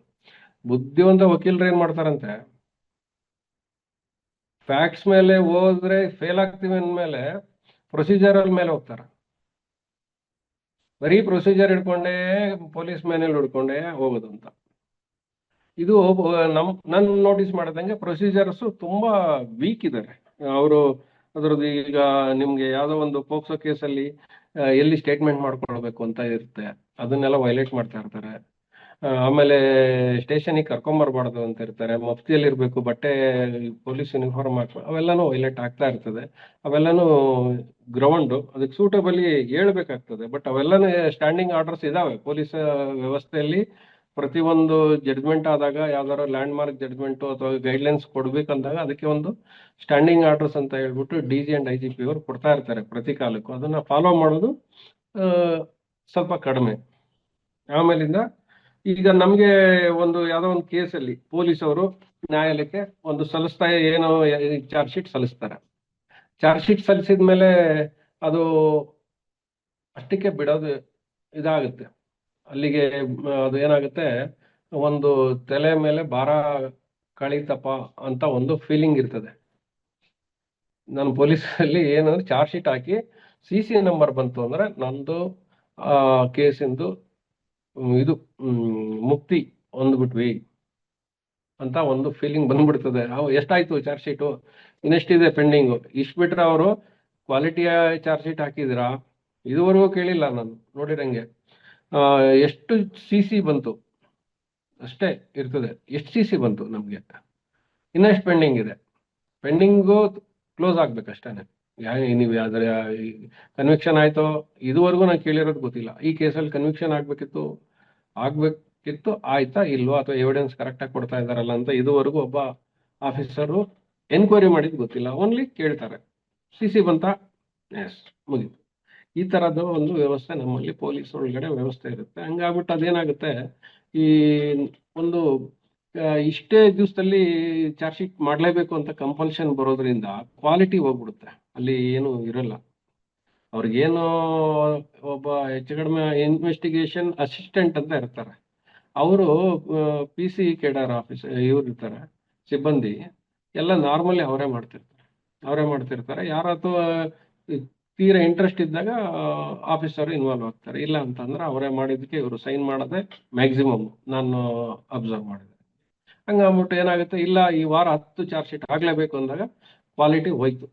ಬುದ್ಧಿವಂತ ವಕೀಲರು ಏನ್ ಮಾಡ್ತಾರಂತೆ, ಫ್ಯಾಕ್ಟ್ಸ್ ಮೇಲೆ ಹೋದ್ರೆ ಫೇಲ್ ಆಗ್ತೀವಿ ಅಂದ್ಮೇಲೆ ಪ್ರೊಸೀಜರಲ್ ಮೇಲೆ ಹೋಗ್ತಾರೆ. ಬರೀ ಪ್ರೊಸೀಜರ್ ಹಿಡ್ಕೊಂಡೇ ಪೊಲೀಸ್ ಮ್ಯಾನ್ಯಲ್ ಹಿಡ್ಕೊಂಡೇ ಹೋಗೋದು ಅಂತ. ಇದು ನಾನು ನೋಟಿಸ್ ಮಾಡಿದಂಗೆ ಪ್ರೊಸೀಜರ್ಸ್ ತುಂಬಾ ವೀಕ್ ಇದ್ದಾರೆ ಅವರು. ಅದ್ರದ್ದು ಈಗ ನಿಮ್ಗೆ ಯಾವ್ದೋ ಒಂದು ಪೋಕ್ಸೋ ಕೇಸಲ್ಲಿ ಎಲ್ಲಿ ಸ್ಟೇಟ್ಮೆಂಟ್ ಮಾಡ್ಕೊಳ್ಬೇಕು ಅಂತ ಇರುತ್ತೆ, ಅದನ್ನೆಲ್ಲ ವೈಲೇಟ್ ಮಾಡ್ತಾ ಇರ್ತಾರೆ. ಆಮೇಲೆ ಸ್ಟೇಷನಿಗೆ ಕರ್ಕೊಂಬರ್ಬಾರ್ದು ಅಂತ ಇರ್ತಾರೆ, ಮಫ್ತಿಯಲ್ಲಿ ಇರಬೇಕು, ಬಟ್ಟೆ ಪೊಲೀಸ್ ಯೂನಿಫಾರ್ಮ್ ಹಾಕಿ, ಅವೆಲ್ಲಾನು ವೈಲೇಟ್ ಆಗ್ತಾ ಇರ್ತದೆ. ಅವೆಲ್ಲಾನು ಗ್ರೌಂಡ್ ಅದಕ್ಕೆ ಸೂಟಬಲಿ ಹೇಳ್ಬೇಕಾಗ್ತದೆ. ಬಟ್ ಅವೆಲ್ಲಾನು ಸ್ಟ್ಯಾಂಡಿಂಗ್ ಆರ್ಡರ್ಸ್ ಇದಾವೆ ಪೊಲೀಸ್ ವ್ಯವಸ್ಥೆಯಲ್ಲಿ. ಪ್ರತಿಯೊಂದು ಜಡ್ಜ್ಮೆಂಟ್ ಆದಾಗ ಯಾವ್ದಾರ ಲ್ಯಾಂಡ್ ಮಾರ್ಕ್ ಜಡ್ಜ್ಮೆಂಟ್ ಅಥವಾ ಗೈಡ್ಲೈನ್ಸ್ ಕೊಡ್ಬೇಕಂದಾಗ ಅದಕ್ಕೆ ಒಂದು ಸ್ಟ್ಯಾಂಡಿಂಗ್ ಆರ್ಡರ್ಸ್ ಅಂತ ಹೇಳ್ಬಿಟ್ಟು DG and IGP ಅವರು ಕೊಡ್ತಾ ಇರ್ತಾರೆ ಪ್ರತಿ ಕಾಲಕ್ಕೂ. ಅದನ್ನ ಫಾಲೋ ಮಾಡೋದು ಸ್ವಲ್ಪ ಕಡಿಮೆ. ಆಮೇಲಿಂದ ಈಗ ನಮಗೆ ಒಂದು ಯಾವುದೋ ಒಂದು ಕೇಸಲ್ಲಿ ಪೊಲೀಸವರು ನ್ಯಾಯಾಲಯಕ್ಕೆ ಒಂದು ಸಲ್ಲಿಸ್ತಾ ಏನೋ ಚಾರ್ಜ್ ಶೀಟ್ ಸಲ್ಲಿಸ್ತಾರೆ. ಚಾರ್ಜ್ ಶೀಟ್ ಸಲ್ಲಿಸಿದ ಮೇಲೆ ಅದು ಅಷ್ಟಕ್ಕೆ ಬಿಡೋದು ಇದಾಗುತ್ತೆ. ಅಲ್ಲಿಗೆ ಅದು ಏನಾಗುತ್ತೆ, ಒಂದು ತಲೆ ಮೇಲೆ ಭಾರ ಕಳೀತಪ್ಪ ಅಂತ ಒಂದು ಫೀಲಿಂಗ್ ಇರ್ತದೆ. ನಾನು ಪೊಲೀಸಲ್ಲಿ ಏನಂದ್ರೆ ಚಾರ್ಜ್ ಶೀಟ್ ಹಾಕಿ CC ನಂಬರ್ ಬಂತು ಅಂದ್ರೆ ನಂದು ಕೇಸಿಂದು ಇದು ಮುಕ್ತಿ ಹೊಂದ್ಬಿಟ್ವಿ ಅಂತ ಒಂದು ಫೀಲಿಂಗ್ ಬಂದ್ಬಿಡ್ತದೆ. ಎಷ್ಟಾಯ್ತು ಚಾರ್ಜ್ ಶೀಟು, ಇನ್ನೆಷ್ಟಿದೆ ಪೆಂಡಿಂಗು, ಇಷ್ಟು ಬಿಟ್ರೆ ಅವರು ಕ್ವಾಲಿಟಿಯ ಚಾರ್ಜ್ ಶೀಟ್ ಹಾಕಿದಿರಾ ಇದುವರೆಗೂ ಕೇಳಿಲ್ಲ ನಾನು ನೋಡಿರಂಗೆ. ಎಷ್ಟು CC ಬಂತು ಅಷ್ಟೇ ಇರ್ತದೆ, ಎಷ್ಟು CC ಬಂತು ನಮಗೆ, ಇನ್ನೆಷ್ಟು ಪೆಂಡಿಂಗ್ ಇದೆ, ಪೆಂಡಿಂಗು ಕ್ಲೋಸ್ ಆಗ್ಬೇಕಷ್ಟೇನೆ. ನೀವು ಯಾವ್ದಾರ ಕನ್ವಿಕ್ಷನ್ ಆಯ್ತೋ ಇದುವರೆಗೂ ನಾನು ಕೇಳಿರೋದು ಗೊತ್ತಿಲ್ಲ. ಈ ಕೇಸಲ್ಲಿ ಕನ್ವಿಕ್ಷನ್ ಆಗ್ಬೇಕಿತ್ತು ಆಯ್ತಾ ಇಲ್ವಾ, ಅಥವಾ ಎವಿಡೆನ್ಸ್ ಕರೆಕ್ಟಾಗಿ ಕೊಡ್ತಾ ಇದಾರಲ್ಲ ಅಂತ ಇದುವರೆಗೂ ಒಬ್ಬ ಆಫೀಸರು ಎನ್ಕ್ವೈರಿ ಮಾಡಿದ್ ಗೊತ್ತಿಲ್ಲ. ಓನ್ಲಿ ಕೇಳ್ತಾರೆ CC ಬಂತಾ, ಎಸ್ ಮುಗೀತು. ಈ ತರದ್ದು ಒಂದು ವ್ಯವಸ್ಥೆ ನಮ್ಮಲ್ಲಿ ಪೊಲೀಸ್ ಒಳಗಡೆ ವ್ಯವಸ್ಥೆ ಇರುತ್ತೆ. ಹಂಗಾಗ್ಬಿಟ್ಟು ಅದೇನಾಗುತ್ತೆ, ಈ ಒಂದು ಇಷ್ಟೇ ದಿವಸದಲ್ಲಿ ಚಾರ್ಜ್ ಶೀಟ್ ಮಾಡಲೇಬೇಕು ಅಂತ ಕಂಪಲ್ಷನ್ ಬರೋದ್ರಿಂದ ಕ್ವಾಲಿಟಿ ಹೋಗ್ಬಿಡುತ್ತೆ. ಅಲ್ಲಿ ಏನು ಇರಲ್ಲ. ಅವ್ರಿಗೇನು ಒಬ್ಬ ಹೆಚ್ಚು ಕಡಿಮೆ ಇನ್ವೆಸ್ಟಿಗೇಷನ್ ಅಸಿಸ್ಟೆಂಟ್ ಅಂತ ಇರ್ತಾರೆ, ಅವರು PC ಕೇಡರ್ ಆಫೀಸ್ ಇವ್ರು ಇರ್ತಾರೆ ಸಿಬ್ಬಂದಿ, ಎಲ್ಲ ನಾರ್ಮಲಿ ಅವರೇ ಮಾಡ್ತಿರ್ತಾರೆ. ಯಾರ ಅಥವಾ ತೀರಾ ಇಂಟ್ರೆಸ್ಟ್ ಇದ್ದಾಗ ಆಫೀಸರ್ ಇನ್ವಾಲ್ವ್ ಆಗ್ತಾರೆ. ಇಲ್ಲ ಅಂತಂದ್ರೆ ಅವರೇ ಮಾಡಿದ್ದಕ್ಕೆ ಇವರು ಸೈನ್ ಮಾಡೋದೇ ಮ್ಯಾಕ್ಸಿಮಮ್ ನಾನು ಅಬ್ಸರ್ವ್ ಮಾಡಿದೆ. ಹಂಗಾಗ್ಬಿಟ್ಟು ಏನಾಗುತ್ತೆ, ಇಲ್ಲ ಈ ವಾರ 10 ಚಾರ್ಜ್ ಶೀಟ್ ಆಗ್ಲೇಬೇಕು ಅಂದಾಗ ಕ್ವಾಲಿಟಿ ಹೋಯ್ತು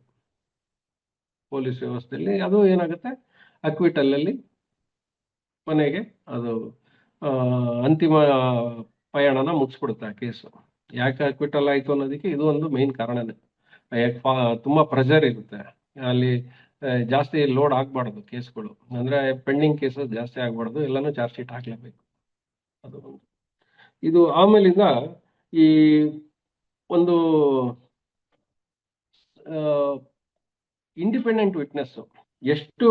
ಪೊಲೀಸ್ ವ್ಯವಸ್ಥೆಯಲ್ಲಿ. ಅದು ಏನಾಗುತ್ತೆ, ಅಕ್ವಿಟಲ್ಲಲ್ಲಿ ಕೊನೆಗೆ ಅದು ಅಂತಿಮ ಪಯಣನ ಮುಗಿಸ್ಬಿಡುತ್ತೆ ಆ ಕೇಸು. ಯಾಕೆ ಅಕ್ವಿಟಲ್ ಆಯ್ತು ಅನ್ನೋದಕ್ಕೆ ಇದು ಒಂದು ಮೇನ್ ಕಾರಣನೇ. ತುಂಬಾ ಪ್ರೆಷರ್ ಇರುತ್ತೆ ಅಲ್ಲಿ, ಜಾಸ್ತಿ ಲೋಡ್ ಆಗ್ಬಾರ್ದು ಕೇಸ್ಗಳು, ಅಂದ್ರೆ ಪೆಂಡಿಂಗ್ ಕೇಸಸ್ ಜಾಸ್ತಿ ಆಗ್ಬಾರ್ದು, ಎಲ್ಲಾನು ಚಾರ್ಜ್ ಶೀಟ್ ಹಾಕ್ಲೇಬೇಕು. ಅದು ಒಂದು ಇದು. ಆಮೇಲಿಂದ ಈ ಒಂದು ಇಂಡಿಪೆಂಡೆಂಟ್ ವಿಟ್ನೆಸ್ ಎಷ್ಟು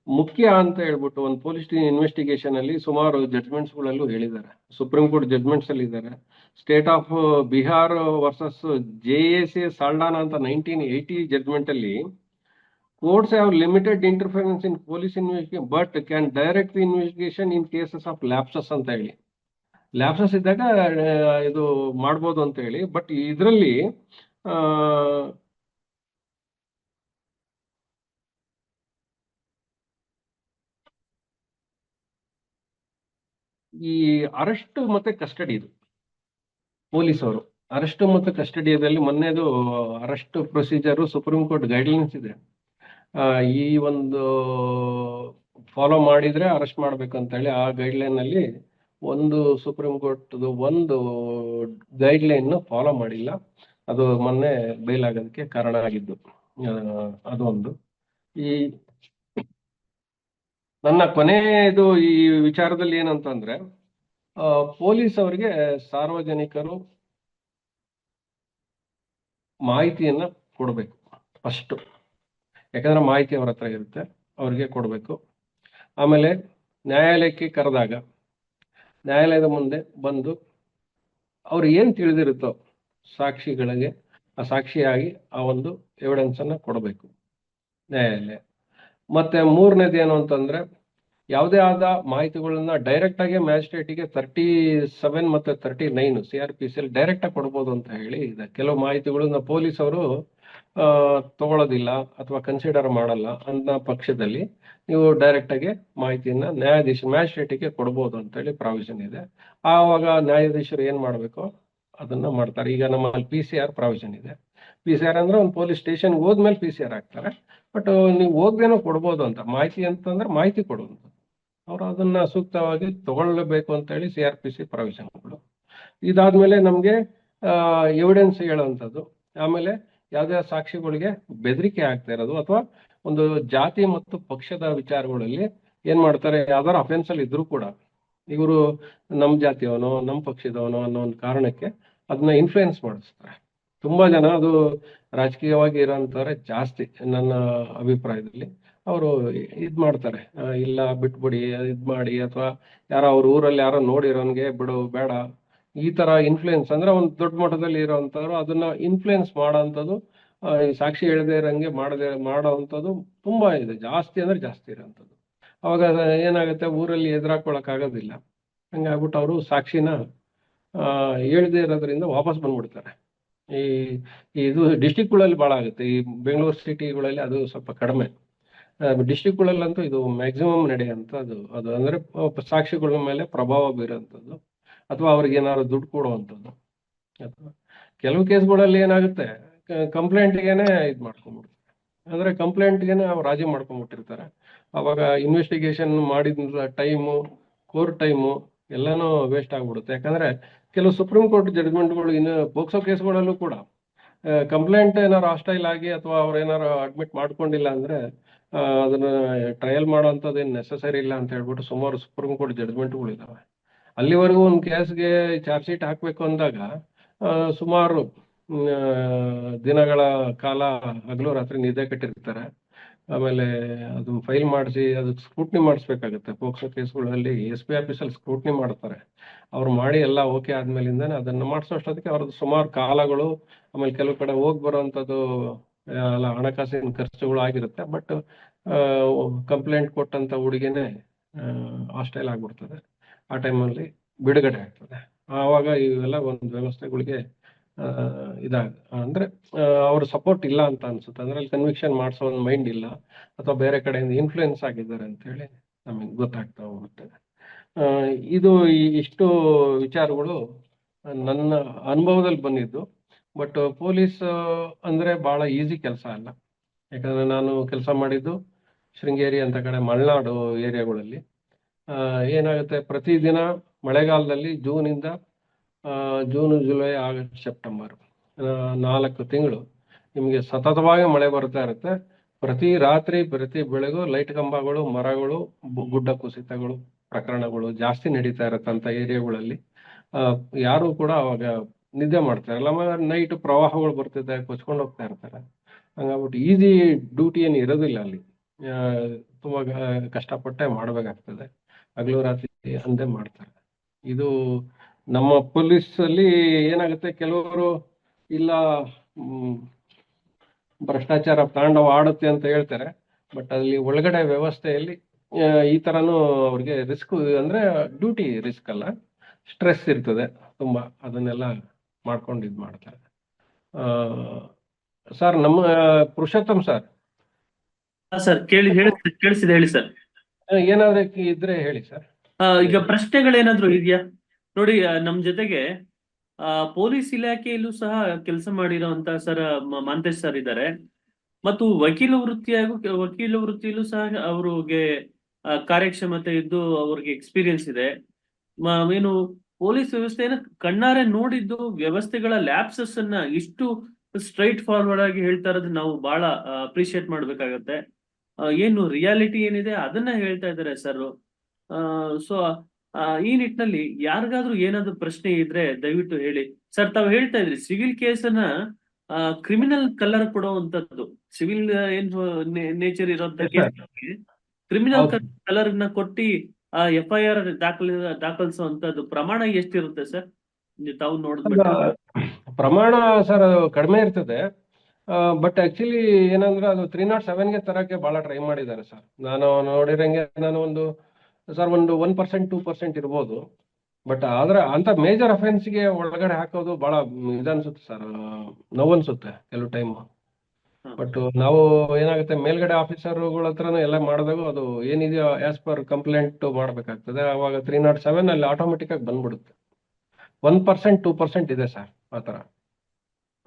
ಮುಖ್ಯ ಅಂತ ಹೇಳ್ಬಿಟ್ಟು ಒಂದು ಪೊಲೀಸ್ ಇನ್ವೆಸ್ಟಿಗೇಷನ್ ಅಲ್ಲಿ ಸುಮಾರು ಜಡ್ಜ್ಮೆಂಟ್ಸ್ ಗಳಲ್ಲೂ ಹೇಳಿದ್ದಾರೆ. ಸುಪ್ರೀಂ ಕೋರ್ಟ್ ಜಡ್ಜ್ಮೆಂಟ್ಸ್ ಅಲ್ಲಿ ಇದ್ದಾರೆ. State of Bihar versus JSA ಸಾಲ್ಡಾನಾ ಅಂತ 1980 ಜಡ್ಜ್ಮೆಂಟ್ ಅಲ್ಲಿ, courts have limited interference in police investigation but can direct the investigation in cases of lapses ಅಂತ ಹೇಳಿ, ಲ್ಯಾಪ್ಸಸ್ ಇದ್ದಾಗ ಇದು ಮಾಡ್ಬೋದು ಅಂತ ಹೇಳಿ. ಬಟ್ ಇದರಲ್ಲಿ ಈ ಅರೆಸ್ಟ್ ಮತ್ತೆ ಕಸ್ಟಡಿ, ಇದು ಪೊಲೀಸವರು ಅರೆಸ್ಟ್ ಮತ್ತು ಕಸ್ಟಡಿಯಲ್ಲಿ ಮೊನ್ನೆದು arrest procedure supreme court guidelines ಇದೆ. ಈ ಒಂದು ಫಾಲೋ ಮಾಡಿದ್ರೆ ಅರೆಸ್ಟ್ ಮಾಡ್ಬೇಕಂತ ಹೇಳಿ ಆ ಗೈಡ್ಲೈನ್ ಅಲ್ಲಿ ಒಂದು ಸುಪ್ರೀಂ ಕೋರ್ಟ್ ಒಂದು ಗೈಡ್ಲೈನ್ ಫಾಲೋ ಮಾಡಿಲ್ಲ. ಅದು ಮೊನ್ನೆ ಬೈಲ್ ಆಗೋದಕ್ಕೆ ಕಾರಣ ಆಗಿದ್ದು. ಅದೊಂದು. ಈ ನನ್ನ ಕೊನೆಯದು ಈ ವಿಚಾರದಲ್ಲಿ ಏನಂತಂದ್ರೆ, ಪೊಲೀಸ್ ಅವರಿಗೆ ಸಾರ್ವಜನಿಕರು ಮಾಹಿತಿಯನ್ನ ಕೊಡಬೇಕು ಫಸ್ಟ್. ಯಾಕಂದ್ರೆ ಮಾಹಿತಿ ಅವ್ರ ಹತ್ರ ಇರುತ್ತೆ, ಅವ್ರಿಗೆ ಕೊಡಬೇಕು. ಆಮೇಲೆ ನ್ಯಾಯಾಲಯಕ್ಕೆ ಕರೆದಾಗ ನ್ಯಾಯಾಲಯದ ಮುಂದೆ ಬಂದು ಅವ್ರು ಏನ್ ತಿಳಿದಿರುತ್ತೋ ಸಾಕ್ಷಿಗಳಿಗೆ ಆ ಸಾಕ್ಷಿಯಾಗಿ ಆ ಒಂದು ಎವಿಡೆನ್ಸ್ ಅನ್ನ ಕೊಡಬೇಕು ನ್ಯಾಯಾಲಯ. ಮತ್ತೆ ಮೂರನೇದು ಏನು ಅಂತಂದ್ರೆ, ಯಾವುದೇ ಆದ ಮಾಹಿತಿಗಳನ್ನ ಡೈರೆಕ್ಟ್ ಆಗಿ ಮ್ಯಾಜಿಸ್ಟ್ರೇಟಿಗೆ 37 ಮತ್ತೆ 39 CRPC ಅಲ್ಲಿ ಡೈರೆಕ್ಟ್ ಆಗಿ ಕೊಡ್ಬೋದು ಅಂತ ಹೇಳಿ ಇದೆ. ಕೆಲವು ಮಾಹಿತಿಗಳನ್ನ ಪೊಲೀಸ್ ಅವರು ತಗೊಳ್ಳೋದಿಲ್ಲ ಅಥವಾ ಕನ್ಸಿಡರ್ ಮಾಡಲ್ಲ ಅನ್ನೋ ಪಕ್ಷದಲ್ಲಿ ನೀವು ಡೈರೆಕ್ಟ್ ಆಗಿ ಮಾಹಿತಿಯನ್ನ ಮ್ಯಾಜಿಸ್ಟ್ರೇಟಿಗೆ ಕೊಡ್ಬೋದು ಅಂತ ಹೇಳಿ ಪ್ರಾವಿಷನ್ ಇದೆ. ಆವಾಗ ನ್ಯಾಯಾಧೀಶರು ಏನ್ ಮಾಡ್ಬೇಕು ಅದನ್ನ ಮಾಡ್ತಾರೆ. ಈಗ ನಮ್ಮಲ್ಲಿ PCR ಪ್ರಾವಿಷನ್ ಇದೆ. PCR ಅಂದ್ರೆ ಒಂದು ಪೊಲೀಸ್ ಸ್ಟೇಷನ್ಗೆ ಹೋದ್ಮೇಲೆ PCR ಹಾಕ್ತಾರೆ. ಬಟ್ ನೀವು ಹೋಗ್ದೇನೋ ಕೊಡ್ಬೋದು ಅಂತ ಮಾಹಿತಿ ಅಂತಂದ್ರೆ ಮಾಹಿತಿ ಕೊಡುವಂತ, ಅವ್ರು ಅದನ್ನ ಸೂಕ್ತವಾಗಿ ತಗೊಳ್ಬೇಕು ಅಂತ ಹೇಳಿ CRPC ಪ್ರಾವಿಷನ್ಗಳು. ಇದಾದ್ಮೇಲೆ ನಮ್ಗೆ ಎವಿಡೆನ್ಸ್ ಹೇಳುವಂಥದ್ದು. ಆಮೇಲೆ ಯಾವುದೇ ಸಾಕ್ಷಿಗಳಿಗೆ ಬೆದರಿಕೆ ಆಗ್ತಾ ಇರೋದು ಅಥವಾ ಒಂದು ಜಾತಿ ಮತ್ತು ಪಕ್ಷದ ವಿಚಾರಗಳಲ್ಲಿ ಏನ್ ಮಾಡ್ತಾರೆ, ಯಾವ್ದಾರು ಅಫೆನ್ಸ್ ಅಲ್ಲಿ ಇದ್ರು ಕೂಡ ಇವರು ನಮ್ಮ ಜಾತಿಯವನೋ ನಮ್ಮ ಪಕ್ಷದವನೋ ಅನ್ನೋ ಒಂದು ಕಾರಣಕ್ಕೆ ಅದನ್ನ ಇನ್ಫ್ಲೂಯೆನ್ಸ್ ಮಾಡಿಸ್ತಾರೆ. ತುಂಬಾ ಜನ ಅದು ರಾಜಕೀಯವಾಗಿ ಇರೋಂಥವ್ರೆ ಜಾಸ್ತಿ ನನ್ನ ಅಭಿಪ್ರಾಯದಲ್ಲಿ. ಅವರು ಇದ್ ಮಾಡ್ತಾರೆ, ಇಲ್ಲ ಬಿಟ್ಬಿಡಿ ಇದ್ ಮಾಡಿ, ಅಥವಾ ಯಾರೋ ಅವ್ರ ಊರಲ್ಲಿ ಯಾರೋ ನೋಡಿರೋನ್ಗೆ ಬಿಡು ಬೇಡ, ಈ ತರ ಇನ್ಫ್ಲುಯೆನ್ಸ್ ಅಂದ್ರೆ ಒಂದು ದೊಡ್ಡ ಮಟ್ಟದಲ್ಲಿ ಇರೋವಂಥವ್ರು ಅದನ್ನ ಇನ್ಫ್ಲುಯೆನ್ಸ್ ಮಾಡೋವಂಥದ್ದು, ಈ ಸಾಕ್ಷಿ ಹೇಳದೇ ಇರಂಗೆ ಮಾಡೋವಂಥದ್ದು ತುಂಬಾ ಇದೆ, ಜಾಸ್ತಿ ಅಂದ್ರೆ ಜಾಸ್ತಿ ಇರೋವಂಥದ್ದು. ಅವಾಗ ಏನಾಗುತ್ತೆ, ಊರಲ್ಲಿ ಎದುರಾಕೊಳಕ್ ಆಗೋದಿಲ್ಲ. ಹಂಗಾಗ್ಬಿಟ್ಟು ಅವರು ಸಾಕ್ಷಿನ ಹೇಳ್ದೇ ಇರೋದ್ರಿಂದ ವಾಪಸ್ ಬಂದ್ಬಿಡ್ತಾರೆ. ಈ ಇದು ಡಿಸ್ಟಿಕ್ಗಳಲ್ಲಿ ಭಾಳ ಆಗುತ್ತೆ, ಈ ಬೆಂಗಳೂರು ಸಿಟಿಗಳಲ್ಲಿ ಅದು ಸ್ವಲ್ಪ ಕಡಿಮೆ. ಡಿಸ್ಟಿಕ್ಗಳಲ್ಲಂತೂ ಇದು ಮ್ಯಾಕ್ಸಿಮಮ್ ನಡೆಯುವಂಥದ್ದು. ಅದು ಅಂದ್ರೆ ಸಾಕ್ಷಿಗಳ ಮೇಲೆ ಪ್ರಭಾವ ಬೀರುವಂಥದ್ದು, ಅಥವಾ ಅವ್ರಿಗೆ ಏನಾದ್ರು ದುಡ್ಡು ಕೊಡುವಂಥದ್ದು. ಅಥವಾ ಕೆಲವು ಕೇಸ್ಗಳಲ್ಲಿ ಏನಾಗುತ್ತೆ, ಕಂಪ್ಲೇಂಟ್ಗೆನೆ ಇದು ಮಾಡ್ಕೊಂಡ್ಬಿಡ್ತಾರೆ, ಅಂದ್ರೆ ಕಂಪ್ಲೇಂಟ್ಗೆನೆ ಅವ್ರು ರಾಜಿ ಮಾಡ್ಕೊಂಡ್ಬಿಟ್ಟಿರ್ತಾರೆ. ಅವಾಗ ಇನ್ವೆಸ್ಟಿಗೇಷನ್ ಮಾಡಿದ ಟೈಮು, ಕೋರ್ಟ್ ಟೈಮು ಎಲ್ಲಾನು ವೇಸ್ಟ್ ಆಗ್ಬಿಡುತ್ತೆ. ಯಾಕಂದ್ರೆ ಕೆಲವು ಸುಪ್ರೀಂ ಕೋರ್ಟ್ ಜಡ್ಜ್ಮೆಂಟ್ಗಳು, ಇನ್ನು ಪೋಕ್ಸೋ ಕೇಸ್ಗಳಲ್ಲೂ ಕೂಡ ಕಂಪ್ಲೇಂಟ್ ಏನಾರು ಹಾಸ್ಟೈಲ್ ಆಗಿ ಅಥವಾ ಅವ್ರು ಏನಾರು ಅಡ್ಮಿಟ್ ಮಾಡ್ಕೊಂಡಿಲ್ಲ ಅಂದ್ರೆ ಅದನ್ನ ಟ್ರಯಲ್ ಮಾಡೋಂಥದ್ದು ಏನು ನೆಸಸರಿ ಇಲ್ಲ ಅಂತ ಹೇಳ್ಬಿಟ್ಟು ಸುಮಾರು ಸುಪ್ರೀಂ ಕೋರ್ಟ್ ಜಡ್ಜ್ಮೆಂಟ್ಗಳು ಇದಾವೆ. ಅಲ್ಲಿವರೆಗೂ ಒಂದು ಕೇಸ್ಗೆ ಚಾರ್ಜ್ ಶೀಟ್ ಹಾಕ್ಬೇಕು ಅಂದಾಗ ಸುಮಾರು ದಿನಗಳ ಕಾಲ ಹಗಲು ರಾತ್ರಿ ನಿದ್ದೆ ಕಟ್ಟಿರ್ತಾರೆ. ಆಮೇಲೆ ಅದನ್ನ ಫೈಲ್ ಮಾಡಿಸಿ ಅದಕ್ಕೆ ಸ್ಕ್ರೂಟ್ನಿ ಮಾಡಿಸ್ಬೇಕಾಗುತ್ತೆ. ಪೋಕ್ಸೋ ಕೇಸ್ಗಳಲ್ಲಿ SP ಆಫೀಸಲ್ಲಿ ಸ್ಕ್ರೂಟ್ನಿ ಮಾಡ್ತಾರೆ. ಅವ್ರು ಮಾಡಿ ಎಲ್ಲ ಓಕೆ ಆದ್ಮೇಲಿಂದಾನೆ ಅದನ್ನ ಮಾಡಿಸೋ ಅಷ್ಟೊತ್ತಿಗೆ ಅವ್ರದ್ದು ಸುಮಾರು ಕಾಲಗಳು, ಆಮೇಲೆ ಕೆಲವು ಕಡೆ ಹೋಗಿ ಬರುವಂಥದ್ದು ಎಲ್ಲ ಹಣಕಾಸಿನ ಖರ್ಚುಗಳು ಆಗಿರುತ್ತೆ. ಬಟ್ ಕಂಪ್ಲೇಂಟ್ ಕೊಟ್ಟಂತ ಹುಡುಗಿನೇ ಹಾಸ್ಟೈಲ್ ಆಗ್ಬಿಡ್ತದೆ. ಆ ಟೈಮಲ್ಲಿ ಬಿಡುಗಡೆ ಆಗ್ತದೆ. ಆವಾಗ ಇವೆಲ್ಲ ಒಂದು ವ್ಯವಸ್ಥೆಗಳಿಗೆ ಇದಾಗ ಅಂದ್ರೆ ಅವ್ರ ಸಪೋರ್ಟ್ ಇಲ್ಲ ಅಂತ ಅನ್ಸುತ್ತೆ. ಅದ್ರಲ್ಲಿ ಕನ್ವಿಕ್ಷನ್ ಮಾಡಿಸೋ ಒಂದು ಮೈಂಡ್ ಇಲ್ಲ, ಅಥವಾ ಬೇರೆ ಕಡೆಯಿಂದ ಇನ್ಫ್ಲುಯೆನ್ಸ್ ಆಗಿದ್ದಾರೆ ಅಂತ ಹೇಳಿ ನಮಗೆ ಗೊತ್ತಾಗ್ತಾ ಹೋಗುತ್ತೆ. ಇದು ಇಷ್ಟು ವಿಚಾರಗಳು ನನ್ನ ಅನುಭವದಲ್ಲಿ ಬಂದಿದ್ದು. ಬಟ್ ಪೊಲೀಸ್ ಅಂದ್ರೆ ಬಹಳ ಈಸಿ ಕೆಲಸ ಅಲ್ಲ. ಯಾಕಂದ್ರೆ ನಾನು ಕೆಲಸ ಮಾಡಿದ್ದು ಶೃಂಗೇರಿ ಅಂತ ಕಡೆ ಮಲೆನಾಡು ಏರಿಯಾಗಳಲ್ಲಿ. ಏನಾಗುತ್ತೆ, ಪ್ರತಿದಿನ ಮಳೆಗಾಲದಲ್ಲಿ ಜೂನ್ ಜುಲೈ ಆಗಸ್ಟ್ ಸೆಪ್ಟೆಂಬರ್ 4 ತಿಂಗಳು ನಿಮಗೆ ಸತತವಾಗಿ ಮಳೆ ಬರ್ತಾ ಇರುತ್ತೆ. ಪ್ರತಿ ರಾತ್ರಿ ಪ್ರತಿ ಬೆಳಗು ಲೈಟ್ ಕಂಬಗಳು, ಮರಗಳು, ಗುಡ್ಡ ಕುಸಿತಗಳು ಪ್ರಕರಣಗಳು ಜಾಸ್ತಿ ನಡೀತಾ ಇರತ್ತಂತ ಏರಿಯಾಗಳಲ್ಲಿ. ಯಾರು ಕೂಡ ಅವಾಗ ನಿದ್ದೆ ಮಾಡ್ತಾರೆ ಇಲ್ಲ, ನೈಟ್ ಪ್ರವಾಹಗಳು ಬರ್ತಿದೆ, ಕೊಚ್ಕೊಂಡು ಹೋಗ್ತಾ ಇರ್ತಾರೆ. ಹಂಗಾಗ್ಬಿಟ್ಟು ಈಸಿ ಡ್ಯೂಟಿ ಏನು ಇರೋದಿಲ್ಲ ಅಲ್ಲಿ. ತುಂಬಾ ಕಷ್ಟಪಟ್ಟೆ ಮಾಡ್ಬೇಕಾಗ್ತದೆ, ಹಗಲು ರಾತ್ರಿ ಅಂದೇ ಮಾಡ್ತಾರೆ. ಇದು ನಮ್ಮ ಪೊಲೀಸ್ ಅಲ್ಲಿ ಏನಾಗುತ್ತೆ, ಕೆಲವರು ಇಲ್ಲ ಭ್ರಷ್ಟಾಚಾರ ತಾಂಡವ ಆಡುತ್ತೆ ಅಂತ ಹೇಳ್ತಾರೆ. ಬಟ್ ಅಲ್ಲಿ ಒಳಗಡೆ ವ್ಯವಸ್ಥೆಯಲ್ಲಿ ಈ ತರನು ಅವ್ರಿಗೆ ರಿಸ್ಕ್, ಅಂದ್ರೆ ಡ್ಯೂಟಿ ರಿಸ್ಕ್ ಅಲ್ಲ, ಸ್ಟ್ರೆಸ್ ಇರ್ತದೆ ತುಂಬಾ. ಅದನ್ನೆಲ್ಲ ಮಾಡ್ಕೊಂಡು ಇದ್ ಮಾಡ್ತಾರೆ. ಸರ್, ನಮ್ಮ ಪುರುಷೋತ್ತಮ್ ಸರ್ ಸರ್ ಕೇಳಿಸಿದೆ, ಹೇಳಿ ಸರ್. ಏನಾದ್ರು ಇದ್ರೆ ಹೇಳಿ ಸರ್. ಈಗ ಪ್ರಶ್ನೆಗಳೇನಾದ್ರು ಇದೆಯಾ ನೋಡಿ. ನಮ್ ಜೊತೆಗೆ ಪೊಲೀಸ್ ಇಲಾಖೆಯಲ್ಲೂ ಸಹ ಕೆಲಸ ಮಾಡಿರೋಂತ ಸರ್ ಮಾಂತೇಶ್ ಸರ್ ಇದ್ದಾರೆ. ಮತ್ತು ವಕೀಲ ವೃತ್ತಿಯಲ್ಲೂ ಸಹ ಅವ್ರಿಗೆ ಕಾರ್ಯಕ್ಷಮತೆ ಇದ್ದು ಅವ್ರಿಗೆ ಎಕ್ಸ್ಪೀರಿಯನ್ಸ್ ಇದೆ. ಏನು ಪೊಲೀಸ್ ವ್ಯವಸ್ಥೆಯನ್ನ ಕಣ್ಣಾರೆ ನೋಡಿದ್ದು, ವ್ಯವಸ್ಥೆಗಳ ಲ್ಯಾಪ್ಸಸ್ ಅನ್ನ ಇಷ್ಟು ಸ್ಟ್ರೈಟ್ ಫಾರ್ವರ್ಡ್ ಆಗಿ ಹೇಳ್ತಾ ಇರೋದು ನಾವು ಬಹಳ ಅಪ್ರಿಶಿಯೇಟ್ ಮಾಡ್ಬೇಕಾಗತ್ತೆ. ಏನು ರಿಯಾಲಿಟಿ ಏನಿದೆ ಅದನ್ನ ಹೇಳ್ತಾ ಇದ್ದಾರೆ ಸರ್. ಸೊ ಈ ನಿಟ್ಟಿನಲ್ಲಿ ಯಾರಿಗಾದ್ರೂ ಏನಾದ್ರು ಪ್ರಶ್ನೆ ಇದ್ರೆ ದಯವಿಟ್ಟು ಹೇಳಿ ಸರ್. ತಾವು ಹೇಳ್ತಾ ಇದ್ರಿ ಸಿವಿಲ್ ಕೇಸನ್ನ ಕ್ರಿಮಿನಲ್ ಕಲರ್ ಕೊಡುವಂತದ್ದು, ಸಿವಿಲ್ ಏನ್ ನೇಚರ್ ಇರೋಂತ ಕೇಸ್ ಕ್ರಿಮಿನಲ್ ಕಲರ್ ನ ಕೊಟ್ಟಿ FIR ದಾಖಲಿಸುವಂತದ್ದು ಪ್ರಮಾಣ ಎಷ್ಟಿರುತ್ತೆ ಸರ್ ತಾವು ನೋಡಿದ್ಬಿಟ್ಟು? ಪ್ರಮಾಣ ಸರ್ ಕಡಿಮೆ ಇರ್ತದೆ. ಬಟ್ ಆಕ್ಚುಲಿ ಏನಂದ್ರೆ ಅದು 307ಗೆ ತರಕ್ಕೆ ಬಹಳ ಟ್ರೈ ಮಾಡಿದ್ದಾರೆ ಸರ್. ನಾನು ನೋಡಿರಂಗೆ ನಾನು ಒಂದು 1% 2% ಇರ್ಬೋದು. ಬಟ್ ಆದ್ರೆ ಅಂತ ಮೇಜರ್ ಅಫೆನ್ಸ್ಗೆ ಒಳಗಡೆ ಹಾಕೋದು ಬಹಳ ಇದನ್ಸುತ್ತೆ ಸರ್, ನೋವನ್ಸುತ್ತೆ ಕೆಲವು ಟೈಮ್. ಬಟ್ ನಾವು ಏನಾಗುತ್ತೆ, ಮೇಲ್ಗಡೆ ಆಫೀಸರ್ಗಳ ಹತ್ರನೂ ಎಲ್ಲ ಮಾಡಿದಾಗ ಅದು ಏನಿದೆಯೋ ಆಸ್ ಪರ್ ಕಂಪ್ಲೇಂಟ್ ಮಾಡ್ಬೇಕಾಗ್ತದೆ. ಅವಾಗ 307 ಅಲ್ಲಿ ಆಟೋಮೆಟಿಕ್ ಆಗಿ ಬಂದ್ಬಿಡುತ್ತೆ. 1% 2% ಇದೆ ಸರ್ ಆತರ.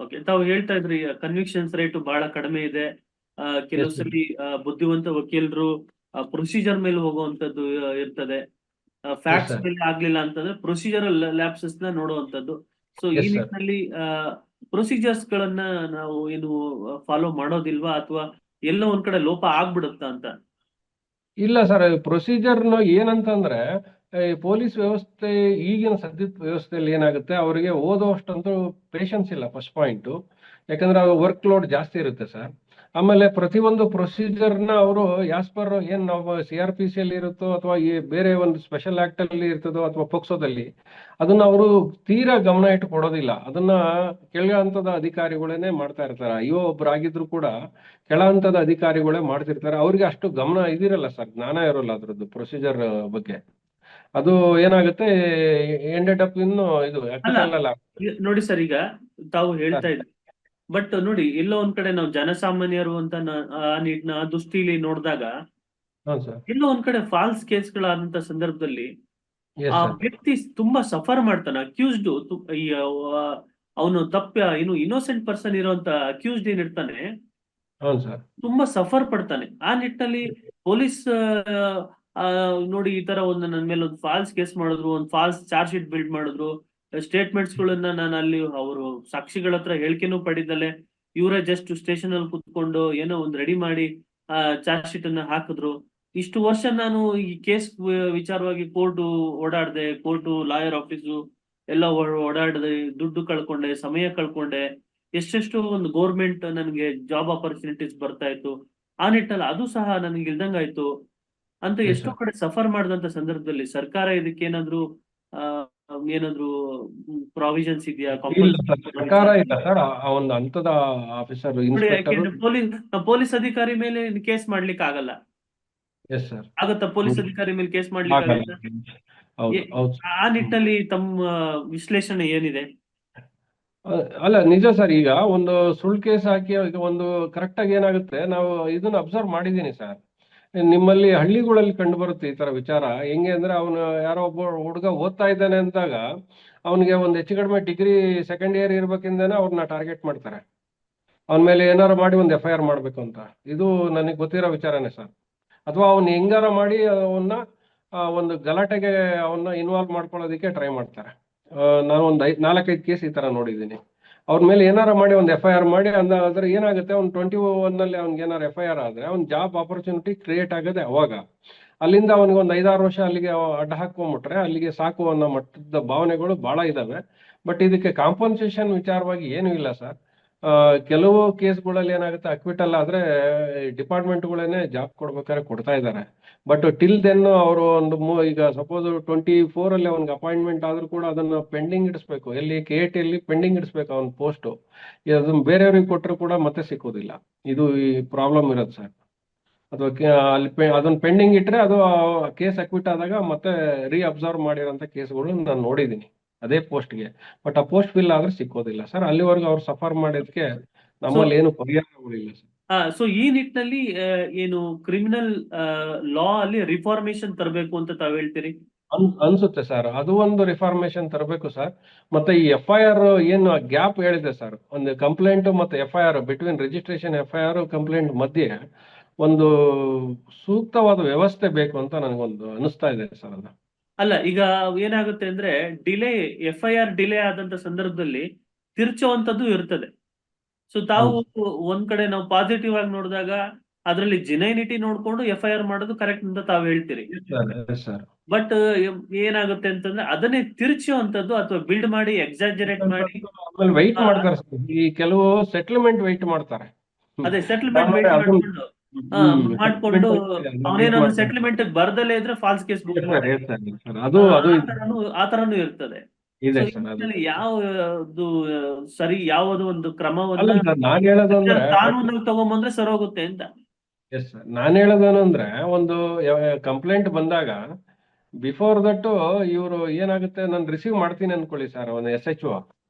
ಓಕೆ, ತಾವು ಹೇಳ್ತಾ ಇದ್ರಿ ಕನ್ವಿಕ್ಷನ್ಸ್ ರೇಟ್ ಬಹಳ ಕಡಿಮೆ ಇದೆ. ಕೆಲವು ಸಲ ಬುದ್ಧಿವಂತ ವಕೀಲರು ಪ್ರೊಸೀಜರ್ ಮೇಲೆ ಹೋಗುವಂತದ್ದು ಇರ್ತದೆ. ಫ್ಯಾಕ್ಟ್ಸ್ ಮೇಲೆ ಆಗ್ಲಿಲ್ಲ ಅಂತಂದ್ರೆ ಪ್ರೊಸೀಜರಲ್ ಲ್ಯಾಪ್ಸಸ್ ನ ನೋಡುವಂತದ್ದು. ಸೊ ಈ ನಿಟ್ಟಿನಲ್ಲಿ ಪ್ರೊಸೀಜರ್ಸ್ ಗಳನ್ನ ನಾವು ಏನು ಫಾಲೋ ಮಾಡೋದಿಲ್ವಾ, ಅಥವಾ ಎಲ್ಲ ಒಂದ್ ಕಡೆ ಲೋಪ ಆಗ್ಬಿಡುತ್ತಾ ಅಂತ? ಇಲ್ಲ ಸರ್, ಪ್ರೊಸೀಜರ್ ಏನಂತಂದ್ರೆ ಪೊಲೀಸ್ ವ್ಯವಸ್ಥೆ ಈಗಿನ ಸದ್ಯದ ವ್ಯವಸ್ಥೆಯಲ್ಲಿ ಏನಾಗುತ್ತೆ, ಅವರಿಗೆ ಓದೋಷ್ಟಂತೂ ಪೇಷನ್ಸ್ ಇಲ್ಲ ಫಸ್ಟ್ ಪಾಯಿಂಟ್. ಯಾಕಂದ್ರೆ ವರ್ಕ್ ಲೋಡ್ ಜಾಸ್ತಿ ಇರುತ್ತೆ ಸರ್. ಆಮೇಲೆ ಪ್ರತಿಯೊಂದು ಪ್ರೊಸೀಜರ್ನ ಅವರು ಆಸ್ ಪರ್ ಏನ್ ನಾವು CRPC ಅಲ್ಲಿ ಇರುತ್ತೋ ಅಥವಾ ಈ ಬೇರೆ ಒಂದು ಸ್ಪೆಷಲ್ ಆಕ್ಟ್ ಅಲ್ಲಿ ಇರ್ತದೋ ಅಥವಾ ಪೋಕ್ಸೋದಲ್ಲಿ ಅದನ್ನ ಅವರು ತೀರಾ ಗಮನ ಇಟ್ಟು ಕೊಡೋದಿಲ್ಲ. ಅದನ್ನ ಕೆಳ ಹಂತದ ಅಧಿಕಾರಿಗಳೇನೆ ಮಾಡ್ತಾ ಇರ್ತಾರೆ. ಅಯ್ಯೋ ಒಬ್ರಾಗಿದ್ರು ಕೂಡ ಕೆಳ ಹಂತದ ಅಧಿಕಾರಿಗಳೇ ಮಾಡ್ತಿರ್ತಾರೆ. ಅವ್ರಿಗೆ ಅಷ್ಟು ಗಮನ ಇದಿರಲ್ಲ ಸರ್, ಜ್ಞಾನ ಇರೋಲ್ಲ ಅದ್ರದ್ದು ಪ್ರೊಸೀಜರ್ ಬಗ್ಗೆ. ಅದು ಏನಾಗುತ್ತೆ, ಎಂಡೆಡ್ ಅಪ್ ಇನ್ನು ಇದು ಅಲ್ಲ ಅಕ್ಕಿತಲ್ಲ ನೋಡಿ ಸರ್, ಈಗ ತಾವು ಹೇಳ್ತಾ ಸರ್. ಇದ್ರಿ, ಬಟ್ ನೋಡಿ ಎಲ್ಲೋ ಒಂದ್ ಕಡೆ ನಾವು ಜನಸಾಮಾನ್ಯರು ಅಂತ ಆ ದೃಷ್ಟಿಲಿ ನೋಡಿದಾಗ ಹೌದು ಸರ್. ಎಲ್ಲೋ ಒಂದ್ ಕಡೆ ಫಾಲ್ಸ್ ಕೇಸ್ಗಳಾದಂತ ಸಂದರ್ಭದಲ್ಲಿ ಆ ಎಸ್ ಸರ್. ವ್ಯಕ್ತಿ ತುಂಬಾ ಸಫರ್ ಮಾಡ್ತಾನೆ. ಅಕ್ಯೂಸ್ಡ್ ಅವನು ಏನು ಇನ್ನೋಸೆಂಟ್ ಪರ್ಸನ್ ಇರುವಂತ ಅಕ್ಯೂಸ್ಡ್ ಏನಿರ್ತಾನೆ ಹೌದು ಸರ್. ತುಂಬಾ ಸಫರ್ ಪಡ್ತಾನೆ. ಆ ನಿಟ್ಟಿನಲ್ಲಿ ಪೊಲೀಸ್ ನೋಡಿ ಈ ತರ ಒಂದು ನನ್ನ ಮೇಲೆ ಒಂದು ಫಾಲ್ಸ್ ಕೇಸ್ ಮಾಡಿದ್ರು, ಒಂದು ಫಾಲ್ಸ್ ಚಾರ್ಜ್ ಶೀಟ್ ಬಿಲ್ಡ್ ಮಾಡಿದ್ರು, ಸ್ಟೇಟ್ಮೆಂಟ್ಸ್ ಗಳನ್ನ ನಾನು ಅಲ್ಲಿ ಅವರು ಸಾಕ್ಷಿಗಳ ಹತ್ರ ಹೇಳಿಕೆನೂ ಪಡಿದಲೆ ಇವರೇ ಜಸ್ಟ್ ಸ್ಟೇಷನ್ ಅಲ್ಲಿ ಕುತ್ಕೊಂಡು ಏನೋ ಒಂದು ರೆಡಿ ಮಾಡಿ ಚಾರ್ಜ್ ಶೀಟ್ ಅನ್ನ ಹಾಕಿದ್ರು. ಇಷ್ಟು ವರ್ಷ ನಾನು ಈ ಕೇಸ್ ವಿಚಾರವಾಗಿ ಕೋರ್ಟು ಓಡಾಡ್ದೆ, ಕೋರ್ಟು ಲಾಯರ್ ಆಫೀಸು ಎಲ್ಲ ಓಡಾಡದೆ, ದುಡ್ಡು ಕಳ್ಕೊಂಡೆ, ಸಮಯ ಕಳ್ಕೊಂಡೆ, ಎಷ್ಟೆಷ್ಟು ಒಂದು ಗೌರ್ಮೆಂಟ್ ನನಗೆ ಜಾಬ್ ಆಪರ್ಚುನಿಟೀಸ್ ಬರ್ತಾ ಇತ್ತು. ಆ ನಿಟ್ಟಲ್ಲಿ ಅದು ಸಹ ನನಗೆ ಇಲ್ದಂಗಾಯ್ತು ಅಂತ Yes, ಎಷ್ಟೋ sir. ಕಡೆ ಸಫರ್ ಮಾಡಿದಂತ ಸಂದರ್ಭದಲ್ಲಿ ಸರ್ಕಾರ ಇದಕ್ಕೆ ಏನಾದ್ರು ಏನಾದ್ರು ಪ್ರಾವಿಷನ್ಸ್ ಇದೆಯಾ? ಇಲ್ಲ ಸರ್, ಸರ್ಕಾರ ಇಲ್ಲ ಸರ್. ಆ ಒಂದು ಹಂತದ ಆಫೀಸರ್ ನೋಡಿ, ಇನ್ಸ್ಪೆಕ್ಟರ್. ಯಾಕೆಂದ್ರೆ ಪೊಲೀಸ್ ಅಧಿಕಾರಿ ಮೇಲೆ ಕೇಸ್ ಮಾಡ್ಲಿಕ್ಕೆ ಆಗಲ್ಲ. Yes sir. ಆಗತ್ತಾ ಪೊಲೀಸ್ ಅಧಿಕಾರಿ ಮೇಲೆ ಕೇಸ್ ಮಾಡ್ಲಿಕ್ಕೆ ಆಗಲ್ಲ. ಆಗತ್ತಾ? ಹೌದು ಹೌದು. ಆ ನಿಟ್ಟಲ್ಲಿ ತಮ್ಮ ವಿಶ್ಲೇಷಣೆ ಏನಿದೆ? ಅಲ್ಲ ನಿಜ ಸರ್. ಈಗ ಒಂದು ಸುಳ್ಳು ಕೇಸ್ ಹಾಕಿ ಈಗ ಒಂದು ಕರೆಕ್ಟ್ ಆಗಿ ಏನಾಗುತ್ತೆ, ನಾವು ಇದನ್ನ ಅಬ್ಸರ್ವ್ ಮಾಡಿದೀನಿ ಸರ್. ನಿಮ್ಮಲ್ಲಿ ಹಳ್ಳಿಗಳಲ್ಲಿ ಕಂಡು ಬರುತ್ತೆ ಈ ತರ ವಿಚಾರ. ಹೆಂಗೆ ಅಂದ್ರೆ ಅವನು ಯಾರೋ ಒಬ್ಬ ಹುಡುಗ ಓದ್ತಾ ಇದ್ದಾನೆ ಅಂದಾಗ ಅವನಿಗೆ ಒಂದು ಹೆಚ್ಚು ಕಡಿಮೆ ಡಿಗ್ರಿ ಸೆಕೆಂಡ್ ಇಯರ್ ಇರ್ಬೇಕಿಂದಾನೆ ಅವ್ರನ್ನ ಟಾರ್ಗೆಟ್ ಮಾಡ್ತಾರೆ. ಅವನ ಮೇಲೆ ಏನಾರು ಮಾಡಿ ಒಂದು FIR ಮಾಡ್ಬೇಕು ಅಂತ. ಇದು ನನಗೆ ಗೊತ್ತಿರೋ ವಿಚಾರನೇ ಸರ್. ಅಥವಾ ಅವ್ನ ಹೆಂಗಾರ ಮಾಡಿ ಅವನ್ನ ಒಂದು ಗಲಾಟೆಗೆ ಅವನ್ನ ಇನ್ವಾಲ್ವ್ ಮಾಡ್ಕೊಳ್ಳೋದಕ್ಕೆ ಟ್ರೈ ಮಾಡ್ತಾರೆ. ನಾನು ಒಂದು 4-5 ಕೇಸ್ ಈ ತರ ನೋಡಿದ್ದೀನಿ. ಅವ್ರ ಮೇಲೆ ಏನಾರ ಮಾಡಿ ಒಂದು FIR ಮಾಡಿ ಅದ್ರ ಏನಾಗುತ್ತೆ, ಅವ್ನು 21 ಅವ್ನಿಗೆ ಏನಾರು FIR ಆದ್ರೆ ಅವ್ನ ಜಾಬ್ ಆಪರ್ಚುನಿಟಿ ಕ್ರಿಯೇಟ್ ಆಗದೆ ಅವಾಗ. ಅಲ್ಲಿಂದ ಅವನಿಗೆ ಒಂದು 5-6 ವರ್ಷ ಅಲ್ಲಿಗೆ ಅಡ್ಡ ಹಾಕೊಂಡ್ಬಿಟ್ರೆ ಅಲ್ಲಿಗೆ ಸಾಕು ಅನ್ನೋ ಮಟ್ಟದ ಭಾವನೆಗಳು ಬಹಳ ಇದಾವೆ. ಬಟ್ ಇದಕ್ಕೆ ಕಾಂಪನ್ಸೇಷನ್ ವಿಚಾರವಾಗಿ ಏನೂ ಇಲ್ಲ ಸರ್. ಕೆಲವು ಕೇಸ್ಗಳಲ್ಲಿ ಏನಾಗುತ್ತೆ, ಅಕ್ವಿಟಲ್ ಆದ್ರೆ ಡಿಪಾರ್ಟ್ಮೆಂಟ್ಗಳೇನೆ ಜಾಬ್ ಕೊಡ್ಬೇಕಾದ್ರೆ ಕೊಡ್ತಾ ಇದ್ದಾರೆ. ಬಟ್ ಟಿಲ್ ದೆನ್ ಅವರು ಒಂದು ಈಗ ಸಪೋಸ್ 24 ಅಲ್ಲಿ ಅವ್ನಿಗೆ ಅಪಾಯಿಂಟ್ಮೆಂಟ್ ಆದ್ರೂ ಕೂಡ ಅದನ್ನ ಪೆಂಡಿಂಗ್ ಇಡಿಸ್ಬೇಕು. ಎಲ್ಲಿ KAT ಅಲ್ಲಿ ಪೆಂಡಿಂಗ್ ಇಡಿಸ್ಬೇಕು ಅವನ ಪೋಸ್ಟ್. ಅದನ್ನ ಬೇರೆಯವ್ರಿಗೆ ಕೊಟ್ಟರು ಕೂಡ ಮತ್ತೆ ಸಿಕ್ಕೋದಿಲ್ಲ. ಇದು ಈ ಪ್ರಾಬ್ಲಮ್ ಇರೋದು ಸರ್. ಅಥವಾ ಅಲ್ಲಿ ಅದನ್ನ ಪೆಂಡಿಂಗ್ ಇಟ್ರೆ ಅದು ಕೇಸ್ ಅಕ್ವಿಟ್ ಆದಾಗ ಮತ್ತೆ ಅಬ್ಸರ್ವ್ ಮಾಡಿರೋಂಥ ಕೇಸ್ಗಳು ನಾನು ನೋಡಿದ್ದೀನಿ ಅದೇ ಪೋಸ್ಟ್ಗೆ. ಬಟ್ ಆ ಪೋಸ್ಟ್ ಫಿಲ್ ಆದ್ರೆ ಸಿಕ್ಕೋದಿಲ್ಲ ಸರ್. ಅಲ್ಲಿವರೆಗೂ ಅವ್ರು ಸಫರ್ ಮಾಡೋದಕ್ಕೆ ನಮ್ಮಲ್ಲಿ ಏನು ಪರಿಹಾರಗಳಿಲ್ಲ ಸರ್. ಸೊ ಈ ನಿಟ್ಟಿನಲ್ಲಿ ಏನು ಕ್ರಿಮಿನಲ್ ಲಾ ಅಲ್ಲಿ ರಿಫಾರ್ಮೇಶನ್ ತರಬೇಕು ಅಂತ ತಾವ್ ಹೇಳ್ತೀರಿ? ಅನ್ಸುತ್ತೆ ಸರ್, ಅದು ಒಂದು ರಿಫಾರ್ಮೇಶನ್ ತರಬೇಕು ಸರ್. ಮತ್ತೆ ಈ FIR ಏನು ಗ್ಯಾಪ್ ಹೇಳಿದೆ ಸರ್, ಒಂದು ಕಂಪ್ಲೇಂಟ್ ಮತ್ತೆ FIR between registration FIR complaint ಮಧ್ಯೆ ಒಂದು ಸೂಕ್ತವಾದ ವ್ಯವಸ್ಥೆ ಬೇಕು ಅಂತ ನನಗೊಂದು ಅನಿಸ್ತಾ ಇದೆ ಸರ್. ಅದು ಅಲ್ಲ, ಈಗ ಏನಾಗುತ್ತೆ ಅಂದ್ರೆ FIR ಡಿಲೇ ಆದಂತ ಸಂದರ್ಭದಲ್ಲಿ ತಿರ್ಚುವಂತದ್ದು ಇರ್ತದೆ. ಸೊ ತಾವು ಒಂದ್ ಕಡೆ ನಾವು ಪಾಸಿಟಿವ್ ಆಗಿ ನೋಡಿದಾಗ ಅದರಲ್ಲಿ ಜಿನೈನಿಟಿ ನೋಡ್ಕೊಂಡು FIR ಮಾಡೋದು ಕರೆಕ್ಟ್ ಅಂತ ತಾವು ಹೇಳ್ತೀರಿ. ಸರ್, ಬಟ್ ಏನಾಗುತ್ತೆ ಅಂತಂದ್ರೆ ಅದನ್ನೇ ತಿರ್ಚುವಂತದ್ದು ಅಥವಾ ಬಿಲ್ಡ್ ಮಾಡಿ ಎಕ್ಸಾಜರೇಟ್ ಮಾಡಿ ವೈಟ್ ಮಾಡ್ತಾರೆ ಸರ್. ಈ ಕೆಲವು ಸೆಟಲ್ಮೆಂಟ್ ವೈಟ್ ಮಾಡ್ತಾರೆ. ಅದೇ ಸೆಟಲ್ಮೆಂಟ್ ವೇಟ್ ಮಾಡ್ಕೊಂಡು ಅವನೇನೋ ಸೆಟಲ್ಮೆಂಟ್ ಬರ್ದಲ್ಲೇ ಇದ್ರೆ ಫಾಲ್ಸ್ ಕೇಸ್ ಬುಕ್ ಅದು ಆತರನು ಇರ್ತದೆ. ಇದೆ ಸರ್. ಅದು ಯಾವುದು ಸರಿ, ಯಾವುದು ಒಂದು ಅಲ್ಲ ಕ್ರಮವನ್ನ ಸರ್, ನಾನ್ ಹೇಳೋದಂದ್ರೆ ಕಾನೂನಲ್ಲಿ ತಗೊಂಬಂದ್ರೆ ಸರೋಗುತ್ತೆ ಅಂತ. ಎಸ್ ಸರ್, ನಾನ್ ಹೇಳೋದೇನಂದ್ರೆ ಒಂದು ಕಂಪ್ಲೇಂಟ್ ಬಂದಾಗ ಬಿಫೋರ್ ದಟ್ ಇವರು ಏನಾಗುತ್ತೆ, ನಾನು ರಿಸೀವ್ ಮಾಡ್ತೀನಿ ಅನ್ಕೊಳ್ಳಿ ಸರ್, ಒಂದು SHO.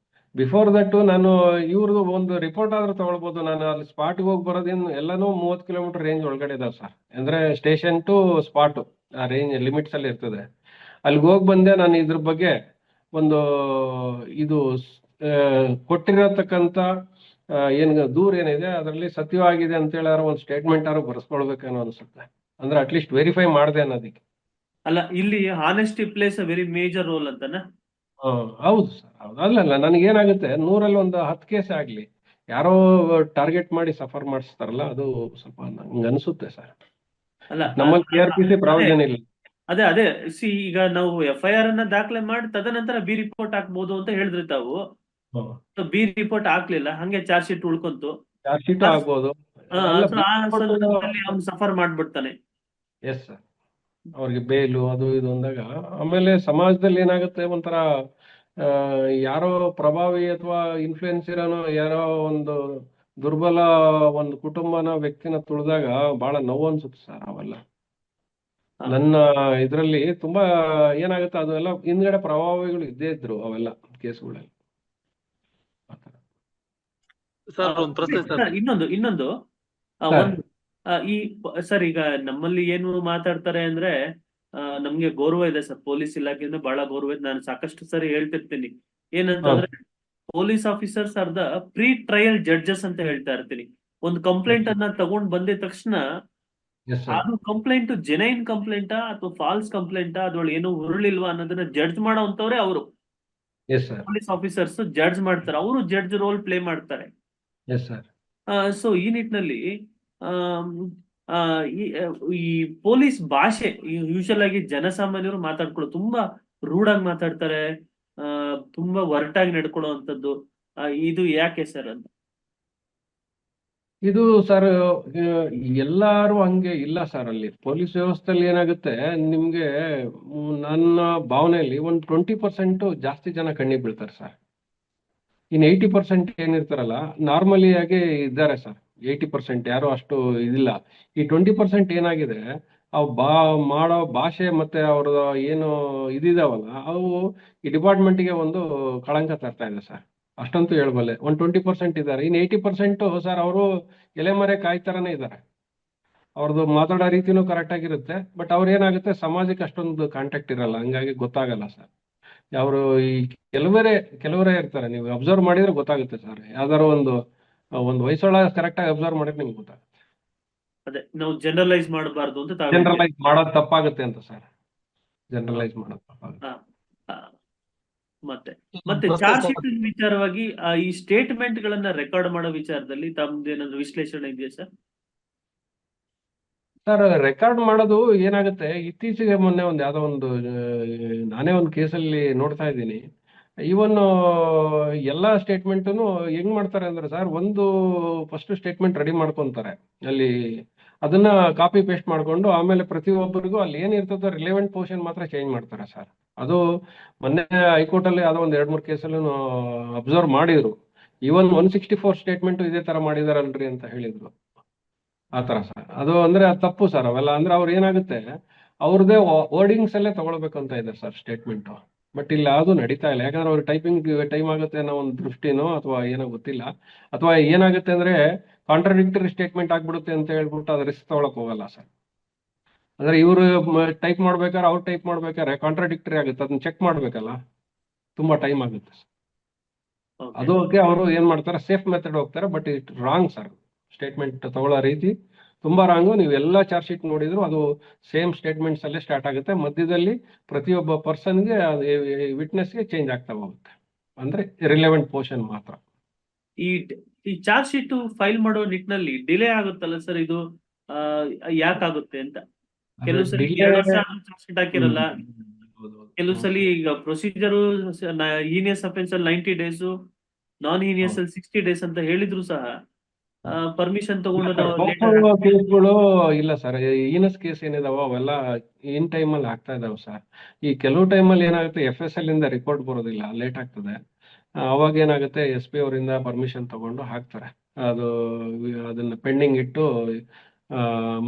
ಬಿಫೋರ್ ದಟ್ ನಾನು ಇವ್ರದ್ದು ಒಂದು ರಿಪೋರ್ಟ್ ಆದ್ರೂ ತಗೊಳ್ಬೋದು. ನಾನು ಅಲ್ಲಿ ಸ್ಪಾಟ್ಗೆ ಹೋಗಿ ಬರೋದೇನು ಎಲ್ಲಾನು 30 ಕಿಲೋಮೀಟರ್ ರೇಂಜ್ ಒಳಗಡೆ ಇದಾವೆ ಸರ್. ಅಂದ್ರೆ ಸ್ಟೇಷನ್ ಟು ಸ್ಪಾಟ್ ಆ ರೇಂಜ್ ಲಿಮಿಟ್ಸ್ ಅಲ್ಲಿ ಇರ್ತದೆ. ಅಲ್ಲಿಗೆ ಹೋಗಿ ಬಂದೆ ನಾನು ಇದ್ರ ಬಗ್ಗೆ ಒಂದು ಇದು ಕೊಟ್ಟಿರತಕ್ಕಂತ ಏನ್ ದೂರ ಏನಿದೆ ಅದರಲ್ಲಿ ಸತ್ಯವಾಗಿದೆ ಅಂತ ಹೇಳಾರ ಒಂದು ಸ್ಟೇಟ್ಮೆಂಟ್ ಆದ್ರೂ ಬರ್ಸ್ಕೊಳ್ಬೇಕೇನೋ ಅನ್ಸುತ್ತೆ. ಅಂದ್ರೆ ಅಟ್ಲೀಸ್ಟ್ ವೆರಿಫೈ ಮಾಡಿದೆ ಅನ್ನೋದಕ್ಕೆ. ಅಲ್ಲ, ಇಲ್ಲಿ honesty place a very major role ಅಂತನಾ? ಹೌದು ಸರ್, ಹೌದು. ಅಲ್ಲಲ್ಲ, ನನಗೇನಾಗುತ್ತೆ 100ರಲ್ಲಿ ಒಂದು 10 ಕೇಸ್ ಆಗ್ಲಿ ಯಾರೋ ಟಾರ್ಗೆಟ್ ಮಾಡಿ ಸಫರ್ ಮಾಡಿಸ್ತಾರಲ್ಲ, ಅದು ಸ್ವಲ್ಪ ನಂಗೆ ಅನ್ಸುತ್ತೆ ಸರ್. ಅಲ್ಲ, ನಮ್ಮಲ್ಲಿ CRPC ಪ್ರಾವಿಷನ್ ಇಲ್ಲ. ಅದೇ ಈಗ ನಾವು FIR ಅನ್ನ ದಾಖಲೆ ಮಾಡಿ ತದನಂತರ B ರಿಪೋರ್ಟ್ ಹಾಕ್ಬೋದು ಅಂತ ಹೇಳಿದ್ರಿ ತಾವು. B ರಿಪೋರ್ಟ್ ಹಾಕ್ಲಿಲ್ಲ, ಹಂಗೆ ಚಾರ್ಜ್ ಶೀಟ್ ಉಳ್ಕೊಂತು. ಚಾರ್ಜ್ ಶೀಟ್ ಆಗ್ಬೋದು. ಎಲ್ಲ ಸೊ ಆ ಸಂದರ್ಭದಲ್ಲಿ ಅವ್ನು ಸಫರ್ ಮಾಡ್ಬಿಡ್ತಾನೆ. ಎಸ್ ಸರ್, ಅವ್ರಿಗೆ ಬೇಲು ಅದು ಇದು ಅಂದಾಗ ಆಮೇಲೆ ಸಮಾಜದಲ್ಲಿ ಏನಾಗುತ್ತೆ ಒಂಥರ ಆ, ಯಾರೋ ಪ್ರಭಾವಿ ಅಥವಾ ಇನ್ಫ್ಲುಯೆನ್ಸ್ ಇರೋನು ಯಾರೋ ಒಂದು ದುರ್ಬಲ ಒಂದು ಕುಟುಂಬನ ವ್ಯಕ್ತಿನ ತುಳಿದಾಗ ಬಹಳ ನೋವು ಅನ್ಸುತ್ತೆ ಸರ್ ಅವೆಲ್ಲ. ಹಾ. ನನ್ನ ಇದರಲ್ಲಿ ತುಂಬಾ ಏನಾಗುತ್ತೆ ಅದೆಲ್ಲ ಹಿಂದ್ಗಡೆ ಪ್ರಭಾವಿಗಳು ಇದ್ದೇ ಇದ್ರು ಅವೆಲ್ಲ ಕೇಸ್ಗಳಲ್ಲಿ. ಸರ್ ಒಂದು ಪ್ರಶ್ನೆ ಸರ್. ಸರ್, ಇನ್ನೊಂದು ಸರ್. ಒಂದು ಸರ್, ಈಗ ನಮ್ಮಲ್ಲಿ ಏನು ಮಾತಾಡ್ತಾರೆ ಅಂದ್ರೆ ನಮ್ಗೆ ಗೌರವ ಇದೆ ಸರ್, ಪೊಲೀಸ್ ಇಲಾಖೆಯಿಂದ ಬಹಳ ಗೌರವ ಇದೆ. ನಾನು ಸಾಕಷ್ಟು ಸರಿ ಹೇಳ್ತಿರ್ತೀನಿ ಏನಂತಂದ್ರೆ, police officers are the pre trial judges ಅಂತ ಹೇಳ್ತಾ ಇರ್ತೀನಿ. ಒಂದು ಕಂಪ್ಲೇಂಟ್ ಅನ್ನ ತಗೊಂಡ್ ಬಂದಿದ ತಕ್ಷಣ ಎಸ್ ಸರ್. ಅದು ಕಂಪ್ಲೇಂಟ್ ಜೆನೈನ್ ಕಂಪ್ಲೇಂಟಾ ಅಥವಾ ಫಾಲ್ಸ್ ಕಂಪ್ಲೇಂಟಾ ಅದ್ರೊಳಗೆ ಏನೋ ಉರುಳಿಲ್ವಾ ಅನ್ನೋದನ್ನ ಜಡ್ಜ್ ಮಾಡೋಂತವ್ರೆ ಅವರು. Yes sir. Police officers judge ಮಾಡ್ತಾರೆ, ಅವರು ಜಡ್ಜ್ ರೋಲ್ ಪ್ಲೇ ಮಾಡ್ತಾರೆ. Yes sir. ಸೊ ಈ ನಿಟ್ಟಿನಲ್ಲಿ ಆಮ್, ಆ, ಈ ಈ ಪೊಲೀಸ್ ಭಾಷೆ ಯೂಶಲ್ ಆಗಿ ಜನಸಾಮಾನ್ಯರು ಮಾತಾಡ್ಕೊಳ್ಳೋ ತುಂಬಾ ರೂಡ್ ಆಗಿ ಮಾತಾಡ್ತಾರೆ, ತುಂಬಾ ಒರಟಾಗಿ ನಡ್ಕೊಳ್ಳೋ ಇದು ಯಾಕೆ ಸರ್ ಅಂತ? ಇದು ಸರ್ ಎಲ್ಲಾರು ಹಂಗೆ ಇಲ್ಲ ಸರ್. ಅಲ್ಲಿ ಪೊಲೀಸ್ ವ್ಯವಸ್ಥೆಯಲ್ಲಿ ಏನಾಗುತ್ತೆ ನಿಮ್ಗೆ ನನ್ನ ಭಾವನೆಯಲ್ಲಿ ಒಂದು 20% ಜಾಸ್ತಿ ಜನ ಕಣ್ಣಿಗೆ ಬೀಳ್ತಾರೆ ಸರ್. ಇನ್ನು 80% ಏನಿರ್ತಾರಲ್ಲ ನಾರ್ಮಲಿ ಆಗಿ ಇದ್ದಾರೆ ಸರ್. 80% ಯಾರು ಅಷ್ಟು ಇದಿಲ್ಲ. ಈ 20% ಏನಾಗಿದೆ ಅವು ಮಾಡೋ ಭಾಷೆ ಮತ್ತೆ ಅವ್ರ ಏನು ಇದಿದಾವಲ್ಲ ಅವು ಈ ಡಿಪಾರ್ಟ್ಮೆಂಟ್ಗೆ ಒಂದು ಕಳಂಕ ತರ್ತಾ ಇದೆ ಸರ್. ಅಷ್ಟಂತೂ ಹೇಳ್ಬಲ್ಲೆ. ಒಂದು 20% ಇದ್ದಾರೆ. ಇನ್ನು 80% ಸರ್ ಅವರು ಎಲೆಮರೆ ಕಾಯಿ ಥರನೇ ಇದ್ದಾರೆ. ಅವ್ರದ್ದು ಮಾತಾಡೋ ರೀತಿನೂ ಕರೆಕ್ಟ್ ಆಗಿರುತ್ತೆ. ಬಟ್ ಅವ್ರು ಏನಾಗುತ್ತೆ ಸಮಾಜಕ್ಕೆ ಅಷ್ಟೊಂದು ಕಾಂಟ್ಯಾಕ್ಟ್ ಇರಲ್ಲ, ಹಂಗಾಗಿ ಗೊತ್ತಾಗಲ್ಲ ಸರ್. ಅವರು ಈ ಕೆಲವರೇ ಇರ್ತಾರೆ. ನೀವು ಅಬ್ಸರ್ವ್ ಮಾಡಿದ್ರೆ ಗೊತ್ತಾಗುತ್ತೆ ಸರ್. ಯಾವ್ದಾರು ಒಂದು ವಯಸ್ಸೊಳ ಕರೆಕ್ಟ್ ಆಗಿ ಅಬ್ಸರ್ವ್ ಮಾಡಿದ್ರೆ ನಿಮ್ಗೆ ಗೊತ್ತಾಗುತ್ತೆ. ಅದೇ ನಾವು ಜನರಲೈಸ್ ಮಾಡಬಾರ್ದು ಅಂತ ತಾವು ಜನರಲೈಸ್ ಮಾಡೋದು ತಪ್ಪಾಗುತ್ತೆ ಅಂತ ಸರ್. ಜನರಲೈಸ್ ಮಾಡೋದು ತಪ್ಪಾಗುತ್ತೆ. ಮತ್ತೆ ಚಾರ್ಜ್ ಶೀಟ್ ವಿಚಾರವಾಗಿ ಈ ಸ್ಟೇಟ್ಮೆಂಟ್ ಗಳನ್ನ ರೆಕಾರ್ಡ್ ಮಾಡೋ ವಿಚಾರದಲ್ಲಿ ತಮ್ದೇನಾದ್ರು ವಿಶ್ಲೇಷಣೆ ಇದೆಯಾ ಸರ್? ಸರ್ ರೆಕಾರ್ಡ್ ಮಾಡೋದು ಏನಾಗುತ್ತೆ, ಇತ್ತೀಚೆಗೆ ಮೊನ್ನೆ ಒಂದು ಯಾವ್ದೋ ಒಂದು ನಾನೇ ಒಂದು ಕೇಸಲ್ಲಿ ನೋಡ್ತಾ ಇದ್ದೀನಿ. ಈವನ್ ಎಲ್ಲಾ ಸ್ಟೇಟ್ಮೆಂಟನ್ನು ಹೆಂಗ್ ಮಾಡ್ತಾರೆ ಅಂದ್ರೆ ಸರ್, ಒಂದು ಫಸ್ಟ್ ಸ್ಟೇಟ್ಮೆಂಟ್ ರೆಡಿ ಮಾಡ್ಕೊಂತಾರೆ, ಅಲ್ಲಿ ಅದನ್ನ ಕಾಪಿ ಪೇಸ್ಟ್ ಮಾಡ್ಕೊಂಡು ಆಮೇಲೆ ಪ್ರತಿಯೊಬ್ಬರಿಗೂ ಅಲ್ಲಿ ಏನಿರ್ತದೋ ರಿಲೆವೆಂಟ್ ಪೋರ್ಷನ್ ಮಾತ್ರ ಚೇಂಜ್ ಮಾಡ್ತಾರೆ ಸರ್. ಅದು ಮೊನ್ನೆ ಹೈಕೋರ್ಟ್ ಅಲ್ಲಿ ಯಾವುದೋ ಒಂದು 2-3 ಕೇಸಲ್ಲಿ ಅಬ್ಸರ್ವ್ ಮಾಡಿದ್ರು. ಈವನ್ 164 ಸ್ಟೇಟ್ಮೆಂಟ್ ಇದೇ ತರ ಮಾಡಿದಾರಲ್ರಿ ಅಂತ ಹೇಳಿದ್ರು. ಆ ತರ ಸರ್. ಅದು ಅಂದ್ರೆ ಅದು ತಪ್ಪು ಸರ್ ಅವೆಲ್ಲ. ಅಂದ್ರೆ ಅವ್ರು ಏನಾಗುತ್ತೆ ಅವ್ರದೇ ವರ್ಡಿಂಗ್ಸ್ ಅಲ್ಲೇ ತಗೊಳ್ಬೇಕಂತ ಇದೆ ಸರ್ ಸ್ಟೇಟ್ಮೆಂಟ್. ಬಟ್ ಇಲ್ಲಿ ಯಾವುದು ನಡೀತಾ ಇಲ್ಲ. ಯಾಕಂದ್ರೆ ಅವ್ರಿಗೆ ಟೈಪಿಂಗ್ ಟೈಮ್ ಆಗುತ್ತೆ ಅನ್ನೋ ಒಂದು ದೃಷ್ಟಿನೋ ಅಥವಾ ಏನೋ ಗೊತ್ತಿಲ್ಲ. ಅಥವಾ ಏನಾಗುತ್ತೆ ಅಂದ್ರೆ ಕಾಂಟ್ರಾಡಿಕ್ಟರಿ ಸ್ಟೇಟ್ಮೆಂಟ್ ಆಗ್ಬಿಡುತ್ತೆ ಅಂತ ಹೇಳ್ಬಿಟ್ಟು ಅದು ರಿಸ್ಕ್ ತಗೊಳಕ್ ಹೋಗಲ್ಲ ಸರ್. ಅಂದ್ರೆ ಇವರು ಟೈಪ್ ಮಾಡ್ಬೇಕಾದ್ರೆ ಅವ್ರು ಟೈಪ್ ಮಾಡ್ಬೇಕಾದ್ರೆ ಕಾಂಟ್ರಾಡಿಕ್ಟರಿ ಆಗುತ್ತೆ, ಅದನ್ನ ಚೆಕ್ ಮಾಡ್ಬೇಕಲ್ಲ, ತುಂಬಾ ಟೈಮ್ ಆಗುತ್ತೆ ಸರ್. ಅದಕ್ಕೆ ಅವರು ಏನ್ ಮಾಡ್ತಾರೆ, ಸೇಫ್ ಮೆಥಡ್ ಹೋಗ್ತಾರೆ. But it wrong sir. Statement ತಗೊಳ್ಳೋ ರೀತಿ ತುಂಬಾ ರಾಂಗು. ನೀವು ಎಲ್ಲ ಚಾರ್ಜ್ ಶೀಟ್ ನೋಡಿದ್ರು ಅದು ಸೇಮ್ ಸ್ಟೇಟ್ಮೆಂಟ್ಸ್ ಅಲ್ಲೇ ಸ್ಟಾರ್ಟ್ ಆಗುತ್ತೆ. ಮಧ್ಯದಲ್ಲಿ ಪ್ರತಿಯೊಬ್ಬ ಪರ್ಸನ್ಗೆ ವಿಟ್ನೆಸ್ಗೆ ಚೇಂಜ್ ಆಗ್ತಾ ಹೋಗುತ್ತೆ. ಅಂದ್ರೆ ರಿಲೆವೆಂಟ್ ಪೋರ್ಷನ್ ಮಾತ್ರ. ಈ ಚಾರ್ಜ್ ಶೀಟ್ ಫೈಲ್ ಮಾಡೋ ನಿಟ್ಟಿನಲ್ಲಿ ಡಿಲೇ ಆಗುತ್ತಲ್ಲ ಸರ್, ಇದು ಯಾಕಾಗುತ್ತೆ ಅಂತ? ಕೆಲವು ಸಲ 2 ವರ್ಷ ಚಾರ್ಜ್ ಶೀಟ್ ಹಾಕಿರಲ್ಲ. ಕೆಲವು ಸಲ ಈಗ ಪ್ರೊಸೀಜರು ಹೀನಿಯಸ್ ಅಫೆನ್ಸ್ ಅಲ್ಲಿ 90 days, ನಾನ್ ಹೀನಿಯಸ್ ಅಲ್ಲಿ 60 days ಅಂತ ಹೇಳಿದ್ರು ಸಹ ಪರ್ಮಿಷನ್ ತಗೊಂಡು ಕೇಸ್ಗಳು ಇಲ್ಲ ಸರ್. ಈನಸ್ ಕೇಸ್ ಏನಿದಾವೋ ಅವೆಲ್ಲ ಇನ್ ಟೈಮ್ ಅಲ್ಲಿ ಆಗ್ತಾ ಇದಾವೆ ಸರ್. ಈ ಕೆಲವು ಟೈಮಲ್ಲಿ ಏನಾಗುತ್ತೆ FSL ಇಂದ ರಿಪೋರ್ಟ್ ಬರೋದಿಲ್ಲ, ಲೇಟ್ ಆಗ್ತದೆ. ಅವಾಗ ಏನಾಗುತ್ತೆ SP ಅವರಿಂದ ಪರ್ಮಿಷನ್ ತಗೊಂಡು ಹಾಕ್ತಾರೆ. ಅದನ್ನ ಪೆಂಡಿಂಗ್ ಇಟ್ಟು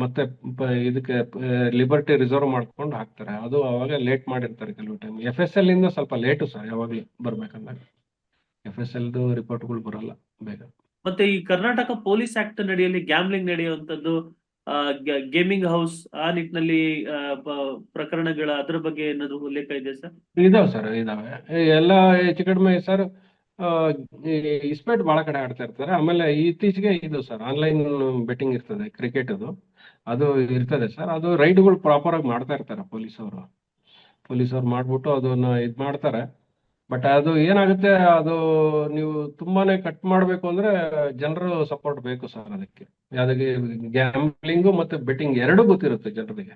ಮತ್ತೆ ಇದಕ್ಕೆ ಲಿಬರ್ಟಿ ರಿಸರ್ವ್ ಮಾಡ್ಕೊಂಡು ಹಾಕ್ತಾರೆ. ಅದು ಅವಾಗ ಲೇಟ್ ಮಾಡಿರ್ತಾರೆ ಕೆಲವು ಟೈಮ್. FSL ಇಂದ ಸ್ವಲ್ಪ ಲೇಟು ಸರ್ ಯಾವಾಗ್ಲೂ ಬರ್ಬೇಕಂದಾಗ. FSL ರಿಪೋರ್ಟ್ಗಳು ಬರಲ್ಲ ಬೇಗ. ಮತ್ತೆ ಈ ಕರ್ನಾಟಕ ಪೊಲೀಸ್ ಆಕ್ಟ್ ನಡೆಯಲ್ಲಿ ಗ್ಯಾಮ್ಲಿಂಗ್ ನಡೆಯುವಂತದ್ದು, ಗೇಮಿಂಗ್ ಹೌಸ್, ಆ ನಿಟ್ಟಿನಲ್ಲಿ ಪ್ರಕರಣಗಳ ಅದ್ರ ಬಗ್ಗೆ ಏನಾದ್ರು ಉಲ್ಲೇಖ ಇದೆ ಸರ್? ಇದಾವೆ ಸರ್, ಇದಾವೆ ಎಲ್ಲ ಹೆಚ್ಚು ಕಡಿಮೆ ಸರ್. ಇಸ್ಪೇಟ್ ಬಹಳ ಕಡೆ ಆಡ್ತಾ ಇರ್ತಾರೆ. ಆಮೇಲೆ ಇತ್ತೀಚೆಗೆ ಇದು ಸರ್ ಆನ್ಲೈನ್ ಬೆಟ್ಟಿಂಗ್ ಇರ್ತದೆ, ಕ್ರಿಕೆಟ್ ಅದು ಇರ್ತದೆ ಸರ್. ಅದು ರೈಡ್ಗಳು ಪ್ರಾಪರ್ ಆಗಿ ಮಾಡ್ತಾ ಇರ್ತಾರೆ ಪೊಲೀಸವ್ರು ಮಾಡ್ಬಿಟ್ಟು ಅದನ್ನ ಇದು ಮಾಡ್ತಾರೆ. ಬಟ್ ಅದು ಏನಾಗುತ್ತೆ, ಅದು ನೀವು ತುಂಬಾನೇ ಕಟ್ ಮಾಡಬೇಕು ಅಂದ್ರೆ ಜನರು ಸಪೋರ್ಟ್ ಬೇಕು ಸರ್ ಅದಕ್ಕೆ. ಯಾವ್ದಕ್ಕೆ ಗ್ಯಾಮ್ಲಿಂಗು ಮತ್ತೆ ಬೆಟ್ಟಿಂಗ್ ಎರಡೂ ಗೊತ್ತಿರುತ್ತೆ ಜನರಿಗೆ.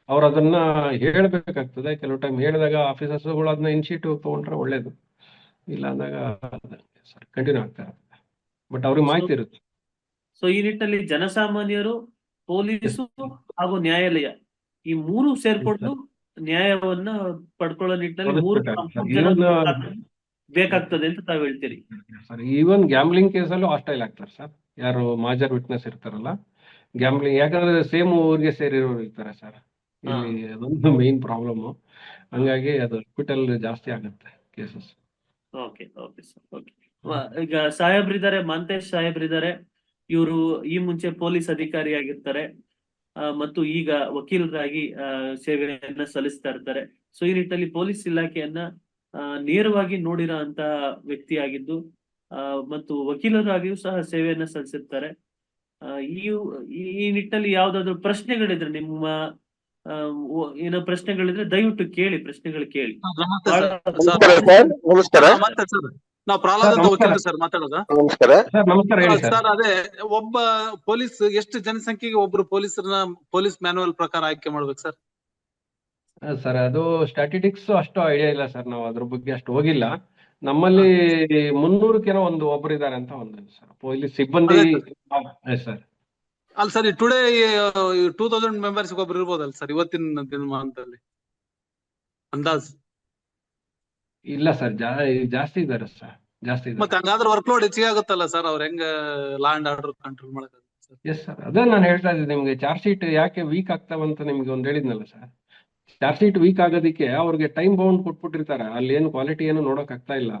ಅವ್ರು ಅದನ್ನ ಹೇಳ್ಬೇಕಾಗ್ತದೆ. ಕೆಲವು ಟೈಮ್ ಹೇಳಿದಾಗ ಆಫೀಸರ್ಸ್ಗಳು ಅದನ್ನ ಇನಿಷಿಯೇಟಿವ್ ತಗೊಂಡ್ರೆ ಒಳ್ಳೇದು. ಇಲ್ಲ ಅಂದಾಗ ಸರ್ ಕಂಟಿನ್ಯೂ ಆಗ್ತಾ ಇರುತ್ತೆ. ಬಟ್ ಅವ್ರಿಗೆ ಮಾಹಿತಿ ಇರುತ್ತೆ. ಸೊ ಈ ನಿಟ್ಟಿನಲ್ಲಿ ಜನಸಾಮಾನ್ಯರು, ಪೊಲೀಸು ಹಾಗೂ ನ್ಯಾಯಾಲಯ ಈ ಮೂರು ಸೇರ್ಕೊಂಡು ನ್ಯಾಯವನ್ನ ಪಡ್ಕೊಳ್ಳೋ ನಿಟ್ಟಿನಲ್ಲಿ ಮೂರು ಬೇಕಾಗ್ತದೆ ಅಂತ ತಾವ್ ಹೇಳ್ತೀರಿ ಸರ್. ಈವನ್ ಗ್ಯಾಮ್ಲಿಂಗ್ ಕೇಸಲ್ಲೂ ಹಾಸ್ಟೈಲ್ ಆಗ್ತಾರೆ ಸರ್, ಯಾರು ಮಾಜರ್ ವಿಟ್ನೆಸ್ ಇರ್ತಾರಲ್ಲ ಗ್ಯಾಮ್ಲಿಂಗ್, ಯಾಕಂದ್ರೆ ಸೇಮ್ ಊರಿಗೆ ಸೇರಿರೋರು ಇರ್ತಾರೆ ಸರ್. ಇಲ್ಲಿ ಅದೊಂದು ಮೇನ್ ಪ್ರಾಬ್ಲಮ್. ಹಂಗಾಗಿ ಅದು ಹಾಸ್ಪಿಟಲ್ ಜಾಸ್ತಿ ಆಗುತ್ತೆ cases. Okay okay sir. Okay, ಈಗ ಸಾಹೇಬ್ರಿದ್ದಾರೆ, ಮಾಂತೇಶ್ ಸಾಹೇಬ್ರಿದ್ದಾರೆ. ಇವರು ಈ ಮುಂಚೆ ಪೊಲೀಸ್ ಅಧಿಕಾರಿ ಆಗಿರ್ತಾರೆ ಮತ್ತು ಈಗ ವಕೀಲರಾಗಿ ಸೇವೆಯನ್ನ ಸಲ್ಲಿಸ್ತಾ ಇರ್ತಾರೆ. ಸೊ ಈ ನಿಟ್ಟಿನಲ್ಲಿ ಪೊಲೀಸ್ ಇಲಾಖೆಯನ್ನ ನೇರವಾಗಿ ನೋಡಿರೋ ಅಂತ ವ್ಯಕ್ತಿ ಆಗಿದ್ದು ಮತ್ತು ವಕೀಲರಾಗಿಯೂ ಸಹ ಸೇವೆಯನ್ನ ಸಲ್ಲಿಸಿರ್ತಾರೆ. ಈ ನಿಟ್ಟಿನಲ್ಲಿ ಯಾವ್ದಾದ್ರು ಪ್ರಶ್ನೆಗಳಿದ್ರೆ ನಿಮ್ಮ ಏನೋ ಪ್ರಶ್ನೆಗಳಿದ್ರೆ ದಯವಿಟ್ಟು ಕೇಳಿ, ಪ್ರಶ್ನೆಗಳು ಕೇಳಿ. ನಾವು ಪ್ರಹ್ಲಾದ್ ಅಂತ ವಕೀಲರು ಸರ್ ಮಾತಾಡೋದು. ಸರ್ ಅದೇ ಒಬ್ಬ ಪೊಲೀಸ್ ಎಷ್ಟು ಜನಸಂಖ್ಯೆಗೆ ಒಬ್ರು ಪೊಲೀಸ್ ಮ್ಯಾನುವಲ್ ಪ್ರಕಾರ ಆಯ್ಕೆ ಮಾಡ್ಬೇಕು ಸರ್? ಸರ್ ಅದು ಸ್ಟಾಟಿಸ್ಟಿಕ್ಸ್ ಅಷ್ಟು ಐಡಿಯಾ ಇಲ್ಲ ಸರ್, ನಾವು ಅದ್ರ ಬಗ್ಗೆ ಅಷ್ಟು ಹೋಗಿಲ್ಲ. ನಮ್ಮಲ್ಲಿ 300 ಒಬ್ರು ಇದಾರೆ ಅಂತ ಒಂದು ಸರ್ ಪೊಲೀಸ್ ಸಿಬ್ಬಂದಿ ಸರ್. ಅಲ್ಲ ಸರ್, ಟುಡೇ 2000 ಮೆಂಬರ್ಸ್ ಒಬ್ರು ಇರ್ಬೋದಲ್ಲ ಸರ್ ಇವತ್ತಿನ ದಿನಮಾನದಲ್ಲಿ ಅಂದಾಜ್? ಇಲ್ಲ ಸರ್, ಜಾಸ್ತಿ ಇದಾರೆ ಸರ್, ಜಾಸ್ತಿ ಇದ್ದಾರೆ. ಮತ್ತೆ ಹಂಗಾದ್ರೆ ವರ್ಕ್ಲೋಡ್ ಹೆಚ್ಚಿಗೆ ಆಗುತ್ತಲ್ಲ ಸರ್, ಅವ್ರ ಹೆಂಗ ಲಾ ಅಂಡ್ ಆರ್ಡರ್ ಕಂಟ್ರೋಲ್ ಮಾಡಕ್? ಎಸ್ ಸರ್, ಅದೇ ನಾನು ಹೇಳ್ತಾ ಇದ್ದೀನಿ ನಿಮ್ಗೆ. ಚಾರ್ಜ್ ಶೀಟ್ ಯಾಕೆ ವೀಕ್ ಆಗ್ತಾವಂತ ನಿಮ್ಗೆ ಒಂದು ಹೇಳಿದ್ನಲ್ಲ ಸರ್. ಚಾರ್ಜ್ ಶೀಟ್ ವೀಕ್ ಆಗೋದಕ್ಕೆ ಅವ್ರಿಗೆ ಟೈಮ್ ಬೌಂಡ್ ಕೊಟ್ಬಿಟ್ಟಿರ್ತಾರೆ, ಅಲ್ಲಿ ಏನು ಕ್ವಾಲಿಟಿ ಏನು ನೋಡಕ್ ಆಗ್ತಾ ಇಲ್ಲ.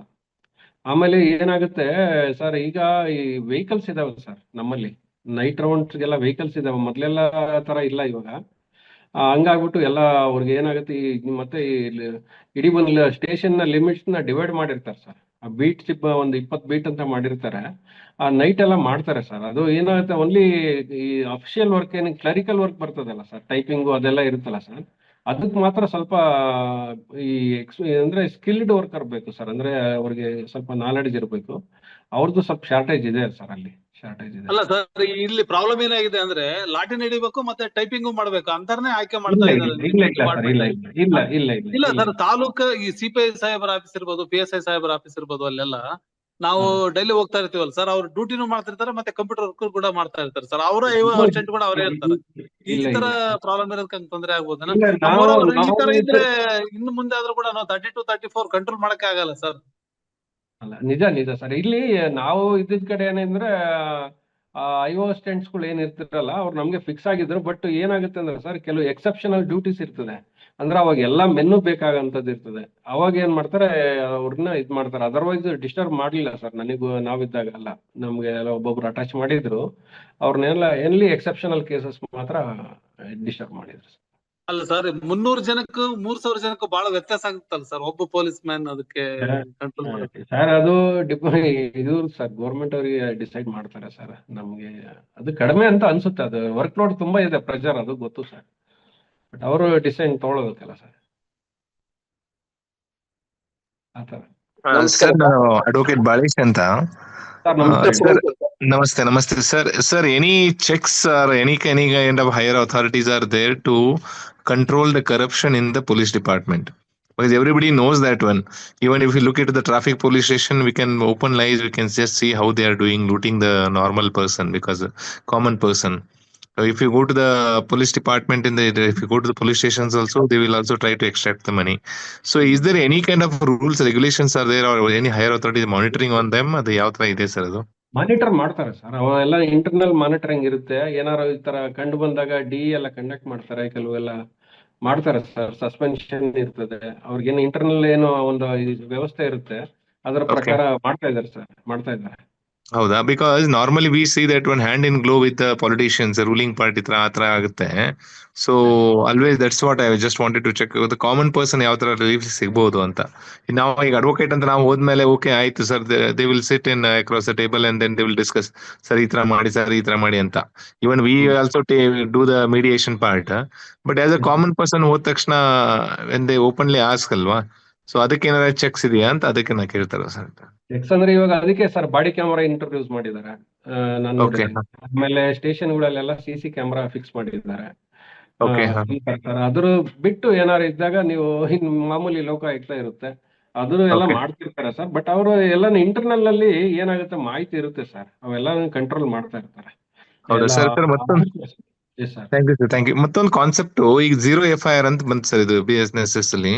ಆಮೇಲೆ ಏನಾಗುತ್ತೆ ಸರ್, ಈಗ ಈ ವೆಹಿಕಲ್ಸ್ ಇದಾವೆ ಸರ್ ನಮ್ಮಲ್ಲಿ, ನೈಟ್ ರೌಂಡ್ಸ್ಗೆಲ್ಲ ವೆಹಿಕಲ್ಸ್ ಇದಾವೆ, ಮೊದ್ಲೆಲ್ಲ ತರ ಇಲ್ಲ ಇವಾಗ. ಹಂಗಾಗ್ಬಿಟ್ಟು ಎಲ್ಲ ಅವ್ರಿಗೆ ಏನಾಗುತ್ತೆ, ಮತ್ತೆ ಇಡೀ ಒಂದು ಸ್ಟೇಷನ್ ನ ಲಿಮಿಟ್ಸ್ ನ ಡಿವೈಡ್ ಮಾಡಿರ್ತಾರೆ ಸರ್. ಆ ಬೀಟ್ ಒಂದು 20 ಬೀಟ್ ಅಂತ ಮಾಡಿರ್ತಾರೆ, ಆ ನೈಟ್ ಎಲ್ಲ ಮಾಡ್ತಾರೆ ಸರ್. ಅದು ಏನಾಗುತ್ತೆ, ಓನ್ಲಿ ಈ ಅಫಿಷಿಯಲ್ ವರ್ಕ್ ಏನು ಕ್ಲರಿಕಲ್ ವರ್ಕ್ ಬರ್ತದಲ್ಲ ಸರ್, ಟೈಪಿಂಗು ಅದೆಲ್ಲ ಇರುತ್ತಲ್ಲ ಸರ್, ಅದಕ್ಕೆ ಮಾತ್ರ ಸ್ವಲ್ಪ ಈ ಅಂದ್ರೆ ಸ್ಕಿಲ್ಡ್ ವರ್ಕರ್ ಬೇಕು ಸರ್. ಅಂದ್ರೆ ಅವ್ರಿಗೆ ಸ್ವಲ್ಪ ನಾಲೆಡ್ಜ್ ಇರಬೇಕು. ಅವ್ರದ್ದು ಸ್ವಲ್ಪ ಶಾರ್ಟೇಜ್ ಇದೆ ಸರ್, ಅಲ್ಲಿ ಶಾರ್ಟೇಜ್ ಇದೆ. ಅಲ್ಲ ಸರ್, ಇಲ್ಲಿ ಪ್ರಾಬ್ಲಮ್ ಏನಾಗಿದೆ ಅಂದ್ರೆ ಲಾಟಿ ನಡಿಬೇಕು ಮತ್ತೆ ಟೈಪಿಂಗು ಮಾಡ್ಬೇಕು ಅಂತಾನೆ ಆಯ್ಕೆ ಮಾಡ್ತಾ ಇದ್ದಾರೆ. ಇಲ್ಲ ಸರ್, ತಾಲೂಕು ಈ ಸಿಪಿಐ ಸಾಹೇಬರ ಆಫೀಸ್ ಇರ್ಬೋದು, PSI ಸಾಹೇಬರ ಆಫೀಸ್ ಇರ್ಬೋದು, ಅಲ್ಲೆಲ್ಲ ನಾವು ಡೈಲಿ ಹೋಗ್ತಾ ಇರ್ತೀವಲ್ಲ ಸರ್, ಅವ್ರು ಡ್ಯೂಟಿನೂ ಮಾಡ್ತಿರ್ತಾರೆ ಮತ್ತೆ ಕಂಪ್ಯೂಟರ್ ವರ್ಕ್ ಕೂಡ ಮಾಡ್ತಾ ಇರ್ತಾರೆ ಸರ್. ಅವರ ಅಸಿಸ್ಟೆಂಟ್ ಕೂಡ ಅವರೇ ಇರ್ತಾರೆ. ಈ ತರ ಪ್ರಾಬ್ಲಮ್ ಇರೋದಕ್ಕೆ ತೊಂದರೆ ಆಗ್ಬೋದಲ್ಲ? ಈ ತರ ಇದ್ರೆ ಇನ್ನು ಮುಂದೆ ಆದ್ರೂ ಕೂಡ ನಾವು 32, 34 ಕಂಟ್ರೋಲ್ ಮಾಡಕ್ಕೆ ಆಗಲ್ಲ ಸರ್. ಅಲ್ಲ, ನಿಜ ನಿಜ ಸರ್. ಇಲ್ಲಿ ನಾವು ಇದ್ದಿದ್ ಕಡೆ ಏನಂದ್ರೆ IO ಅಸಿಸ್ಟೆಂಟ್ಸ್ಗಳು ಏನಿರ್ತಿರಲ್ಲ ಅವ್ರು ನಮ್ಗೆ ಫಿಕ್ಸ್ ಆಗಿದ್ರು. ಬಟ್ ಏನಾಗುತ್ತೆ ಅಂದ್ರೆ ಸರ್, ಕೆಲವು ಎಕ್ಸೆಪ್ಷನಲ್ ಡ್ಯೂಟೀಸ್ ಇರ್ತದೆ, ಅಂದ್ರೆ ಅವಾಗ ಎಲ್ಲ ಮೆನ್ನು ಬೇಕಾಗಂತದ್ದು ಇರ್ತದೆ. ಅವಾಗ ಏನ್ ಮಾಡ್ತಾರೆ, ಅವ್ರನ್ನ ಇದ್ ಮಾಡ್ತಾರೆ. ಅದರ್ವೈಸ್ ಡಿಸ್ಟರ್ಬ್ ಮಾಡ್ಲಿಲ್ಲ ಸರ್ ನನಗೂ, ನಾವಿದ್ದಾಗ ಅಲ್ಲ, ನಮ್ಗೆ ಒಬ್ಬೊಬ್ರು ಅಟ್ಯಾಚ್ ಮಾಡಿದ್ರು. ಅವ್ರನ್ನೆಲ್ಲ ಎನ್ಲಿ ಎಕ್ಸೆಪ್ಷನಲ್ ಕೇಸಸ್ ಮಾತ್ರ ಡಿಸ್ಟರ್ಬ್ ಮಾಡಿದ್ರು. ಅಲ್ಲ ಸರ್, 300 ಜನಕ್ಕೂ 3000 ಜನಕ್ಕೂ ಬಹಳ ವ್ಯತ್ಯಾಸ ಆಗುತ್ತಲ್ಲ ಸರ್, ಒಬ್ಬ ಪೊಲೀಸ್ ಮ್ಯಾನ್ ಅದಕ್ಕೆ ಕಂಟ್ರೋಲ್ ಮಾಡೋದು? ಸರ್ ಅದು ಇದು ಸರ್ ಗೌರ್ಮೆಂಟ್ ಅವರಿಗೆ ಡಿಸೈಡ್ ಮಾಡ್ತಾರೆ ಸರ್. ನಮ್ಗೆ ಅದು ಕಡಿಮೆ ಅಂತ ಅನ್ಸುತ್ತೆ, ಅದು ವರ್ಕ್ ಲೋಡ್ ತುಂಬಾ ಇದೆ, ಪ್ರೆಷರ್, ಅದು ಗೊತ್ತು ಸರ್. ಬಟ್ ಅವರು ಡಿಸೈಡ್ ತಗೊಳ್ಬೇಕಲ್ಲ ಸರ್, ಆತರ. ಸರ್, ನಾನು ಅಡ್ವೊಕೇಟ್ ಬಾಳೇಶ್ ಅಂತ. Namaste, namaste, sir. Sir, any checks or any kind of higher authorities are there to control the corruption in the police department? Because everybody knows that one. Even if you look into the traffic police station, we can open eyes, we can just see how they are doing, looting the normal person, because common person. So if you go to the police department if you go to the police stations also, they will also try to extract the money. So is there any kind of rules, regulations are there, or any higher authority monitoring on them? ಅದು ಯಾವ ತರ ಇದೆ sir? ಅದು monitor ಮಾಡ್ತಾರೆ sir, ಅವೆಲ್ಲ internal monitoring ಇರುತ್ತೆ. ಏನಾರು ಈ ತರ ಕಂಡು ಬಂದಾಗ DE ಎಲ್ಲ ಕಂಡಕ್ಟ್ ಮಾಡ್ತಾರೆ, ಕೆಲವೆಲ್ಲ ಮಾಡ್ತಾರೆ ಸರ್. ಸಸ್ಪೆನ್ಷನ್ ಇರ್ತದೆ, ಅವ್ರಿಗೇನು ಇಂಟರ್ನಲ್ ಏನು ಒಂದು ವ್ಯವಸ್ಥೆ ಇರುತ್ತೆ, ಅದರ ಪ್ರಕಾರ ಮಾಡ್ತಾ ಇದ್ದಾರೆ ಸರ್, ಮಾಡ್ತಾ ಇದ್ದಾರೆ. ಹೌದಾ? Because normally we see that one hand in glove with politicians, ruling party ಆತರ ಆಗುತ್ತೆ. So always that's what I just wanted to check common person ಯಾವ ತರ ರಿಲೀಫ್ ಸಿಗಬಹುದು ಅಂತ. ನಾವು ಈಗ ಅಡ್ವೊಕೇಟ್ ಅಂತ ನಾವು ಹೋದ್ಮೇಲೆ ಓಕೆ ಆಯ್ತು sir, they will sit in across the table and then they will discuss, sir ಈ ತರ ಮಾಡಿ, ಸರ್ ಈ ತರ ಮಾಡಿ ಅಂತ. Even we also do the mediation part. But as a common person ಹೋದ ತಕ್ಷಣ ವೆನ್ ದೇ ಓಪನ್ಲಿ ಆಸ್ಕ್ ಅಲ್ವಾ, ಸೊ ಅದಕ್ಕೆ ಏನಾದ್ರು ಚೆಕ್ಸ್ ಇದೆಯಾ ಅಂತ ಅದಕ್ಕೆ ನಾ ಕೇಳ್ತಾರ ಸರ್. ಚೆಕ್ಸ್ ಅಂದ್ರೆ ಇವಾಗ ಅದಕ್ಕೆ ಸರ್ ಬಾಡಿ ಕ್ಯಾಮರಾ ಇಂಟ್ರೊಡ್ಯೂಸ್ ಮಾಡಿದ್ದಾರೆ, ನಾನು ನೋಡಿದ್ದೇನೆ. ಆಮೇಲೆ ಸ್ಟೇಷನ್ಗಳಲ್ಲೆಲ್ಲ CC ಕ್ಯಾಮರಾ ಫಿಕ್ಸ್ ಮಾಡಿದ್ದಾರೆ. ಅದ್ರ ಬಿಟ್ಟು ಏನಾರು ಇದ್ದಾಗ ನೀವು ಮಾಮೂಲಿ ಲೋಕಾಯುಕ್ತ ಇರುತ್ತೆ, ಅದನ್ನು ಎಲ್ಲ ಮಾಡ್ತಿರ್ತಾರೆ ಸರ್. ಬಟ್ ಅವರು ಎಲ್ಲ ಇಂಟರ್ನಲ್ ಅಲ್ಲಿ ಏನಾಗುತ್ತೆ ಮಾಹಿತಿ ಇರುತ್ತೆ ಸರ್, ಅವೆಲ್ಲ ಕಂಟ್ರೋಲ್ ಮಾಡ್ತಾ ಇರ್ತಾರೆ. ಹೌದಾ ಎಲ್ಲ ಸರ್? ಸರ್ ಮತ್ತೊಂದು yes sir. Thank you sir, thank you. ಮತ್ತೊಂದು ಕಾನ್ಸೆಪ್ಟ್, ಈಗ 0 FIR ಅಂತ ಬಂತು ಸರ್ ಇದು BSNSS ಅಲ್ಲಿ.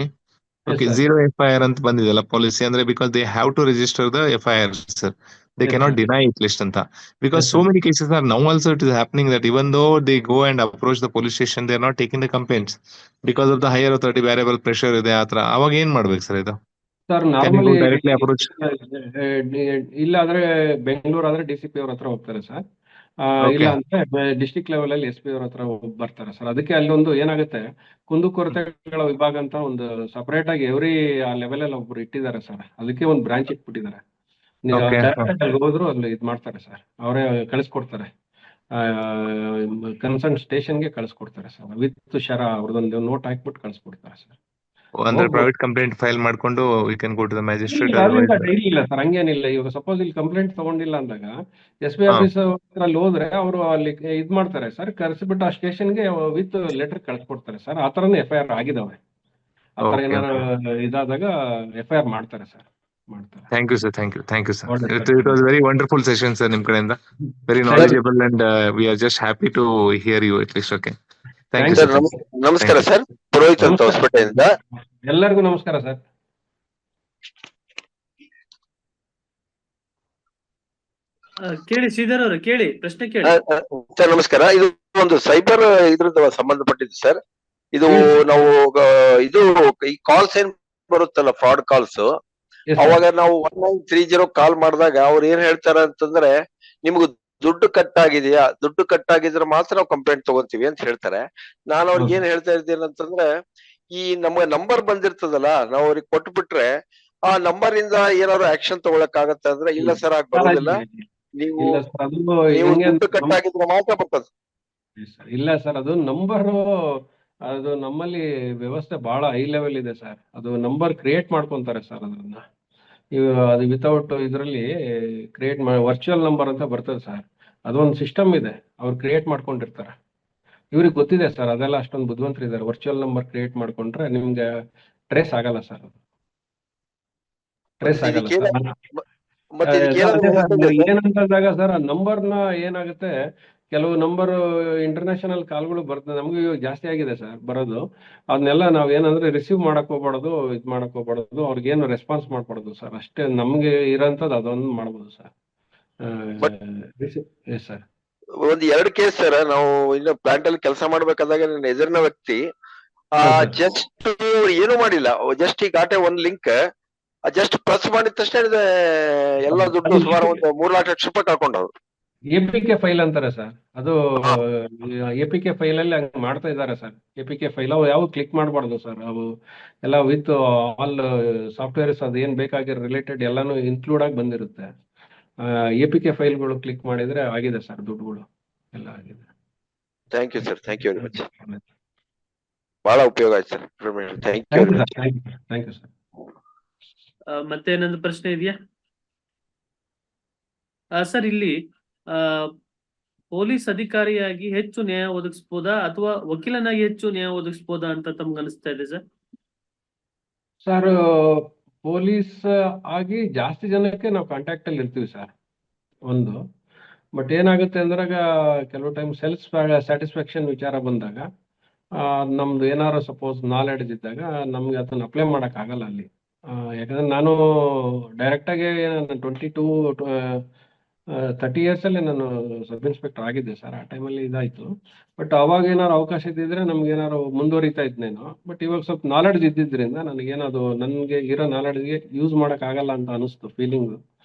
Okay, sir. 0 FIR ಅಂತ ಬಂದಿದೆಲ್ಲ ಪಾಲಿಸಿ, ಅಂದ್ರೆ because they have to register the FIR sir. They Yes, cannot sir. deny it list anta, because Yes, so sir. many cases are now also it is happening that even though they go and approach the police station, they are not taking the complaints because of the higher authority variable pressure ಇದೆ ಆತರ. ಅವಾಗ ಏನ್ ಮಾಡ್ಬೇಕು sir ಇದು? Sir Can you go normally directly approach? ಇಲ್ಲ ಆದ್ರೆ ಬೆಂಗಳೂರು ಆದ್ರೆ DCP ಅವ್ರ ಹತ್ರ ಹೋಗ್ತಾರೆ ಸರ್. Okay. ಇಲ್ಲ ಅಂದ್ರೆ ಡಿಸ್ಟ್ರಿಕ್ಟ್ ಲೆವೆಲ್ ಅಲ್ಲಿ SP ಅವ್ರ ಹತ್ರ ಬರ್ತಾರೆ ಸರ್. ಅದಕ್ಕೆ ಅಲ್ಲೊಂದು ಏನಾಗುತ್ತೆ, ಕುಂದುಕೊರತೆಗಳ ವಿಭಾಗ ಅಂತ ಒಂದು ಸಪರೇಟ್ ಆಗಿ ಎವ್ರಿ ಆ ಲೆವೆಲ್ ಅಲ್ಲಿ ಒಬ್ರು ಇಟ್ಟಿದ್ದಾರೆ ಸರ್. ಅದಕ್ಕೆ ಒಂದು ಬ್ರಾಂಚ್ ಇಟ್ಬಿಟ್ಟಿದ್ದಾರೆ. ನೀವು Okay. ಡೈರೆಕ್ಟ್ ಅಲ್ಲಿ ಹೋದ್ರು ಅಲ್ಲಿ ಇದು ಮಾಡ್ತಾರೆ ಸರ್, ಅವರೇ ಕಳಿಸ್ಕೊಡ್ತಾರೆ. ಕನ್ಸರ್ನ್ ಸ್ಟೇಷನ್ಗೆ ಕಳಿಸ್ಕೊಡ್ತಾರೆ ಸರ್. ವಿತ್ ಅವ್ರದೊಂದು ನೋಟ್ ಹಾಕ್ಬಿಟ್ಟು ಕಳಿಸ್ಕೊಡ್ತಾರೆ ಸರ್. ಅಂದ್ರೆ ಪ್ರೈವೇಟ್ ಕಂಪ್ಲೇಂಟ್ ಫೈಲ್ ಮಾಡ್ಕೊಂಡು we can go to the magistrate ಇಲ್ಲ otherwise. ಇಲ್ಲ ಸರ್, ಹಂಗೇನಿಲ್ಲ. ಇವಾಗ ಸಪೋಸ್ ಇಲ್ಲಿ ಕಂಪ್ಲೇಂಟ್ ತಗೊಂಡಿಲ್ಲ ಅಂದಾಗ SP ಹಾ. ಆಫೀಸ್ ಅಲ್ಲಿ ಹೋದ್ರೆ ಅವರು ಅಲ್ಲಿ ಇದ್ ಮಾಡ್ತಾರೆ ಸರ್, ಕರೆಸಿಬಿಟ್ಟು ಆ ಸ್ಟೇಷನ್ಗೆ ವಿತ್ ಲೆಟರ್ ಕಳ್ಸಿಕೊಡ್ತಾರೆ ಸರ್. ಆ ತರನೇ FIR ಆಗಿದಾವೆ. ಆ ತರ Okay, ಏನಾರ ಇದಾದಾಗ FIR ಮಾಡ್ತಾರೆ ಸರ್, ಮಾಡ್ತಾರೆ. Thank you sir, thank you sir. ಒಳ್ಳೆ It was very wonderful session sir ನಿಮ್ ಕಡೆಯಿಂದ. Very Thank you. knowledgeable and we are just happy to hear you at least. Okay, thank you Thank sir. you. ನಮಸ್ಕಾರ sir, Purohit ಅಂತ ನಮಸ್ಕಾರ. ಹೊಸಪೇಟೆಯಿಂದ. ಎಲ್ಲರಿಗೂ ನಮಸ್ಕಾರ sir. ಕೇಳಿ ಶ್ರೀಧರ್ ಅವ್ರೆ, ಕೇಳಿ ಪ್ರಶ್ನೆ ಕೇಳಿ. ಸರ್ ನಮಸ್ಕಾರ. ಇದು ಒಂದು ಸೈಬರ್ ಇದ್ರದ್ದು ಸಂಬಂಧಪಟ್ಟಿದ್ದು ಸರ್. ಇದು ಹೇಳಿ. ನಾವು ಇದು ಈ ಕಾಲ್ಸ್ ಏನ್ ಬರುತ್ತಲ್ಲ, ಫ್ರಾಡ್ ಕಾಲ್ಸ್, Yes, sir. ಅವಾಗ ನಾವು 1930 ಕಾಲ್ ಮಾಡಿದಾಗ ಅವ್ರು ಏನ್ ಹೇಳ್ತಾರೆ ಅಂತಂದ್ರೆ, ನಿಮ್ಗೆ ದುಡ್ಡು ಕಟ್ ಆಗಿದೆಯಾ, ದುಡ್ಡು ಕಟ್ ಆಗಿದ್ರೆ ಮಾತ್ರ ನಾವು ಕಂಪ್ಲೇಂಟ್ ತಗೊಂತೀವಿ ಅಂತ ಹೇಳ್ತಾರೆ. ನಾನು ಅವ್ರಿಗೆ ಏನ್ ಹೇಳ್ತಾ ಇದ್ದೇನೆ ಅಂತಂದ್ರೆ, ಈ ನಮ್ಗೆ ನಂಬರ್ ಬಂದಿರ್ತದಲ್ಲ, ನಾವು ಅವ್ರಿಗೆ ಕೊಟ್ಬಿಟ್ರೆ ಆ ನಂಬರ್ ಇಂದ ಏನಾದ್ರು ಆಕ್ಷನ್ ತಗೊಳಕ್ ಆಗತ್ತೆ ಅಂದ್ರೆ, ಇಲ್ಲ ಸರ್ ಆಗ ಬರೋದಿಲ್ಲ, ನೀವು ಇಲ್ಲ ಸರ್, ಅದು ನೀವು ಹೆಂಗೆ ದುಡ್ಡು ಕಟ್ ಆಗಿದ್ರೆ ಮಾತ್ರ ಬರ್ತದೆ. ಇಲ್ಲ ಸರ್, ಅದು ನಂಬರ್, ಅದು ನಮ್ಮಲ್ಲಿ ವ್ಯವಸ್ಥೆ ಬಹಳ ಹೈ ಲೆವೆಲ್ ಇದೆ ಸರ್. ಅದು ನಂಬರ್ ಕ್ರಿಯೇಟ್ ಮಾಡ್ಕೊಂತಾರೆ ಸರ್. ಅದನ್ನ ಅದು ವಿತೌಟ್ ಇದರಲ್ಲಿ ಕ್ರಿಯೇಟ್ ವರ್ಚುವಲ್ ನಂಬರ್ ಅಂತ ಬರ್ತದೆ ಸರ್. ಅದೊಂದು ಸಿಸ್ಟಮ್ ಇದೆ, ಅವ್ರು ಕ್ರಿಯೇಟ್ ಮಾಡ್ಕೊಂಡಿರ್ತಾರೆ. ಇವ್ರಿಗೆ ಗೊತ್ತಿದೆ ಸರ್, ಅದೆಲ್ಲ ಅಷ್ಟೊಂದು ಬುದ್ಧಿವಂತರಿದ್ದಾರೆ. ವರ್ಚುವಲ್ ನಂಬರ್ ಕ್ರಿಯೇಟ್ ಮಾಡ್ಕೊಂಡ್ರೆ ನಿಮ್ಗೆ ಟ್ರೇಸ್ ಆಗಲ್ಲ ಸರ್, ಅದು ಟ್ರೇಸ್ ಆಗಲ್ಲ ಇದಕ್ಕೆ ಸರ್. ಮತ್ತೆ ಇದಕ್ಕೆ ಏನಾದ್ರು ಏನಂತಂದಾಗ ಸರ್, ಆ ನಂಬರ್ನ ಏನಾಗುತ್ತೆ, ಕೆಲವು ನಂಬರ್ ಇಂಟರ್ನ್ಯಾಷನಲ್ ಕಾಲ್ಗಳು ಬರ್ತದೆ, ನಮಗೂ ಇವಾಗ ಜಾಸ್ತಿ ಆಗಿದೆ ಸರ್ ಬರೋದು. ಅದನ್ನೆಲ್ಲ ನಾವ್ ಏನಂದ್ರೆ ರಿಸೀವ್ ಮಾಡಕ್ ಹೋಗ್ಬಾರ್ದು, ಇದ್ ಮಾಡಕ್ ಹೋಗ್ಬಾರ್ದು, ಅವ್ರಿಗೇನು ರೆಸ್ಪಾನ್ಸ್ ಮಾಡ್ಬಾರ್ದು ಸರ್. ಅಷ್ಟೇ ನಮ್ಗೆ ಇರೋಂಥದ್ದು ಅದೊಂದು ಮಾಡ್ಬೋದು ಸರ್. Yes sir. ಒಂದ್ 2 ಕೇಸ್ ಸರ್. ನಾವು ಇನ್ನು ಪ್ಲಾಂಟ್ ಅಲ್ಲಿ ಕೆಲಸ ಮಾಡ್ಬೇಕಾದಾಗ ನನ್ನ ಎದುರಿನ ವ್ಯಕ್ತಿ ಜಸ್ಟ್ ಏನು ಮಾಡಿಲ್ಲ, ಜಸ್ಟ್ ಈ ಗಾಟೆ ಒಂದ್ ಲಿಂಕ್ ಜಸ್ಟ್ ಪ್ರೆಸ್ ಮಾಡಿದ ತಕ್ಷಣ ಎಲ್ಲ ದುಡ್ಡು ಸುಮಾರು ಒಂದು 3 ಲಕ್ಷ ರೂಪಾಯಿ ಕಳ್ಕೊಂಡವ್ರು. APK ಫೈಲ್ ಅಂತಾರೆ ಸರ್. ಅದು APK ಫೈಲ್ ಅಲ್ಲಿ ಹಂಗ್ ಮಾಡ್ತಾ ಇದ್ದಾರೆ ಸರ್. APK ಫೈಲ್ ಅವು ಯಾವ ಕ್ಲಿಕ್ ಮಾಡಬಾರ್ದು ಸರ್. ಅವು ಎಲ್ಲ ವಿತ್ ಆಲ್ ಸಾಫ್ಟ್ವೇರ್ಸ್ ಅದು ಏನ್ ಬೇಕಾಗಿರೋ ರಿಲೇಟೆಡ್ ಎಲ್ಲಾನು ಇನ್ಕ್ಲೂಡ್ ಆಗಿ ಬಂದಿರುತ್ತೆ. APK ಫೈಲ್ಗಳು ಕ್ಲಿಕ್ ಮಾಡಿದ್ರೆ ಆಗಿದೆ ಸರ್, ದುಡ್ಡುಗಳು ಎಲ್ಲ ಆಗಿದೆ. Thank you sir, thank you very much. ಬಹಳ ಉಪಯೋಗ ಆಯ್ತು sir. Thank you very much. Thank you sir. ಮತ್ತೆ ಏನಾದ್ರು ಪ್ರಶ್ನೆ ಇದೆಯಾ ಸರ್? ಇಲ್ಲಿ ಪೊಲೀಸ್ ಅಧಿಕಾರಿಯಾಗಿ ಹೆಚ್ಚು ನ್ಯಾಯ ಒದಗಿಸಬಹುದಾ ಅಥವಾ ವಕೀಲನಾಗಿ ಹೆಚ್ಚು ನ್ಯಾಯ ಒದಗಿಸಬಹುದಾ ಅಂತ ತಮ್ಗೆ ಅನಿಸ್ತಾ ಇದೆ ಸರ್? ಸರ್, ಪೊಲೀಸ್ ಆಗಿ ಜಾಸ್ತಿ ಜನಕ್ಕೆ ನಾವು ಕಾಂಟ್ಯಾಕ್ಟ್ ಅಲ್ಲಿ ಇರ್ತೀವಿ ಸರ್, ಒಂದು. ಬಟ್ ಏನಾಗುತ್ತೆ ಅಂದ್ರಾಗ ಕೆಲವು ಟೈಮ್ ಸೆಲ್ಫ್ ಸ್ಯಾಟಿಸ್ಫ್ಯಾಕ್ಷನ್ ವಿಚಾರ ಬಂದಾಗ, ನಮ್ದು ಏನಾದ್ರು ಸಪೋಸ್ ನಾಲೆಡ್ಜ್ ಇದ್ದಾಗ ನಮ್ಗೆ ಅದನ್ನ ಅಪ್ಲೈ ಮಾಡಕ್ ಆಗಲ್ಲ ಅಲ್ಲಿ. ಯಾಕಂದ್ರೆ ನಾನು ಡೈರೆಕ್ಟ್ ಆಗಿ 30 years ಅಲ್ಲಿ ನಾನು ಸಬ್ ಇನ್ಸ್ಪೆಕ್ಟರ್ ಆಗಿದ್ದೆ ಸರ್. ಆ ಟೈಮಲ್ಲಿ ಇದಾಯ್ತು. ಬಟ್ ಅವಾಗ ಏನಾದ್ರು ಅವಕಾಶ ಇದ್ದಿದ್ರೆ ನಮ್ಗೆ ಏನಾದ್ರು ಮುಂದುವರಿತಾ ಇದ್ನೇನೋ. ಬಟ್ ಇವಾಗ ಸ್ವಲ್ಪ ನಾಲೆಡ್ಜ್ ಇದ್ದಿದ್ರಿಂದ ನನಗೇನದು ನನ್ಗೆ ಇರೋ ನಾಲೆಡ್ಜ್ಗೆ ಯೂಸ್ ಮಾಡಕ್ ಆಗಲ್ಲ ಅಂತ ಅನಿಸ್ತು ಫೀಲಿಂಗ್.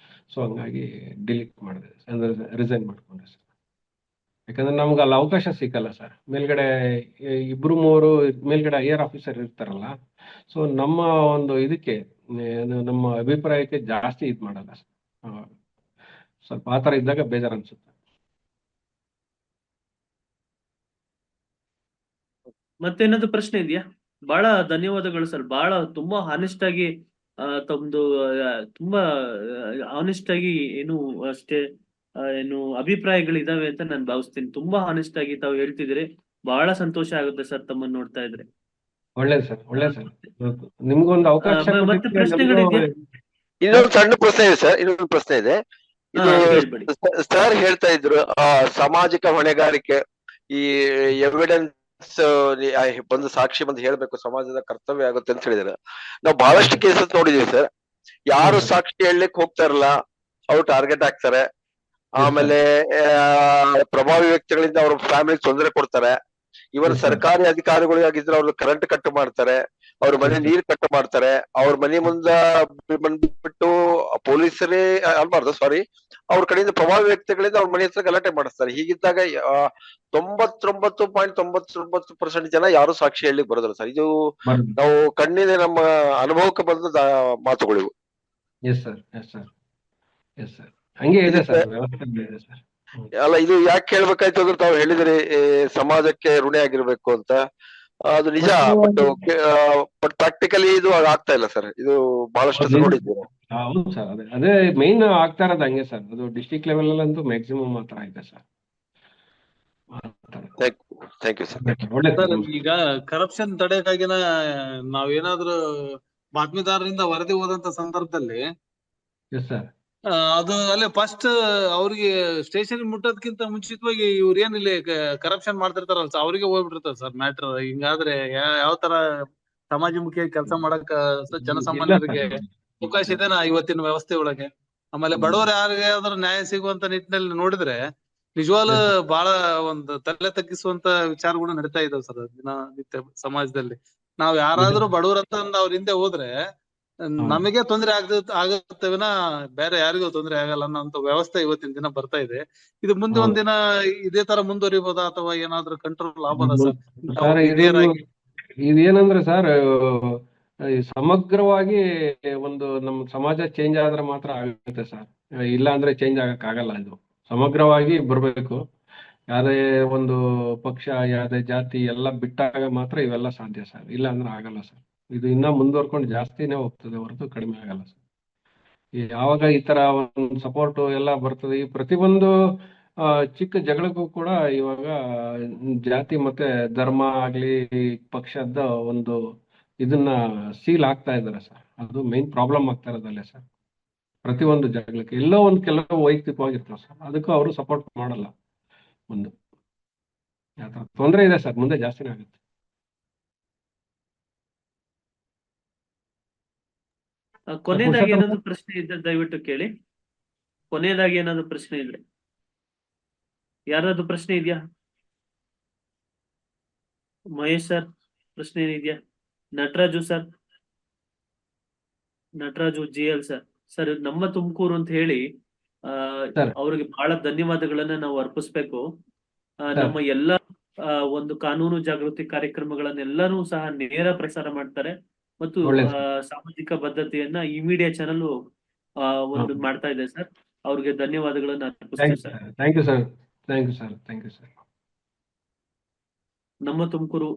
ಸೊ ಹಂಗಾಗಿ ಡಿಲೀಟ್ ಮಾಡಿದೆ, ಅಂದ್ರೆ ರಿಸೈನ್ ಮಾಡ್ಕೊಂಡೆ ಸರ್. ಯಾಕಂದ್ರೆ ನಮ್ಗೆ ಅಲ್ಲಿ ಅವಕಾಶ ಸಿಕ್ಕಲ್ಲ ಸರ್. ಮೇಲ್ಗಡೆ 2-3 ಮೇಲ್ಗಡೆ ಹೈಯರ್ ಆಫೀಸರ್ ಇರ್ತಾರಲ್ಲ, ಸೊ ನಮ್ಮ ಒಂದು ಇದಕ್ಕೆ ನಮ್ಮ ಅಭಿಪ್ರಾಯಕ್ಕೆ ಜಾಸ್ತಿ ಇದು ಮಾಡಲ್ಲ ಸರ್. ಸ್ವಲ್ಪ ಆ ಥರ ಇದ್ದಾಗ ಬೇಜಾರು ಅನ್ಸುತ್ತೆ. ಮತ್ತೇನಾದ್ರು ಪ್ರಶ್ನೆ ಇದೆಯಾ? ಬಹಳ ಧನ್ಯವಾದಗಳು ಸರ್. ಬಹಳ ತುಂಬಾ ಹಾನೆಸ್ಟ್ ಆಗಿ ತಮ್ದು ತುಂಬಾ ಆನೆಸ್ಟ್ ಆಗಿ ಏನು ಅಷ್ಟೇ ಏನು ಅಭಿಪ್ರಾಯಗಳಿದಾವೆ ಅಂತ ನಾನು ಭಾವಿಸ್ತೀನಿ. ತುಂಬಾ ಹಾನೆಸ್ಟ್ ಆಗಿ ತಾವು ಹೇಳ್ತಿದ್ರೆ ಬಹಳ ಸಂತೋಷ ಆಗುತ್ತೆ ಸರ್ ತಮ್ಮನ್ನ ನೋಡ್ತಾ ಇದ್ರೆ. ಒಳ್ಳೇದು ಸರ್, ಒಳ್ಳೇದು ಸರ್. ನಿಮ್ಗೊಂದು ಅವಕಾಶ ಮತ್ತೆ ಪ್ರಶ್ನೆಗಳಿದೆಯಾ? ಇನ್ನೊಂದು ಸಣ್ಣ ಪ್ರಶ್ನೆ ಇದೆ ಸರ್, ಇನ್ನೊಂದು ಪ್ರಶ್ನೆ ಇದೆ. ಇದು ಹೇಳ್ಬೇಡಿ. ಸರ್ ಹೇಳ್ತಾ ಇದ್ರು ಸಾಮಾಜಿಕ ಹೊಣೆಗಾರಿಕೆ, ಈ ಎವಿಡೆನ್ಸ್ ಬಂದು ಸಾಕ್ಷಿ ಬಂದು ಹೇಳ್ಬೇಕು, ಸಮಾಜದ ಕರ್ತವ್ಯ ಆಗುತ್ತೆ ಅಂತ ಹೇಳಿದ್ರೆ ನಾವು ಬಹಳಷ್ಟು ಕೇಸಸ್ ನೋಡಿದೀವಿ ಸರ್. ಯಾರು ಸಾಕ್ಷಿ ಹೇಳಲಿಕ್ಕೆ ಹೋಗ್ತಾ ಇರಲ್ಲ ಅವ್ರು ಟಾರ್ಗೆಟ್ ಆಗ್ತಾರೆ. ಆಮೇಲೆ ಪ್ರಭಾವಿ ವ್ಯಕ್ತಿಗಳಿಂದ ಅವ್ರ ಫ್ಯಾಮಿಲಿ ತೊಂದರೆ ಕೊಡ್ತಾರೆ. ಇವನ್ ಸರ್ಕಾರಿ ಅಧಿಕಾರಿಗಳಿಗಾಗಿದ್ರೆ ಅವ್ರು ಕರೆಂಟ್ ಕಟ್ ಮಾಡ್ತಾರೆ, ಅವ್ರ ಮನೆ ನೀರ್ ಕಟ್ ಮಾಡ್ತಾರೆ, ಅವ್ರ ಮನೆ ಮುಂದ ಬಂದ್ಬಿಟ್ಟು ಪೊಲೀಸರೇ ಅನ್ಬಾರ್ದು, ಸಾರಿ, ಅವ್ರ ಕಡೆಯಿಂದ ಪ್ರಭಾವಿ ವ್ಯಕ್ತಿಗಳಿಂದ ಅವ್ರ ಮನೆ ಹತ್ರ ಗಲಾಟೆ ಮಾಡಿಸ್ತಾರೆ. ಹೀಗಿದ್ದಾಗ 99.99% ಜನ ಯಾರು ಸಾಕ್ಷಿ ಹೇಳಲಿಕ್ಕೆ ಬರೋದಿಲ್ಲ ಸರ್. ಇದು ನಾವು ಕಣ್ಣಿನ ನಮ್ಮ ಅನುಭವಕ್ಕೆ ಬಂದ ಮಾತುಗಳಿವು. Yes sir, yes sir, yes sir, ಹಂಗೆ ಇದೆ ಸರ್, ವ್ಯವಸ್ಥೆ ಇದೆ ಸರ್. ಅಲ್ಲ, ಇದು ಯಾಕೆ ಹೇಳ್ಬೇಕಾಯ್ತು ಅಂದ್ರೆ ತಾವು ಹೇಳಿದ್ರಿ ಸಮಾಜಕ್ಕೆ ಋಣಿ ಆಗಿರ್ಬೇಕು ಅಂತ. ಅದು ನಿಜ, ಬಟ್ ಪ್ರಾಕ್ಟಿಕಲಿ ಇದು ಆಗ್ತಾ ಇಲ್ಲ ಸರ್. ಇದು ಬಹಳಷ್ಟು ನೋಡಿದ್ದೀವಿ. ಹೌದು ಸರ್, ಅದೇ ಮೈನ್ ಆಗ್ತಾ ಇರೋದು ಹಂಗೆ ಸರ್. ಅದು ಡಿಸ್ಟ್ರಿಕ್ಟ್ ಲೆವೆಲ್ ಅಲ್ಲಂತೂ ಮ್ಯಾಕ್ಸಿಮಮ್ ಮಾತ್ರ ಇದೆ sir. Thank you sir. Sir, ಈಗ ಕರಪ್ಷನ್ ತಡೆಯಕ್ಕಾಗಿನ ನಾವೇನಾದ್ರೂ ಬಾತ್ಮೀದಾರರಿಂದ ವರದಿ ಹೋದಂತ ಸಂದರ್ಭದಲ್ಲಿ ಎಸ್ ಸರ್, ಅದು ಅಲ್ಲೇ ಫಸ್ಟ್ ಅವ್ರಿಗೆ ಸ್ಟೇಷನ್ ಮುಟ್ಟೋದಕ್ಕಿಂತ ಮುಂಚಿತವಾಗಿ ಇವ್ರ ಏನ್ ಇಲ್ಲಿ ಕರಪ್ಷನ್ ಮಾಡ್ತಿರ್ತಾರಲ್ಲ ಸರ್, ಅವ್ರಿಗೆ ಹೋಗ್ಬಿಟ್ಟಿರ್ತಾರ ಸರ್ ಮ್ಯಾಟ್ರ್. ಹಿಂಗಾದ್ರೆ ಯಾವ ತರ ಸಮಾಜಮುಖಿಯಾಗಿ ಕೆಲಸ ಮಾಡಕ್ ಜನಸಾಮಾನ್ಯರಿಗೆ ಅವಕಾಶ ಇದೆನಾ ಇವತ್ತಿನ ವ್ಯವಸ್ಥೆ ಒಳಗೆ? ಆಮೇಲೆ ಬಡವರು ಯಾರಿಗಾದ್ರೂ ನ್ಯಾಯ ಸಿಗುವಂತ ನಿಟ್ಟಿನಲ್ಲಿ ನೋಡಿದ್ರೆ ನಿಜವಾಗ್ಲೂ ಬಹಳ ಒಂದು ತಲೆ ತಗ್ಗಿಸುವಂತ ವಿಚಾರಗಳು ನಡೀತಾ ಇದಾವೆ ಸರ್ ದಿನನಿತ್ಯ ಸಮಾಜದಲ್ಲಿ. ನಾವ್ ಯಾರಾದ್ರೂ ಬಡವರಂತ ಅವ್ರ ಹಿಂದೆ ಹೋದ್ರೆ ನಮಗೆ ತೊಂದರೆ ಆಗತ್ತೇವಿನ ಬೇರೆ ಯಾರಿಗೂ ತೊಂದರೆ ಆಗಲ್ಲ ಅನ್ನೋಂತ ವ್ಯವಸ್ಥೆ ಇವತ್ತಿನ ದಿನ ಬರ್ತಾ ಇದೆ. ಇದು ಮುಂದೆ ಒಂದಿನ ಇದೇ ತರ ಮುಂದುವರಿಬಹುದಾ ಅಥವಾ ಏನಾದ್ರೂ ಕಂಟ್ರೋಲ್ ಆಗ್ಬೋದಾ ಸರ್? ಇದೇನಂದ್ರೆ ಸರ್, ಸಮಗ್ರವಾಗಿ ಒಂದು ನಮ್ಮ ಸಮಾಜ ಚೇಂಜ್ ಆದ್ರೆ ಮಾತ್ರ ಆಗುತ್ತೆ ಸರ್. ಇಲ್ಲ ಅಂದ್ರೆ ಚೇಂಜ್ ಆಗಕ್ ಆಗಲ್ಲ. ಇದು ಸಮಗ್ರವಾಗಿ ಬರ್ಬೇಕು. ಯಾವ್ದೇ ಒಂದು ಪಕ್ಷ, ಯಾವ್ದೇ ಜಾತಿ ಎಲ್ಲ ಬಿಟ್ಟಾಗ ಮಾತ್ರ ಇವೆಲ್ಲ ಸಾಧ್ಯ ಸರ್. ಇಲ್ಲ ಅಂದ್ರೆ ಆಗಲ್ಲ ಸರ್. ಇದು ಇನ್ನ ಮುಂದುವರ್ಕೊಂಡು ಜಾಸ್ತಿನೇ ಹೋಗ್ತದೆ ಹೊರತು ಕಡಿಮೆ ಆಗಲ್ಲ ಸರ್. ಯಾವಾಗ ಈ ತರ ಒಂದು ಸಪೋರ್ಟ್ ಎಲ್ಲ ಬರ್ತದೆ, ಈ ಪ್ರತಿಯೊಂದು ಚಿಕ್ಕ ಜಗಳಕ್ಕೂ ಕೂಡ ಇವಾಗ ಜಾತಿ ಮತ್ತೆ ಧರ್ಮ ಆಗ್ಲಿ ಪಕ್ಷದ ಒಂದು ಇದನ್ನ ಸೀಲ್ ಆಗ್ತಾ ಇದಾರೆ ಸರ್. ಅದು ಮೇನ್ ಪ್ರಾಬ್ಲಮ್ ಆಗ್ತಾ ಇರೋದಲ್ಲೇ ಸರ್. ಪ್ರತಿಯೊಂದು ಜಗಳಕ್ಕೆ ಎಲ್ಲೋ ಒಂದು ಕೆಲವು ವೈಯಕ್ತಿಕವಾಗಿರ್ತಾವೆ ಸರ್, ಅದಕ್ಕೂ ಅವರು ಸಪೋರ್ಟ್ ಮಾಡಲ್ಲ. ಒಂದು ಯಾವ ತೊಂದರೆ ಇದೆ ಸರ್, ಮುಂದೆ ಜಾಸ್ತಿನೇ ಆಗುತ್ತೆ. ಕೊನೆಯದಾಗಿ ಏನಾದ್ರು ಪ್ರಶ್ನೆ ಇದ್ರೆ ದಯವಿಟ್ಟು ಕೇಳಿ. ಕೊನೆಯದಾಗಿ ಏನಾದ್ರು ಪ್ರಶ್ನೆ ಇದ್ರೆ, ಯಾರಾದ್ರೂ ಪ್ರಶ್ನೆ ಇದೆಯಾ? ಮಹೇಶ್ ಸರ್ ಪ್ರಶ್ನೆ ಏನಿದ್ಯಾ? Nataraju sir, Nataraju GL sir. Sir, ನಮ್ಮ ತುಮಕೂರು ಅಂತ ಹೇಳಿ ಅವ್ರಿಗೆ ಬಹಳ ಧನ್ಯವಾದಗಳನ್ನ ನಾವು ಅರ್ಪಿಸ್ಬೇಕು. ನಮ್ಮ ಎಲ್ಲ ಒಂದು ಕಾನೂನು ಜಾಗೃತಿ ಕಾರ್ಯಕ್ರಮಗಳನ್ನೆಲ್ಲಾನು ಸಹ ನೇರ ಪ್ರಸಾರ ಮಾಡ್ತಾರೆ ಮತ್ತು ಸಾಮಾಜಿಕ ಬದ್ಧತೆಯನ್ನ ಈ ಮೀಡಿಯಾ ಚಾನಲ್ ಒಂದು ಮಾಡ್ತಾ ಇದೆ ಸರ್. ಅವ್ರಿಗೆ ಧನ್ಯವಾದಗಳನ್ನ ಅರ್ಪಿಸ್ತೀವಿ sir. Thank you sir, thank you sir, thank you sir. ನಮ್ಮ ತುಮಕೂರು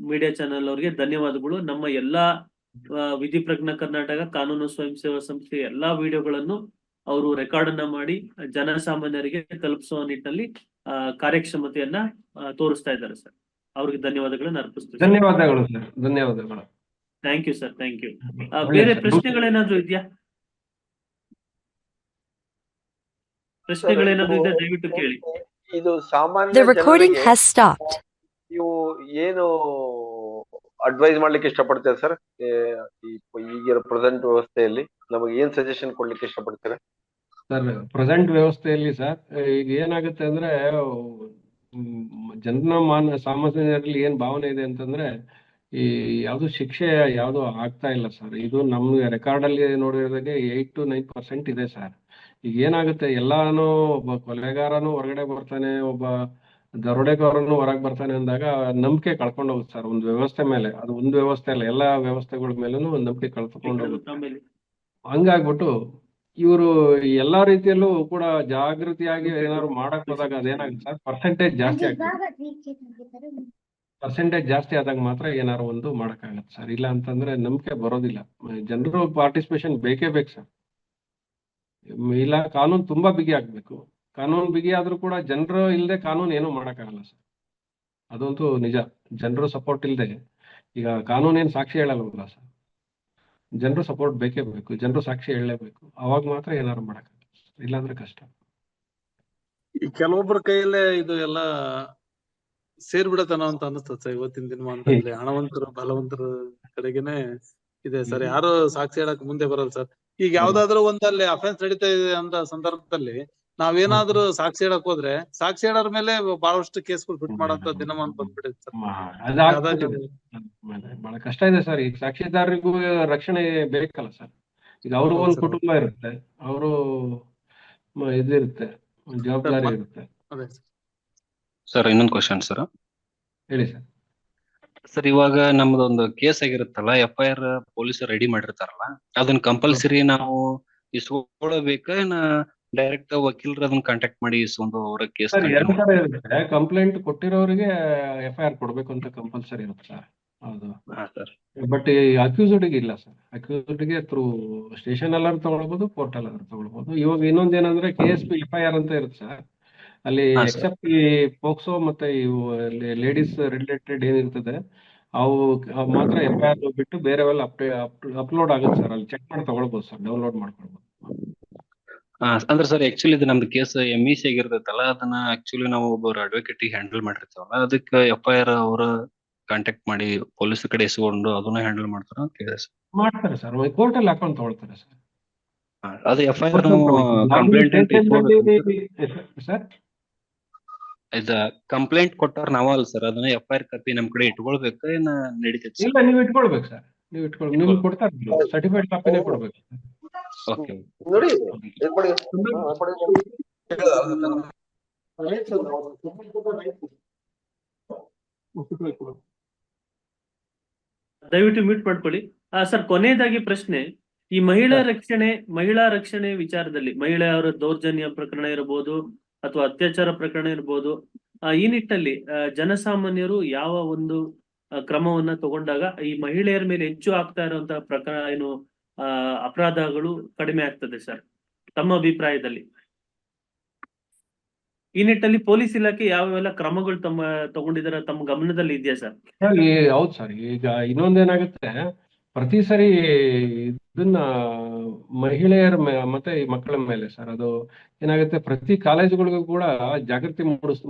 ಮೀಡಿಯಾ ಚಾನೆಲ್ ಅವರಿಗೆ ಧನ್ಯವಾದಗಳು. ನಮ್ಮ ಎಲ್ಲಾ ವಿಧಿ ಪ್ರಜ್ಞಾ ಕರ್ನಾಟಕ ಕಾನೂನು ಸ್ವಯಂ ಸೇವಾ ಸಂಸ್ಥೆ ಎಲ್ಲಾ ವಿಡಿಯೋಗಳನ್ನು ಅವರು ರೆಕಾರ್ಡ್ ಅನ್ನ ಮಾಡಿ ಜನಸಾಮಾನ್ಯರಿಗೆ ತಲುಪಿಸುವ ನಿಟ್ಟಿನಲ್ಲಿ ಕಾರ್ಯಕ್ಷಮತೆಯನ್ನ ತೋರಿಸ್ತಾ ಇದ್ದಾರೆ ಸರ್. ಅವ್ರಿಗೆ ಧನ್ಯವಾದಗಳನ್ನ ಅರ್ಪಿಸ್ತೀವಿ. ಧನ್ಯವಾದಗಳು ಸರ್, ಧನ್ಯವಾದಗಳು. Thank you sir, thank you. ಬೇರೆ ಪ್ರಶ್ನೆಗಳೇನಾದ್ರೂ ಇದೆಯಾ? ಪ್ರಶ್ನೆಗಳೇನಾದ್ರೂ ಇದೆ ದಯವಿಟ್ಟು ಕೇಳಿ. ಇದು ಸಾಮಾನ್ಯ ನೀವು ಏನು ಅಡ್ವೈಸ್ ಮಾಡ್ಲಿಕ್ಕೆ ಇಷ್ಟಪಡ್ತೀರಾ ಸರ್? ಈಗಿರೋ ಪ್ರೆಸೆಂಟ್ ವ್ಯವಸ್ಥೆಯಲ್ಲಿ ನಮಗೆ ಏನ್ ಸಜೆಷನ್ ಕೊಡ್ಲಿಕ್ಕೆ ಇಷ್ಟಪಡ್ತೀರಾ ಸರ್? ಪ್ರೆಸೆಂಟ್ ವ್ಯವಸ್ಥೆಯಲ್ಲಿ ಸರ್, ಈಗ ಏನಾಗುತ್ತೆ ಅಂದ್ರೆ ಸಾಮಾನ್ಯರಲ್ಲಿ ಏನ್ ಭಾವನೆ ಇದೆ ಅಂತಂದ್ರೆ, ಈ ಯಾವ್ದು ಶಿಕ್ಷೆ ಯಾವ್ದು ಆಗ್ತಾ ಇಲ್ಲ ಸರ್. ಇದು ನಮ್ಗೆ ರೆಕಾರ್ಡ್ ಅಲ್ಲಿ ನೋಡಿರೋದಾಗೆ 8 to 9% ಇದೆ ಸರ್. ಈಗ ಏನಾಗುತ್ತೆ, ಎಲ್ಲಾನು ಒಬ್ಬ ಕೊಲೆಗಾರನು ಹೊರಗಡೆ ಬರ್ತಾನೆ, ಒಬ್ಬ ದರೋಡೆಗಾರನು ಹೊರಗೆ ಬರ್ತಾನೆ ಅಂದಾಗ ನಂಬಿಕೆ ಕಳ್ಕೊಂಡು ಹೋಗುತ್ತೆ ಸರ್ ಒಂದು ವ್ಯವಸ್ಥೆ ಮೇಲೆ. ಅದು ಒಂದು ವ್ಯವಸ್ಥೆ ಅಲ್ಲ, ಎಲ್ಲಾ ವ್ಯವಸ್ಥೆಗಳ ಮೇಲೂ ನಂಬಿಕೆ ಕಳ್ಕೊಂಡು ಹೋಗುತ್ತೆ. ಹಂಗಾಗ್ಬಿಟ್ಟು ಇವರು ಎಲ್ಲಾ ರೀತಿಯಲ್ಲೂ ಕೂಡ ಜಾಗೃತಿಯಾಗಿ ಏನಾದ್ರು ಮಾಡಕ್ ಹೋದಾಗ ಅದೇನಾಗುತ್ತೆ ಸರ್, ಪರ್ಸೆಂಟೇಜ್ ಜಾಸ್ತಿ ಆಗ್ತದೆ. ಪರ್ಸೆಂಟೇಜ್ ಜಾಸ್ತಿ ಆದಾಗ ಮಾತ್ರ ಏನಾರು ಒಂದು ಮಾಡಕ್ಕಾಗತ್ತೆ ಸರ್. ಇಲ್ಲ ಅಂತಂದ್ರೆ ನಂಬಿಕೆ ಬರೋದಿಲ್ಲ. ಜನರು ಪಾರ್ಟಿಸಿಪೇಷನ್ ಬೇಕೇ ಬೇಕು ಸರ್. ಇಲ್ಲ, ಕಾನೂನು ತುಂಬಾ ಬಿಗಿ ಆಗ್ಬೇಕು. ಕಾನೂನು ಬಿಗಿ ಆದ್ರೂ ಕೂಡ ಜನರು ಇಲ್ಲದೆ ಕಾನೂನು ಏನೂ ಮಾಡಕ್ಕಾಗಲ್ಲ ಸರ್. ಅದಂತೂ ನಿಜ. ಜನರು ಸಪೋರ್ಟ್ ಇಲ್ಲದೆ ಈಗ ಕಾನೂನೇನು ಸಾಕ್ಷಿ ಹೇಳಲ್ವಲ್ಲ ಸರ್. ಜನರು ಸಪೋರ್ಟ್ ಬೇಕೇ ಬೇಕು, ಜನರು ಸಾಕ್ಷಿ ಹೇಳಲೇಬೇಕು. ಅವಾಗ ಮಾತ್ರ ಏನಾರು ಮಾಡಕ್ಕಾಗಲ್ಲ. ಇಲ್ಲಾಂದ್ರೆ ಕಷ್ಟ. ಈ ಕೆಲವೊಬ್ಬರ ಕೈಯಲ್ಲೇ ಇದು ಎಲ್ಲ ಸೇರ್ಬಿಡತನ ಅಂತ ಅನಿಸ್ತದೆ ಸರ್ ಇವತ್ತಿನ ದಿನಮಾನದಲ್ಲಿ. ಹಣವಂತರು ಬಲವಂತರ ಕಡೆಗೆನೆ ಇದೆ ಸರ್, ಯಾರು ಸಾಕ್ಷಿ ಹೇಳಕ್ ಮುಂದೆ ಬರಲ್ಲ ಸರ್. ಈಗ ಯಾವ್ದಾದ್ರು ಒಂದಲ್ಲಿ ಅಫೆನ್ಸ್ ನಡೀತಾ ಇದೆ ಅಂತ ಸಂದರ್ಭದಲ್ಲಿ ನಾವೇನಾದ್ರೂ ಸಾಕ್ಷಿ ಹೇಳಕ್ ಹೋದ್ರೆ ಸಾಕ್ಷಿ ಹೇಳೋರ್ ಮೇಲೆ ಬಹಳಷ್ಟು ಕೇಸ್ಗಳು ಫಿಟ್ ಮಾಡೋಂತ ದಿನಮಾನ ಬಂದ್ಬಿಟ್ಟಿದೆ ಸರ್. ಬಹಳ ಕಷ್ಟ ಇದೆ ಸರ್. ಈಗ ಸಾಕ್ಷಿದಾರರಿಗೂ ರಕ್ಷಣೆ ಬೇಕಲ್ಲ ಸರ್. ಈಗ ಅವರು ಹೌದು ಒಂದು ಸರ್. ಕುಟುಂಬ ಇರುತ್ತೆ, ಅವರು ಇದಿರುತ್ತೆ, ಒಂದು ಜವಾಬ್ದಾರಿ ಸರ್, ಇರುತ್ತೆ. ಅದೇ ಸರ್ ಇನ್ನೊಂದು ಕ್ವಶನ್ ಸರ್. ಹೇಳಿ ಸರ್. ಸರ್ ಇವಾಗ ನಮ್ದೊಂದು ಕೇಸ್ ಆಗಿರುತ್ತಲ್ಲ, FIR ಪೊಲೀಸರು ರೆಡಿ ಮಾಡಿರ್ತಾರಲ್ಲ, ಅದನ್ನ ಕಂಪಲ್ಸರಿ ನಾವು ಇಸ್ಕೊಳ್ಬೇಕಾ ಏನ ಡೈರೆಕ್ಟ್ ವಕೀಲರು ಅದನ್ನ ಕಾಂಟ್ಯಾಕ್ಟ್ ಮಾಡಿ ಇಸ್ಕೊಂಡು ಅವರ ಕೇಸ್ ಸರ್ ಎರಡು ತರ ಇರುತ್ತೆ. ಕಂಪ್ಲೇಂಟ್ ಕೊಟ್ಟಿರೋರಿಗೆ FIR ಕೊಡ್ಬೇಕು ಅಂತ ಕಂಪಲ್ಸರಿ ಇರುತ್ತೆ ಸರ್. ಹೌದು. ಹಾ ಸರ್. ಬಟ್ ಅಕ್ಯೂಸ್ಡ್ಗೆ ಇಲ್ಲ ಸರ್. ಅಕ್ಯೂಸ್ಡ್ಗೆ ಥ್ರೂ ಸ್ಟೇಷನ್ ಅಲ್ಲಾದ್ರೂ ತಗೊಳ್ಬಹುದು, ಕೋರ್ಟ್ ಅಲ್ಲಾದ್ರೂ ತಗೊಳ್ಬಹುದು. ಇವಾಗ ಇನ್ನೊಂದೇನಂದ್ರೆ KSP FIR ಅಂತ ಇರುತ್ತೆ ಸರ್. ಅಲ್ಲಿ ಹಾ ಸರ್. ಎಕ್ಸೆಪ್ಟ್ ಈ ಪೋಕ್ಸೋ ಮತ್ತೆ ಇವು ಲೇಡೀಸ್ ರಿಲೇಟೆಡ್ ಏನಿರ್ತದೆ ಅವು ಮಾತ್ರ FIR ಬಿಟ್ಟು ಬೇರೆವೆಲ್ಲ ಅಪ್ಲೋಡ್ ಆಗುತ್ತೆ ಸರ್. ಅಲ್ಲಿ ಚೆಕ್ ಮಾಡಿ ತಗೊಳ್ಬಹುದು ಸರ್, ಡೌನ್ಲೋಡ್ ಮಾಡ್ಕೊಳ್ಬಹುದು. ಅಂದ್ರೆ ಸರ್ ಆಕ್ಚುಲಿ ಇದು ನಮ್ದು ಕೇಸ್ MEC ಆಗಿರ್ತೈತಲ್ಲ, ಅದನ್ನ ಆಕ್ಚುಲಿ ನಾವು ಒಬ್ಬರು ಅಡ್ವೊಕೇಟ್ ಹ್ಯಾಂಡಲ್ ಮಾಡಿರ್ತೀವಲ್ಲ, ಅದಕ್ಕೆ FIR ಅವರ ಕಾಂಟ್ಯಾಕ್ಟ್ ಮಾಡಿ ಪೊಲೀಸ್ ಕಡೆ ಇಸ್ಕೊಂಡು ಅದನ್ನ ಹ್ಯಾಂಡಲ್ ಮಾಡ್ತಾರ ಅಂತ ಕೇಳಿದೆ ಸರ್. ಮಾಡ್ತಾರೆ ಸರ್, ಕೋರ್ಟ್ ಅಲ್ಲಿ ಹಾಕೊಂಡು ತಗೊಳ್ತಾರೆ ಸರ್. ಅದು FIR ನಾವು ಕಂಪ್ಲೇಂಟ್ ಸರ್ ಇದ ಕಂಪ್ಲೇಂಟ್ ಕೊಟ್ಟವ್ರ ನಾವ ಅಲ್ಲ ಸರ್, ಅದನ್ನ FIR ಕಾಪಿ ನಮ್ ಕಡೆ ಇಟ್ಕೊಳ್ಬೇಕು ಏನ ನಡೀತೈತಿ ಇಲ್ಲ, ನೀವು ಇಟ್ಕೊಳ್ಬೇಕು ಸರ್. ನೀವು ಇಟ್ಕೊಳ್ಬೇಕು, ನಿಮ್ಗೆ ಕೊಡ್ತಾರೆ ಸರ್ಟಿಫೈಡ್ ಕಾಪಿನೇ ಕೊಡ್ಬೇಕು. ಓಕೆ. ನೋಡಿ ದಯವಿಟ್ಟು ಮ್ಯೂಟ್ ಮಾಡ್ಕೊಳ್ಳಿ. ಸರ್ ಕೊನೆಯದಾಗಿ ಪ್ರಶ್ನೆ, ಈ ಮಹಿಳಾ ರಕ್ಷಣೆ ವಿಚಾರದಲ್ಲಿ ಮಹಿಳೆಯರ ದೌರ್ಜನ್ಯ ಪ್ರಕರಣ ಇರಬಹುದು ಅಥವಾ ಅತ್ಯಾಚಾರ ಪ್ರಕರಣ ಇರಬಹುದು, ಈ ನಿಟ್ಟಿನಲ್ಲಿ ಜನಸಾಮಾನ್ಯರು ಯಾವ ಒಂದು ಕ್ರಮವನ್ನ ತಗೊಂಡಾಗ ಈ ಮಹಿಳೆಯರ ಮೇಲೆ ಹೆಚ್ಚು ಆಗ್ತಾ ಇರುವಂತಹ ಪ್ರಕರಣ ಏನು ಅಪರಾಧಗಳು ಕಡಿಮೆ ಆಗ್ತದೆ ಸರ್ ತಮ್ಮ ಅಭಿಪ್ರಾಯದಲ್ಲಿ? ಈ ನಿಟ್ಟಿನಲ್ಲಿ ಪೊಲೀಸ್ ಇಲಾಖೆ ಯಾವೆಲ್ಲ ಕ್ರಮಗಳು ತಗೊಂಡಿದಾರ ತಮ್ಮ ಗಮನದಲ್ಲಿ ಇದೆಯಾ ಸರ್? ಹೌದು ಸರ್. ಈಗ ಇನ್ನೊಂದೇನಾಗುತ್ತೆ, ಪ್ರತಿ ಸರಿ ಇದನ್ನ ಮಹಿಳೆಯರ ಮತ್ತೆ ಈ ಮಕ್ಕಳ ಮೇಲೆ ಸರ್ ಅದು ಏನಾಗುತ್ತೆ, ಪ್ರತಿ ಕಾಲೇಜುಗಳಿಗೂ ಕೂಡ ಜಾಗೃತಿ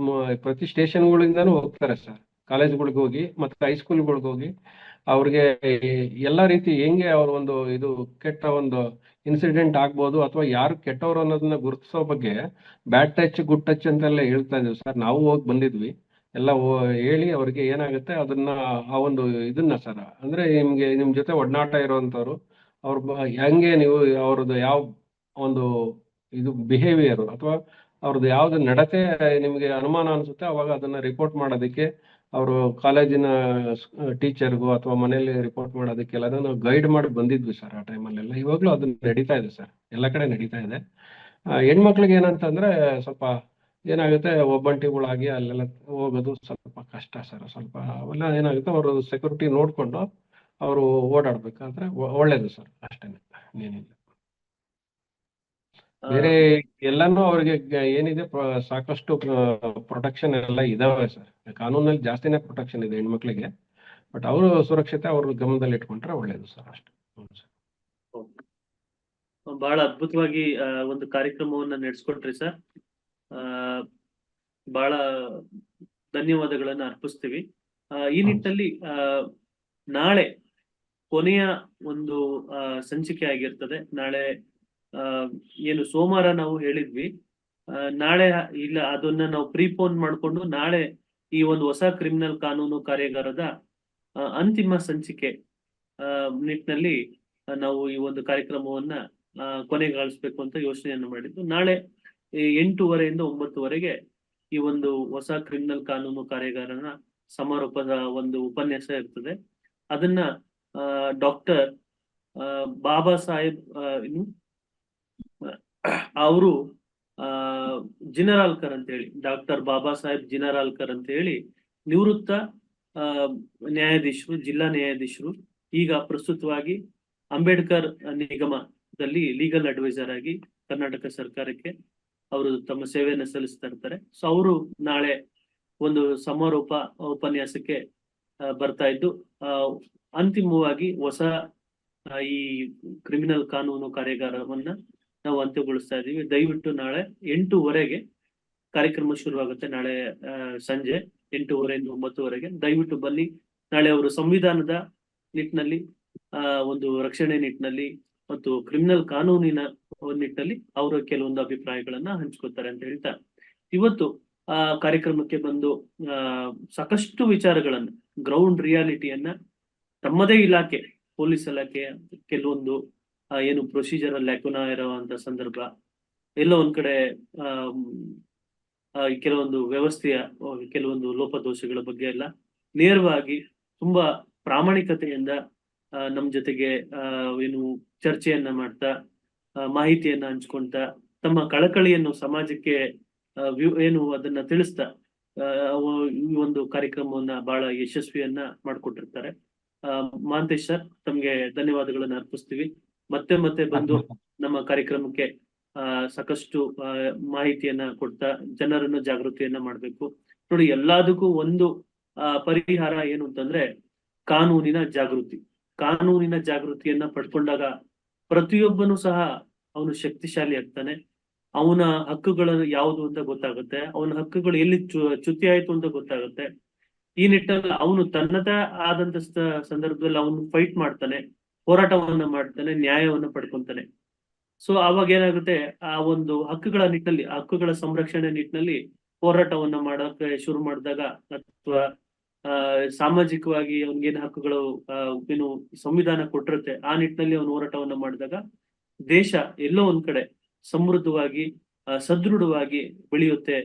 ಪ್ರತಿ ಸ್ಟೇಷನ್ಗಳಿಂದಾನು ಹೋಗ್ತಾರೆ ಸರ್. ಕಾಲೇಜುಗಳಿಗೆ ಹೋಗಿ ಮತ್ತೆ ಹೈಸ್ಕೂಲ್ಗಳಿಗೆ ಹೋಗಿ ಅವ್ರಿಗೆ ಎಲ್ಲಾ ರೀತಿ ಹೆಂಗೆ ಅವ್ರ ಒಂದು ಇದು ಕೆಟ್ಟ ಒಂದು ಇನ್ಸಿಡೆಂಟ್ ಆಗ್ಬೋದು ಅಥವಾ ಯಾರು ಕೆಟ್ಟವ್ರು ಅನ್ನೋದನ್ನ ಗುರುತಿಸೋ ಬಗ್ಗೆ ಬ್ಯಾಡ್ ಟಚ್ ಗುಡ್ ಟಚ್ ಅಂತೆಲ್ಲ ಹೇಳ್ತಾ ಇದೀವಿ ಸರ್. ನಾವು ಹೋಗಿ ಬಂದಿದ್ವಿ, ಎಲ್ಲ ಹೇಳಿ ಅವ್ರಿಗೆ ಏನಾಗುತ್ತೆ ಅದನ್ನ ಆ ಒಂದು ಇದನ್ನ ಸರ್, ಅಂದ್ರೆ ನಿಮ್ ಜೊತೆ ಒಡನಾಟ ಇರುವಂತವ್ರು ಹೆಂಗೆ ನೀವು ಅವ್ರದ್ದು ಯಾವ ಒಂದು ಇದು ಬಿಹೇವಿಯರ್ ಅಥವಾ ಅವ್ರದ್ದು ಯಾವ್ದು ನಡತೆ ನಿಮ್ಗೆ ಅನುಮಾನ ಅನ್ಸುತ್ತೆ, ಅವಾಗ ಅದನ್ನ ರಿಪೋರ್ಟ್ ಮಾಡೋದಕ್ಕೆ ಅವರು ಕಾಲೇಜಿನ ಟೀಚರ್ಗೂ ಅಥವಾ ಮನೇಲಿ ರಿಪೋರ್ಟ್ ಮಾಡೋದಕ್ಕೆಲ್ಲ ನಾವು ಗೈಡ್ ಮಾಡಿ ಬಂದಿದ್ವಿ ಸರ್ ಆ ಟೈಮಲ್ಲೆಲ್ಲ. ಇವಾಗ್ಲೂ ಅದನ್ನ ನಡೀತಾ ಇದೆ ಸರ್, ಎಲ್ಲ ಕಡೆ ನಡೀತಾ ಇದೆ. ಹೆಣ್ಮಕ್ಳಿಗೆ ಏನಂತಂದ್ರೆ ಸ್ವಲ್ಪ ಏನಾಗುತ್ತೆ, ಒಬ್ಬಂಟಿಗಳಾಗಿ ಅಲ್ಲೆಲ್ಲ ಹೋಗೋದು ಸ್ವಲ್ಪ ಕಷ್ಟ ಸರ್. ಸ್ವಲ್ಪ ಅವೆಲ್ಲ ಏನಾಗುತ್ತೆ, ಅವರು ಸೆಕ್ಯೂರಿಟಿ ನೋಡ್ಕೊಂಡು ಅವರು ಓಡಾಡ್ಬೇಕಾದ್ರೆ ಒಳ್ಳೇದು ಸರ್, ಅಷ್ಟೇನೆ, ಏನಿಲ್ಲ. ಬೇರೆ ಎಲ್ಲಾನು ಅವ್ರಿಗೆ ಏನಿದೆ ಸಾಕಷ್ಟು ಪ್ರೊಟೆಕ್ಷನ್ ಎಲ್ಲ ಇದಾವೆ ಸರ್. ಕಾನೂನಲ್ಲಿ ಜಾಸ್ತಿನೇ ಪ್ರೊಟೆಕ್ಷನ್ ಇದೆ ಹೆಣ್ಮಕ್ಳಿಗೆ. ಬಟ್ ಅವರು ಸುರಕ್ಷತೆ ಅವ್ರ ಗಮನದಲ್ಲಿ ಇಟ್ಕೊಂಡ್ರೆ ಒಳ್ಳೇದು ಸರ್, ಅಷ್ಟೇ. ಬಹಳ ಅದ್ಭುತವಾಗಿ ಒಂದು ಕಾರ್ಯಕ್ರಮವನ್ನ ನಡೆಸ್ಕೊಟ್ರಿ ಸರ್. ಬಹಳ ಧನ್ಯವಾದಗಳನ್ನ ಅರ್ಪಿಸ್ತೀವಿ. ಈ ನಿಟ್ಟಿನಲ್ಲಿ ನಾಳೆ ಕೊನೆಯ ಒಂದು ಸಂಚಿಕೆ ಆಗಿರ್ತದೆ. ನಾಳೆ ಏನು ಸೋಮವಾರ ನಾವು ಹೇಳಿದ್ವಿ, ನಾಳೆ ಇಲ್ಲ ಅದನ್ನ ನಾವು ಪ್ರೀಪೋನ್ ಮಾಡ್ಕೊಂಡು ನಾಳೆ ಈ ಒಂದು ಹೊಸ ಕ್ರಿಮಿನಲ್ ಕಾನೂನು ಕಾರ್ಯಾಗಾರದ ಅಂತಿಮ ಸಂಚಿಕೆ ನಿಟ್ಟಿನಲ್ಲಿ ನಾವು ಈ ಒಂದು ಕಾರ್ಯಕ್ರಮವನ್ನ ಕೊನೆಗಾಣಿಸ್ಬೇಕು ಅಂತ ಯೋಚನೆಯನ್ನು ಮಾಡಿದ್ದು. ನಾಳೆ 8:30 9:00 ಈ ಒಂದು ಹೊಸ ಕ್ರಿಮಿನಲ್ ಕಾನೂನು ಕಾರ್ಯಾಗಾರನ ಸಮಾರೋಪದ ಒಂದು ಉಪನ್ಯಾಸ ಇರ್ತದೆ. ಅದನ್ನ ಡಾಕ್ಟರ್ ಬಾಬಾ ಸಾಹೇಬ್ ಅವರು ಜಿನರಾಲ್ಕರ್ ಅಂತ ಹೇಳಿ, ಡಾಕ್ಟರ್ ಬಾಬಾ ಸಾಹೇಬ್ ಜಿನರಾಲ್ಕರ್ ಅಂತ ಹೇಳಿ ನಿವೃತ್ತ ನ್ಯಾಯಾಧೀಶರು, ಜಿಲ್ಲಾ ನ್ಯಾಯಾಧೀಶರು, ಈಗ ಪ್ರಸ್ತುತವಾಗಿ ಅಂಬೇಡ್ಕರ್ ನಿಗಮದಲ್ಲಿ ಲೀಗಲ್ ಅಡ್ವೈಸರ್ ಆಗಿ ಕರ್ನಾಟಕ ಸರ್ಕಾರಕ್ಕೆ ಅವರು ತಮ್ಮ ಸೇವೆಯನ್ನು ಸಲ್ಲಿಸ್ತಾ ಇರ್ತಾರೆ. ಸೊ ಅವರು ನಾಳೆ ಒಂದು ಸಮಾರೋಪ ಉಪನ್ಯಾಸಕ್ಕೆ ಬರ್ತಾ ಇದ್ದು, ಅಂತಿಮವಾಗಿ ಹೊಸ ಈ ಕ್ರಿಮಿನಲ್ ಕಾನೂನು ಕಾರ್ಯಾಗಾರವನ್ನ ನಾವು ಅಂತ್ಯಗೊಳಿಸ್ತಾ ಇದೀವಿ. ದಯವಿಟ್ಟು ನಾಳೆ 8:00 ಕಾರ್ಯಕ್ರಮ ಶುರುವಾಗುತ್ತೆ. ನಾಳೆ ಸಂಜೆ 8:30 ಇಂದ 9:00 ದಯವಿಟ್ಟು ಬನ್ನಿ. ನಾಳೆ ಅವರು ಸಂವಿಧಾನದ ನಿಟ್ಟಿನಲ್ಲಿ, ಒಂದು ರಕ್ಷಣೆ ನಿಟ್ಟಿನಲ್ಲಿ ಮತ್ತು ಕ್ರಿಮಿನಲ್ ಕಾನೂನಿನ ನಿಟ್ಟಿನಲ್ಲಿ ಅವರ ಕೆಲವೊಂದು ಅಭಿಪ್ರಾಯಗಳನ್ನ ಹಂಚ್ಕೊತಾರೆ ಅಂತ ಹೇಳ್ತಾ, ಇವತ್ತು ಕಾರ್ಯಕ್ರಮಕ್ಕೆ ಬಂದು ಸಾಕಷ್ಟು ವಿಚಾರಗಳನ್ನ, ಗ್ರೌಂಡ್ ರಿಯಾಲಿಟಿಯನ್ನ ತಮ್ಮದೇ ಇಲಾಖೆ, ಪೊಲೀಸ್ ಇಲಾಖೆ ಕೆಲವೊಂದು ಏನು ಪ್ರೊಸೀಜರಲ್ ಲ್ಯಾಕುನಾ ಇರುವಂತ ಸಂದರ್ಭ, ಎಲ್ಲೋ ಒಂದ್ ಕಡೆ ಕೆಲವೊಂದು ವ್ಯವಸ್ಥೆಯ ಕೆಲವೊಂದು ಲೋಪದೋಷಗಳ ಬಗ್ಗೆ ಎಲ್ಲ ನೇರವಾಗಿ ತುಂಬಾ ಪ್ರಾಮಾಣಿಕತೆಯಿಂದ ನಮ್ ಜೊತೆಗೆ ಏನು ಚರ್ಚೆಯನ್ನ ಮಾಡ್ತಾ, ಮಾಹಿತಿಯನ್ನ ಹಂಚ್ಕೊಂತ, ತಮ್ಮ ಕಳಕಳಿಯನ್ನು ಸಮಾಜಕ್ಕೆ ಏನು ಅದನ್ನ ತಿಳಿಸ್ತಾ ಈ ಒಂದು ಕಾರ್ಯಕ್ರಮವನ್ನ ಬಹಳ ಯಶಸ್ವಿಯನ್ನ ಮಾಡ್ಕೊಟ್ಟಿರ್ತಾರೆ. ಮಹಾಂತೇಶ್ ಸರ್, ತಮ್ಗೆ ಧನ್ಯವಾದಗಳನ್ನ ಅರ್ಪಿಸ್ತೀವಿ. ಮತ್ತೆ ಬಂದು ನಮ್ಮ ಕಾರ್ಯಕ್ರಮಕ್ಕೆ ಸಾಕಷ್ಟು ಮಾಹಿತಿಯನ್ನ ಕೊಡ್ತಾ ಜನರನ್ನು ಜಾಗೃತಿಯನ್ನ ಮಾಡ್ಬೇಕು. ನೋಡಿ, ಎಲ್ಲದಕ್ಕೂ ಒಂದು ಪರಿಹಾರ ಏನು ಅಂತಂದ್ರೆ ಕಾನೂನಿನ ಜಾಗೃತಿ. ಕಾನೂನಿನ ಜಾಗೃತಿಯನ್ನ ಪಡ್ಕೊಂಡಾಗ ಪ್ರತಿಯೊಬ್ಬನು ಸಹ ಅವನು ಶಕ್ತಿಶಾಲಿ ಆಗ್ತಾನೆ. ಅವನ ಹಕ್ಕುಗಳು ಯಾವುದು ಅಂತ ಗೊತ್ತಾಗುತ್ತೆ, ಅವನ ಹಕ್ಕುಗಳು ಎಲ್ಲಿ ಚ್ಯುತಿ ಆಯ್ತು ಅಂತ ಗೊತ್ತಾಗುತ್ತೆ. ಈ ನಿಟ್ಟಿನಲ್ಲಿ ಅವನು ತನ್ನದೇ ಆದಂತ ಸಂದರ್ಭದಲ್ಲಿ ಅವನು ಫೈಟ್ ಮಾಡ್ತಾನೆ, ಹೋರಾಟವನ್ನ ಮಾಡ್ತಾನೆ, ನ್ಯಾಯವನ್ನ ಪಡ್ಕೊಂತಾನೆ. ಸೊ ಅವಾಗ ಏನಾಗುತ್ತೆ, ಆ ಒಂದು ಹಕ್ಕುಗಳ ನಿಟ್ಟಿನಲ್ಲಿ, ಹಕ್ಕುಗಳ ಸಂರಕ್ಷಣೆ ನಿಟ್ಟಿನಲ್ಲಿ ಹೋರಾಟವನ್ನ ಮಾಡಕ್ಕೆ ಶುರು ಮಾಡಿದಾಗ, ಅಥವಾ ಸಾಮಾಜಿಕವಾಗಿ ಅವನಿಗೇನು ಹಕ್ಕುಗಳು ಏನು ಸಂವಿಧಾನ ಕೊಟ್ಟಿರುತ್ತೆ ಆ ನಿಟ್ಟಿನಲ್ಲಿ ಅವನು ಹೋರಾಟವನ್ನ ಮಾಡಿದಾಗ ದೇಶ ಎಲ್ಲೋ ಒಂದ್ ಕಡೆ ಸಮೃದ್ಧವಾಗಿ ಸದೃಢವಾಗಿ ಬೆಳೆಯುತ್ತೆ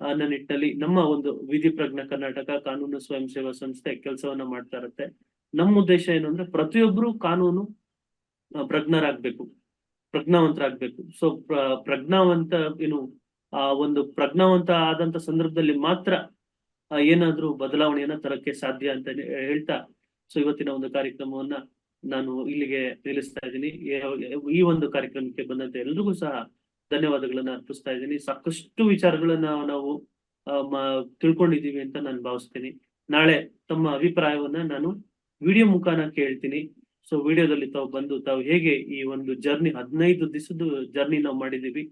ಅನ್ನೋ ನಿಟ್ಟಿನಲ್ಲಿ ನಮ್ಮ ಒಂದು ವಿಧಿ ಪ್ರಜ್ಞಾ ಕರ್ನಾಟಕ ಕಾನೂನು ಸ್ವಯಂ ಸೇವಾ ಸಂಸ್ಥೆ ಕೆಲಸವನ್ನ ಮಾಡ್ತಾ ಇರುತ್ತೆ. ನಮ್ಮ ಉದ್ದೇಶ ಏನು ಅಂದ್ರೆ ಪ್ರತಿಯೊಬ್ರು ಕಾನೂನು ಪ್ರಜ್ಞಾವಂತರಾಗ್ಬೇಕು. ಸೊ ಪ್ರಜ್ಞಾವಂತ ಏನು ಒಂದು ಪ್ರಜ್ಞಾವಂತ ಆದಂತ ಸಂದರ್ಭದಲ್ಲಿ ಮಾತ್ರ ಏನಾದ್ರೂ ಬದಲಾವಣೆಯನ್ನ ತರಕ್ಕೆ ಸಾಧ್ಯ ಅಂತ ಹೇಳ್ತಾ, ಸೊ ಇವತ್ತಿನ ಒಂದು ಕಾರ್ಯಕ್ರಮವನ್ನ ನಾನು ಇಲ್ಲಿಗೆ ನಿಲ್ಲಿಸ್ತಾ ಇದ್ದೀನಿ. ಈ ಒಂದು ಕಾರ್ಯಕ್ರಮಕ್ಕೆ ಬಂದಂತೆ ಎಲ್ರಿಗೂ ಸಹ ಧನ್ಯವಾದಗಳನ್ನ ಅರ್ಪಿಸ್ತಾ ಇದ್ದೀನಿ. ಸಾಕಷ್ಟು ವಿಚಾರಗಳನ್ನ ನಾವು ತಿಳ್ಕೊಂಡಿದೀವಿ ಅಂತ ನಾನು ಭಾವಿಸ್ತೀನಿ. ನಾಳೆ ತಮ್ಮ ಅಭಿಪ್ರಾಯವನ್ನ ನಾನು ವಿಡಿಯೋ ಮುಖಾನ ಕೇಳ್ತೀನಿ. ಸೊ ವಿಡಿಯೋದಲ್ಲಿ ತಾವು ಹೇಗೆ ಈ ಒಂದು ಜರ್ನಿ, 15 ದಿವಸದ ಜರ್ನಿ ನಾವು ಮಾಡಿದೀವಿ,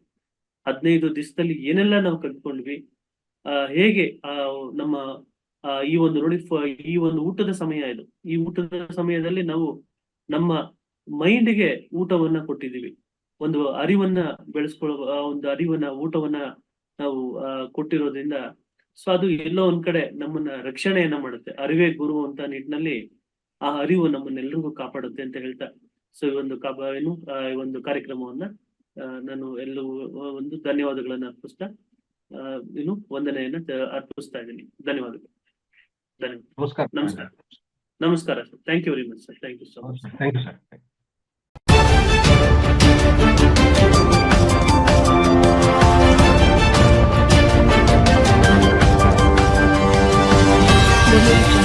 15 ದಿವಸದಲ್ಲಿ ಏನೆಲ್ಲ ನಾವು ಕಲ್ತ್ಕೊಂಡ್ವಿ, ಹೇಗೆ ನಮ್ಮ ಈ ಒಂದು ನೋಡಿ, ಈ ಒಂದು ಊಟದ ಸಮಯ ಇದು. ಈ ಊಟದ ಸಮಯದಲ್ಲಿ ನಾವು ನಮ್ಮ ಮೈಂಡ್ಗೆ ಊಟವನ್ನ ಕೊಟ್ಟಿದೀವಿ, ಒಂದು ಅರಿವನ್ನ ಬೆಳೆಸ್ಕೊಳ್ಳುವ ಒಂದು ಅರಿವನ್ನ, ಊಟವನ್ನ ನಾವು ಕೊಟ್ಟಿರೋದ್ರಿಂದ ಸೊ ಅದು ಎಲ್ಲೋ ಒಂದ್ ಕಡೆ ನಮ್ಮನ್ನ ರಕ್ಷಣೆಯನ್ನ ಮಾಡುತ್ತೆ. ಅರಿವೇ ಗುರು ಅಂತ ನಿಟ್ಟಿನಲ್ಲಿ ಆ ಅರಿವು ನಮ್ಮನ್ನೆಲ್ಲರಿಗೂ ಕಾಪಾಡುತ್ತೆ ಅಂತ ಹೇಳ್ತಾ, ಸೊ ಈ ಒಂದು ಈ ಒಂದು ಕಾರ್ಯಕ್ರಮವನ್ನ ನಾನು ಎಲ್ಲವೂ ಒಂದು ಧನ್ಯವಾದಗಳನ್ನ ಅರ್ಪಿಸ್ತಾ ವಂದನೆಯನ್ನ ಅರ್ಪಿಸ್ತಾ ಇದ್ದೀನಿ. ಧನ್ಯವಾದಗಳು. ನಮಸ್ಕಾರ sir. Thank you very much sir. Thank you so much. Thank you sir. Thank you.